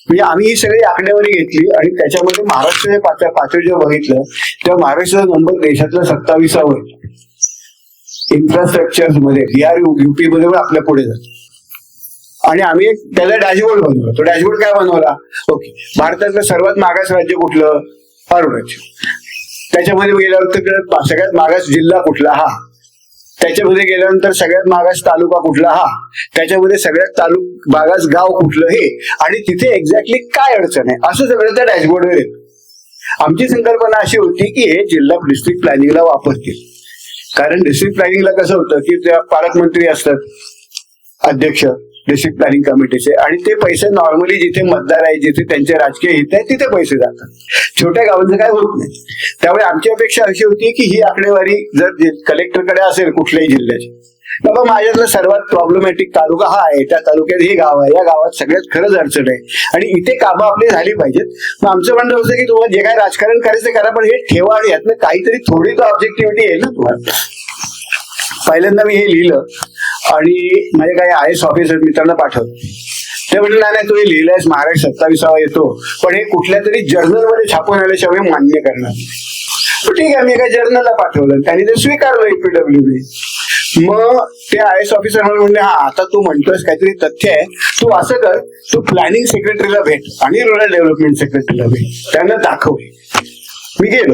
म्हणजे आम्ही ही सगळी आकडेवारी घेतली आणि त्याच्यामध्ये महाराष्ट्राच्या पातळी जेव्हा बघितलं तेव्हा महाराष्ट्राचा नंबर देशातला 27वा इन्फ्रास्ट्रक्चर मध्ये. बिहार युपी मध्ये पण आपल्या पुढे जातो. आणि आम्ही त्याचा डॅशबोर्ड बनवला. तो डॅशबोर्ड काय बनवला? ओके, भारतातलं सर्वात मागास राज्य कुठलं? अरुणाचल. त्याच्यामध्ये गेल्यानंतर सगळ्यात मागास जिल्हा कुठला? हा. त्याच्यामध्ये गेल्यानंतर सगळ्यात मागास तालुका कुठला? हा. त्याच्यामध्ये सगळ्यात मागास गाव कुठलं? हे. आणि तिथे एक्झॅक्टली काय अडचण आहे असं सगळं त्या डॅशबोर्डवर येतं. आमची संकल्पना अशी होती की हे जिल्हा डिस्ट्रिक्ट प्लॅनिंगला वापरतील. कारण डिस्ट्रिक्ट प्लॅनिंगला कसं होतं की त्या पालकमंत्री असतात, अध्यक्ष डिस्ट्रिक्ट प्लॅनिंग कमिटीचे, आणि ते पैसे नॉर्मली जिथे मतदार आहे, जिथे त्यांचे राजकीय हित आहे तिथे पैसे जातात. छोट्या गावांचं काय होत नाही. त्यामुळे आमची अपेक्षा अशी होती की ही आकडेवारी जर कलेक्टरकडे असेल कुठल्याही जिल्ह्याची, बाबा माझ्यातला सर्वात प्रॉब्लेमॅटिक तालुका हा आहे, त्या तालुक्यात हे गाव आहे, या गावात सगळ्यात खरंच अडचण आहे आणि इथे कामं आपली झाली पाहिजेत. मग आमचं म्हणणं होतं की तुम्हाला जे काय राजकारण करायचं करा, पण हे ठेवा आणि यातनं काहीतरी थोडी तो ऑब्जेक्टिव्हिटी येईल ना तुम्हाला. पहिल्यांदा मी हे लिहिलं आणि माझे काही IAS ऑफिसर मित्रांना पाठवलं. ते म्हटलं नाही, तू हे लिहिलंयस, महाराष्ट्र 27वा येतो, पण हे कुठल्या तरी जर्नलमध्ये छापून आल्याशिवाय मान्य करणार. ठीक आहे, मी एका जर्नलला पाठवलं, त्यांनी ते स्वीकारलं EPWB. मग ते IAS ऑफिसर मला म्हणले, हा आता तू म्हणतोयस काहीतरी तथ्य आहे, तू असं कर, तू प्लॅनिंग सेक्रेटरीला भेट आणि रुरल डेव्हलपमेंट सेक्रेटरीला भेट, त्यांना दाखव. मी गेलो.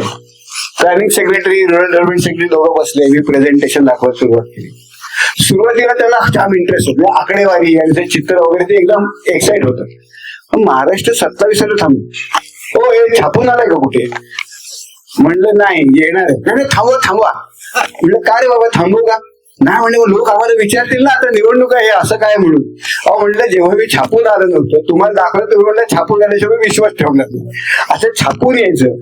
Planning secretary, rural development secretary दोघं बसले. मी प्रेझेंटेशन दाखवत सुरुवात केली. सुरुवातीला त्यांना जाम इंटरेस्ट होतो, आकडेवारी आणि ते चित्र वगैरे, ते एकदम एक्साइट होतं. पण महाराष्ट्र 27ला थांबलो. हो, हे छापून आलाय का कुठे? म्हणलं नाही, येणार आहे. नाही, थांबवा. म्हणलं का रे बाबा, थांबू का? नाही म्हणजे लोक आम्हाला विचारतील ना आता निवडणूक आहे असं काय म्हणून. अहो म्हणलं, जेव्हा मी छापून आलं नव्हतं, तुम्हाला दाखवलं तुम्ही म्हणलं छापून आल्याशिवाय विश्वास ठेवणार नाही, असं छापून यायचं.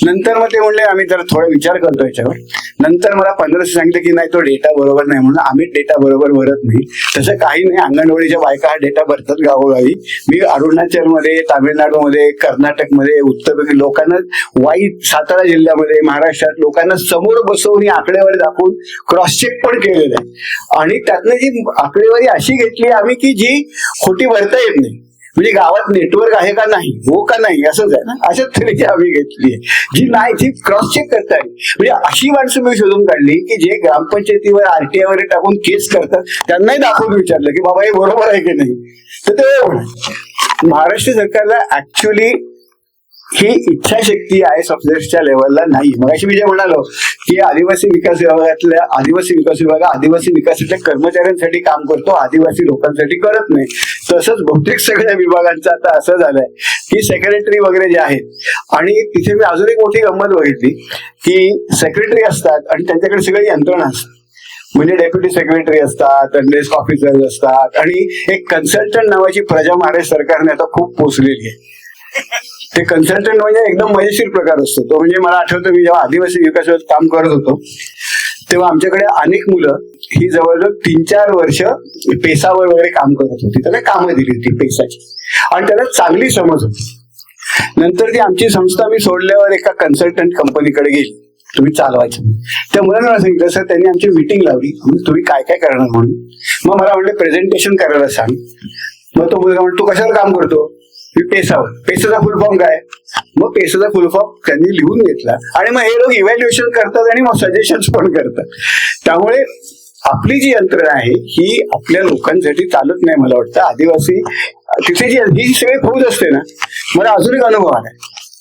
नंतर मग ते म्हणले आम्ही जरा थोडा विचार करतो याच्यावर. नंतर मला 1500 सांगितलं की नाही, तो डेटा बरोबर नाही, म्हणून आम्ही डेटा बरोबर भरत नाही. तसं काही नाही, अंगणवाडीच्या बायका हा डेटा भरतात गावोगावी. मी अरुणाचलमध्ये, तामिळनाडूमध्ये, कर्नाटकमध्ये, उत्तर लोकांना, सातारा जिल्ह्यामध्ये, महाराष्ट्रात लोकांना समोर बसवून आकडेवारी दाखवून क्रॉस चेक पण केलेलं आहे. आणि त्यातनं जी आकडेवारी अशी घेतली आम्ही की जी खोटी भरता येत नाही. म्हणजे गावात नेटवर्क आहे का नाही, हो का नाही, असंच आहे ना, अशाच तऱ्हेची आम्ही घेतली आहे. जी नाही, जी क्रॉस चेक करता येईल. म्हणजे अशी माणसं मी शोधून काढली की जे ग्रामपंचायतीवर RTI वगैरे टाकून केस करतात, त्यांनाही दाखवून विचारलं की बाबा हे बरोबर आहे की नाही. तर ते महाराष्ट्र सरकारला ऍक्च्युअली ही इच्छाशक्ती IAS ऑफिसर्सच्या लेवलला नाही. मग अशी मी जे म्हणालो की आदिवासी विकास विभाग आदिवासी विकासाच्या कर्मचाऱ्यांसाठी काम करतो, आदिवासी लोकांसाठी करत नाही. तसंच बहुतेक सगळ्या विभागांचं आता असं झालंय की सेक्रेटरी वगैरे जे आहेत. आणि तिथे मी अजून एक मोठी गंमत बघितली की सेक्रेटरी असतात आणि त्यांच्याकडे सगळी यंत्रणा असतात. म्हणजे डेप्युटी सेक्रेटरी असतात, डेस्क ऑफिसर असतात, आणि एक कन्सल्टंट नावाची प्रजा महाराष्ट्र सरकारने आता खूप पोचलेली आहे. ते कन्सल्टंट म्हणजे एकदम मजेशीर प्रकार असतो तो. म्हणजे मला आठवतं, मी जेव्हा आदिवासी विकासावर काम करत होतो तेव्हा आमच्याकडे अनेक मुलं ही जवळजवळ 3-4 वर्ष पेसावर वगैरे काम करत होती. त्यांना कामं दिली होती पेसाची आणि त्यांना चांगली समज होती. नंतर ती आमची संस्था मी सोडल्यावर एका कन्सल्टंट कंपनीकडे गेली, तुम्ही चालवायचं. त्या मुलांना मला सांगितलं, सर त्यांनी आमची मीटिंग लावली, तुम्ही काय काय करणार म्हणून. मग मला म्हणलं प्रेझेंटेशन करायला सांग. मग तो मुलगा म्हणतो, तू कशावर काम करतो? मी पेसावर. पेसाचा फुल फॉर्म काय? मग पेसाचा फुल फॉर्म त्यांनी लिहून घेतला आणि मग हे लोक इव्हॅल्युएशन करतात आणि मग सजेशन्स पण करतात. त्यामुळे आपली जी यंत्रणा आहे ही आपल्या लोकांसाठी चालत नाही. मला वाटतं आदिवासी तिथे ही सगळी फौज असते ना, मला अजून एक अनुभव आला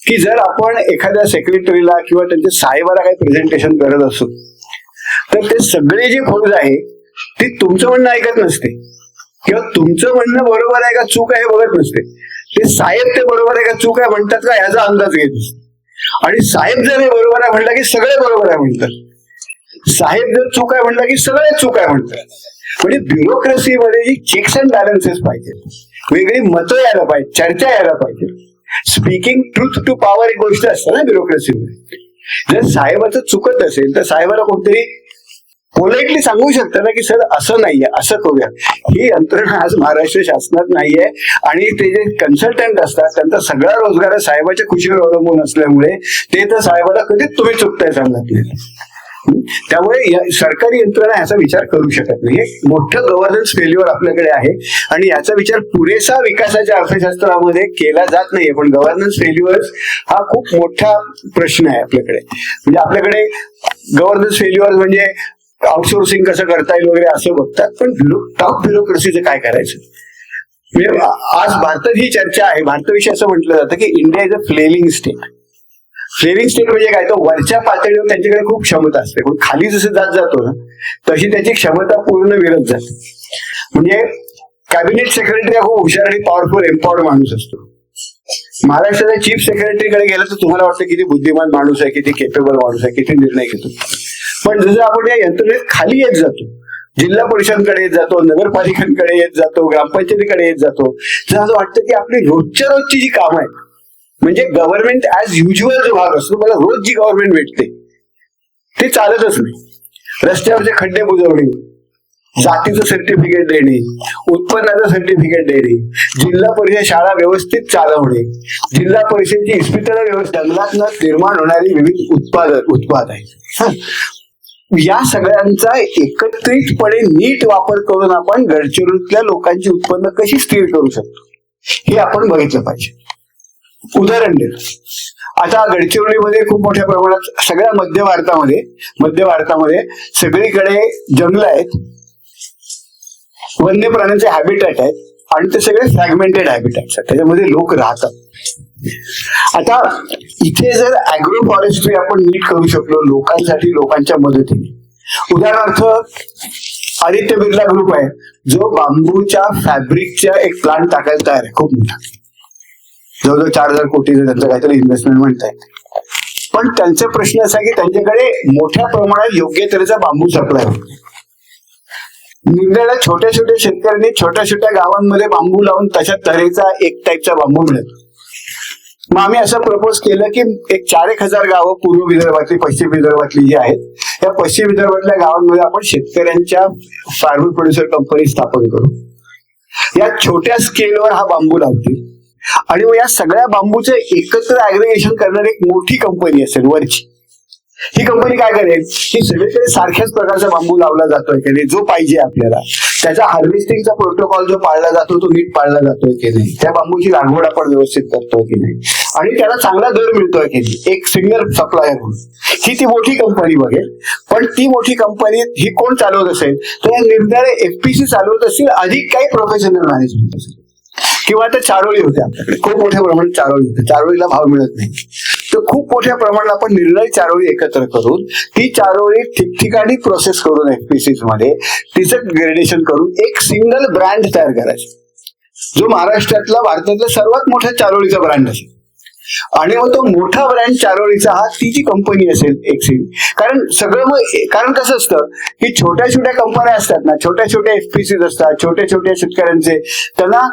की जर आपण एखाद्या सेक्रेटरीला किंवा त्यांच्या साहेबाला काही प्रेझेंटेशन करत असू तर ते सगळे जी फौज आहे ती तुमचं म्हणणं ऐकत नसते किंवा तुमचं म्हणणं बरोबर आहे का चूक आहे बघत नसते. ते साहेब ते बरोबर आहे का चूक आहे म्हणतात का ह्याचा अंदाज घेत असते. आणि साहेब जर हे बरोबर आहे म्हणलं की सगळे बरोबर आहे म्हणतात. साहेब जर चूक आहे म्हणलं की सगळे चूक आहे म्हणतात. म्हणजे ब्युरोक्रेसीमध्ये जी चेक्स अँड बॅलन्सेस पाहिजे, वेगळी मतं यायला पाहिजे, चर्चा यायला पाहिजे. स्पीकिंग ट्रुथ टू पॉवर एक गोष्ट असते ना ब्युरोक्रेसीमध्ये. जर साहेबाचं चुकत असेल तर साहेबाला कोणतरी पोलाइटली सांगू शकतं ना की सर असं नाहीये, असं करूया. ही यंत्रणा आज महाराष्ट्र शासनात नाहीये. आणि ते जे कन्सल्टंट असतात त्यांचा सगळा रोजगार साहेबाच्या खुशीवर अवलंबून असल्यामुळे ते तर साहेबाला कधीच तुम्ही चुकताय सांगत नाही. त्यामुळे सरकारी यंत्रणा याचा विचार करू शकत नाही. एक मोठं गव्हर्नन्स फेल्युअर आपल्याकडे आहे आणि याचा विचार पुरेसा विकासाच्या अर्थशास्त्रामध्ये केला जात नाहीये. पण गव्हर्नन्स फेल्युअर हा खूप मोठा प्रश्न आहे आपल्याकडे. म्हणजे आपल्याकडे गव्हर्नन्स फेल्युअर म्हणजे आउटसोर्सिंग कसं करता येईल वगैरे असं बघतात, पण टॉप ब्युरोक्रेसीचं काय करायचं. म्हणजे आज भारतात ही चर्चा आहे, भारताविषयी असं म्हटलं जातं की India is a flailing state. Flailing state म्हणजे काय, तर वरच्या पातळीवर त्यांच्याकडे खूप क्षमता असते, पण खाली जसं जात जातो ना तशी त्याची क्षमता पूर्ण विरत जाते. म्हणजे कॅबिनेट सेक्रेटरी हा खूप हुशार आणि पॉवरफुल एम्पॉवर्ड माणूस असतो. महाराष्ट्राच्या चीफ सेक्रेटरीकडे गेलं तर तुम्हाला वाटतं किती बुद्धिमान माणूस आहे, किती केपेबल माणूस आहे, किती निर्णय घेतो. पण जसं आपण या यंत्रणेत खाली येत जातो, जिल्हा परिषदांकडे येत जातो, नगरपालिकांकडे येत जातो, ग्रामपंचायतीकडे येत जातो, तर असं वाटतं की आपली रोजच्या रोजची जी कामं आहेत, म्हणजे गव्हर्नमेंट ऍज युज्युअल जो भाग असतो, मला रोज जी गव्हर्नमेंट भेटते ते चालतच नाही. रस्त्यावरचे खड्डे बुजवणे, जातीचं सर्टिफिकेट देणे, उत्पन्नाचं सर्टिफिकेट देणे, जिल्हा परिषद शाळा व्यवस्थित चालवणे, जिल्हा परिषदेची इस्पितळं व्यवस्था, जंगलातनं निर्माण होणारी विविध उत्पाद आहेत, या सगळ्यांचा एकत्रितपणे नीट वापर करून आपण गडचिरोलीतल्या लोकांची उत्पन्न कशी स्थिर करू शकतो हे आपण बघितलं पाहिजे. उदाहरण देतो, आता गडचिरोलीमध्ये खूप मोठ्या प्रमाणात सगळ्या मध्य भारतामध्ये सगळीकडे जंगल आहेत, वन्य प्राण्यांचे हॅबिटॅट आहेत आणि ते सगळे फ्रॅगमेंटेड हॅबिटॅट्स आहेत, त्याच्यामध्ये लोक राहतात. आता इथे जर अॅग्रो फॉरेस्ट्री आपण नीट करू शकलो लोकांसाठी, लोकांच्या मदतीने, उदाहरणार्थ आदित्य बिर्ला ग्रुप आहे जो बांबूच्या फॅब्रिकच्या एक प्लांट टाकायला तयार आहे, खूप मोठा, जवळजवळ 4,000 कोटीचं त्यांचं काहीतरी इन्व्हेस्टमेंट म्हणतायत. पण त्यांचा प्रश्न असा की त्यांच्याकडे मोठ्या प्रमाणात योग्य तऱ्हेचा बांबू सप्लाय होतो. निरनिराळ्या छोट्या छोट्या शेतकऱ्यांनी छोट्या छोट्या गावांमध्ये बांबू लावून तशा तऱ्हेचा एक टाईपचा बांबू मिळतो. मग आम्ही असं प्रपोज केलं की एक 4,000 गावं पूर्व विदर्भातली, पश्चिम विदर्भातली जी आहेत, या पश्चिम विदर्भातल्या गावांमध्ये आपण शेतकऱ्यांच्या फार्मर प्रोड्युसर कंपनी स्थापन करू. या छोट्या स्केलवर हा बांबू लावतील आणि मग या सगळ्या बांबूचं एकत्र ऍग्रिगेशन करणारी एक मोठी कंपनी असेल वरची. ही कंपनी काय करेल की सगळीकडे सारख्याच प्रकारचा बांबू लावला जातोय की नाही, जो पाहिजे आपल्याला, त्याचा हार्वेस्टिंगचा प्रोटोकॉल जो पाळला जातो तो नीट पाळला जातोय की नाही, त्या बांबूची लागवड आपण व्यवस्थित करतोय की नाही, आणि त्याला चांगला दर मिळतोय की नाही, एक सिंगल सप्लायर म्हणून ही ती मोठी कंपनी बघेल. पण ती मोठी कंपनी ही कोण चालवत असेल तर या निर्णय एफपीसी चालवत असतील, अधिक काही प्रोफेशनल मॅनेजमेंट असेल. किंवा आता चारोळी होते आपल्याकडे, खूप मोठ्या प्रमाणात चारोळी होते, चारोळीला भाव मिळत नाही, तर खूप मोठ्या प्रमाणात आपण निर्णय चारोळी एकत्र करून ती चारोळी ठिकठिकाणी प्रोसेस करून एफपीसी मध्ये तिचं ग्रेडेशन करून एक सिंगल ब्रँड तयार करायचा, जो महाराष्ट्रातला, भारतातला सर्वात मोठा चारोळीचा ब्रँड असेल. आणि मग तो मोठा ब्रँड चारोळीचा हा ती जी कंपनी असेल एक्सिन, कारण सगळं मग, कारण कसं असतं की छोट्या छोट्या कंपन्या असतात ना, छोट्या छोट्या एफपीसी असतात, छोट्या छोट्या शेतकऱ्यांचे, त्यांना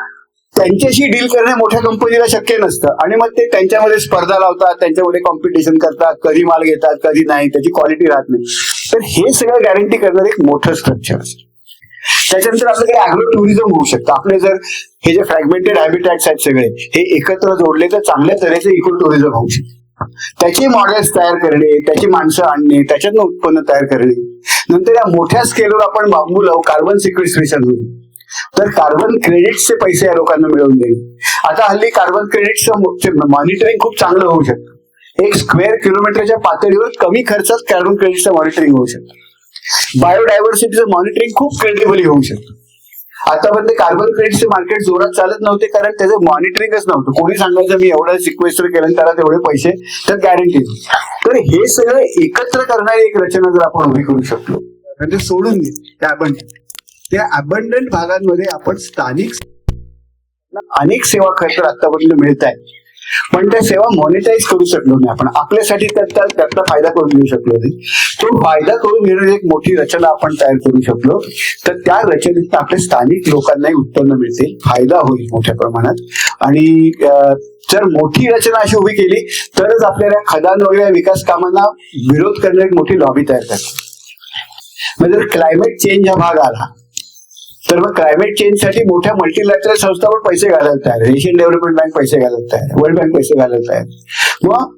त्यांच्याशी डील करणे मोठ्या कंपनीला शक्य नसतं आणि मग ते त्यांच्यामध्ये स्पर्धा लावतात, त्यांच्यामध्ये कॉम्पिटिशन करतात, कधी माल घेतात कधी नाही, त्याची क्वालिटी राहत नाही. तर हे सगळं गॅरंटी करणार एक मोठं स्ट्रक्चर असेल. त्याच्यानंतर आपल्याकडे अॅग्रो टुरिझम होऊ शकतं. आपले जर हे जे फ्रॅगमेंटेड हॅबिटॅट्स आहेत सगळे हे एकत्र जोडले तर चांगल्या तऱ्हेचं इको टुरिझम होऊ शकतं. त्याचे मॉडेल्स तयार करणे, त्याची माणसं आणणे, त्याच्यातनं उत्पन्न तयार करणे. नंतर या मोठ्या स्केलवर आपण बांबू लावू, कार्बन सिक्वेस्ट्रेशन होईल, तर कार्बन क्रेडिट्सचे पैसे या लोकांना मिळवून देईल. आता हल्ली कार्बन क्रेडिट्सचं मॉनिटरिंग खूप चांगलं होऊ शकतं. एक स्क्वेअर किलोमीटरच्या पातळीवर कमी खर्चात कार्बन क्रेडिटचं मॉनिटरिंग होऊ शकतं. बायोडायव्हर्सिटीचं मॉनिटरिंग खूप क्रेडिबली होऊ शकतं. आतापर्यंत कार्बन क्रेडिटचे मार्केट जोरात चालत नव्हते कारण त्याचं मॉनिटरिंगच नव्हतं. कोणी सांगायचं मी एवढं सिक्वेस्टर केलं त्याला तेवढे पैसे, तर गॅरंटी. तर हे सगळं एकत्र करणारी एक रचना जर आपण उभी करू शकलो, तर ते सोडून दे त्या अबंडंट भागांमध्ये आपण स्थानिक अनेक सेवा खर्च आतापर्यंत मिळत आहेत, पण त्या सेवा मॉनिटाईज करू शकलो नाही आपण. आपल्यासाठी त्यातला फायदा करून घेऊ शकलो नाही. तो फायदा करून घेणारी एक मोठी रचना आपण तयार करू शकलो तर त्या रचनेत आपल्या स्थानिक लोकांनाही उत्पन्न मिळते, फायदा होईल मोठ्या प्रमाणात. आणि जर मोठी रचना अशी उभी केली तरच आपल्याला खदान वगैरे विकास कामांना विरोध करणारी एक मोठी लॉबी तयार करते. म्हणजे जर क्लायमेट चेंज हा भाग आला तर मग क्लायमेट चेंज साठी मोठ्या मल्टीलॅटरल संस्था पण पैसे घालायला तयार आहे. एशियन डेव्हलपमेंट बँक पैसे घालायला तयार, वर्ल्ड बँक पैसे घालायला तयार. मग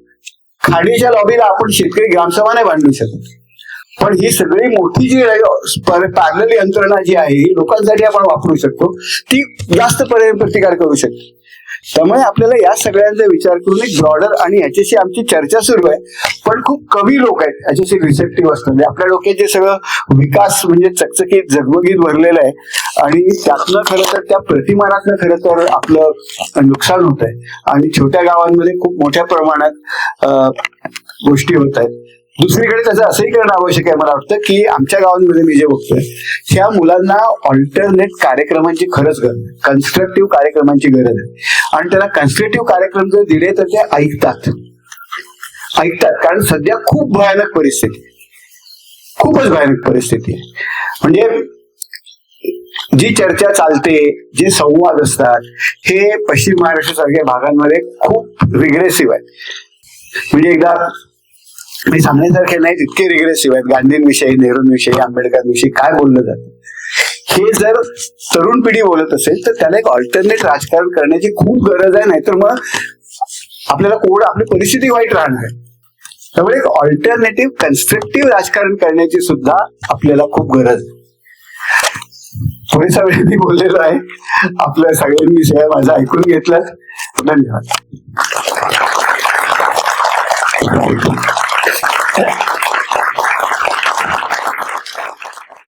खाडीच्या लॉबीला आपण शेतकरी ग्रामसभा नाही बांधू शकत. पण ही सगळी मोठी जी पॅरलल यंत्रणा जी आहे ही लोकांसाठी आपण वापरू शकतो, ती जास्त प्रतिकार करू शकते. त्यामुळे आपल्याला या सगळ्यांचा विचार करून एक ब्रॉडर, आणि याच्याशी आमची चर्चा सुरू आहे, पण खूप कमी लोक आहेत याच्याशी रिसेप्टिव्ह असतात. म्हणजे आपल्या डोक्यात जे सगळं विकास म्हणजे चकचकीत झगमगीत भरलेलं आहे, आणि त्यातनं खरं तर त्या प्रतिमानातनं खरं तर आपलं नुकसान होत आहे, आणि छोट्या गावांमध्ये खूप मोठ्या प्रमाणात गोष्टी होत आहेत. दुसरीकडे त्याचं असंही करणं आवश्यक आहे, मला वाटतं की आमच्या गावांमध्ये मी जे बघतोय त्या मुलांना ऑल्टरनेट कार्यक्रमांची खरंच गरज आहे, कन्स्ट्रक्टिव्ह कार्यक्रमांची गरज आहे. आणि त्याला कन्स्ट्रक्टिव्ह कार्यक्रम जर दिले तर ते ऐकतात, कारण सध्या खूप भयानक परिस्थिती, खूपच भयानक परिस्थिती आहे. म्हणजे जी चर्चा चालते, जे संवाद असतात, हे पश्चिम महाराष्ट्र सारख्या भागांमध्ये खूप रिग्रेसिव्ह आहे. म्हणजे एकदा मी सांगण्यासारखे नाही तितके रिग्रेसिव्ह आहेत. गांधींविषयी, नेहरूंविषयी, आंबेडकरांविषयी काय बोललं जातं, हे जर तरुण पिढी बोलत असेल तर त्याला एक ऑल्टरनेट राजकारण करण्याची खूप गरज आहे, नाहीतर मग आपल्याला आपली परिस्थिती वाईट राहणार आहे. त्यामुळे एक ऑल्टरनेटिव्ह कन्स्ट्रक्टिव्ह राजकारण करण्याची सुद्धा आपल्याला खूप गरज आहे. थोडीसा वेळ मी बोललेलो आहे, आपल्या सगळ्यांनी सगळं माझं ऐकून घेतलं. धन्यवाद.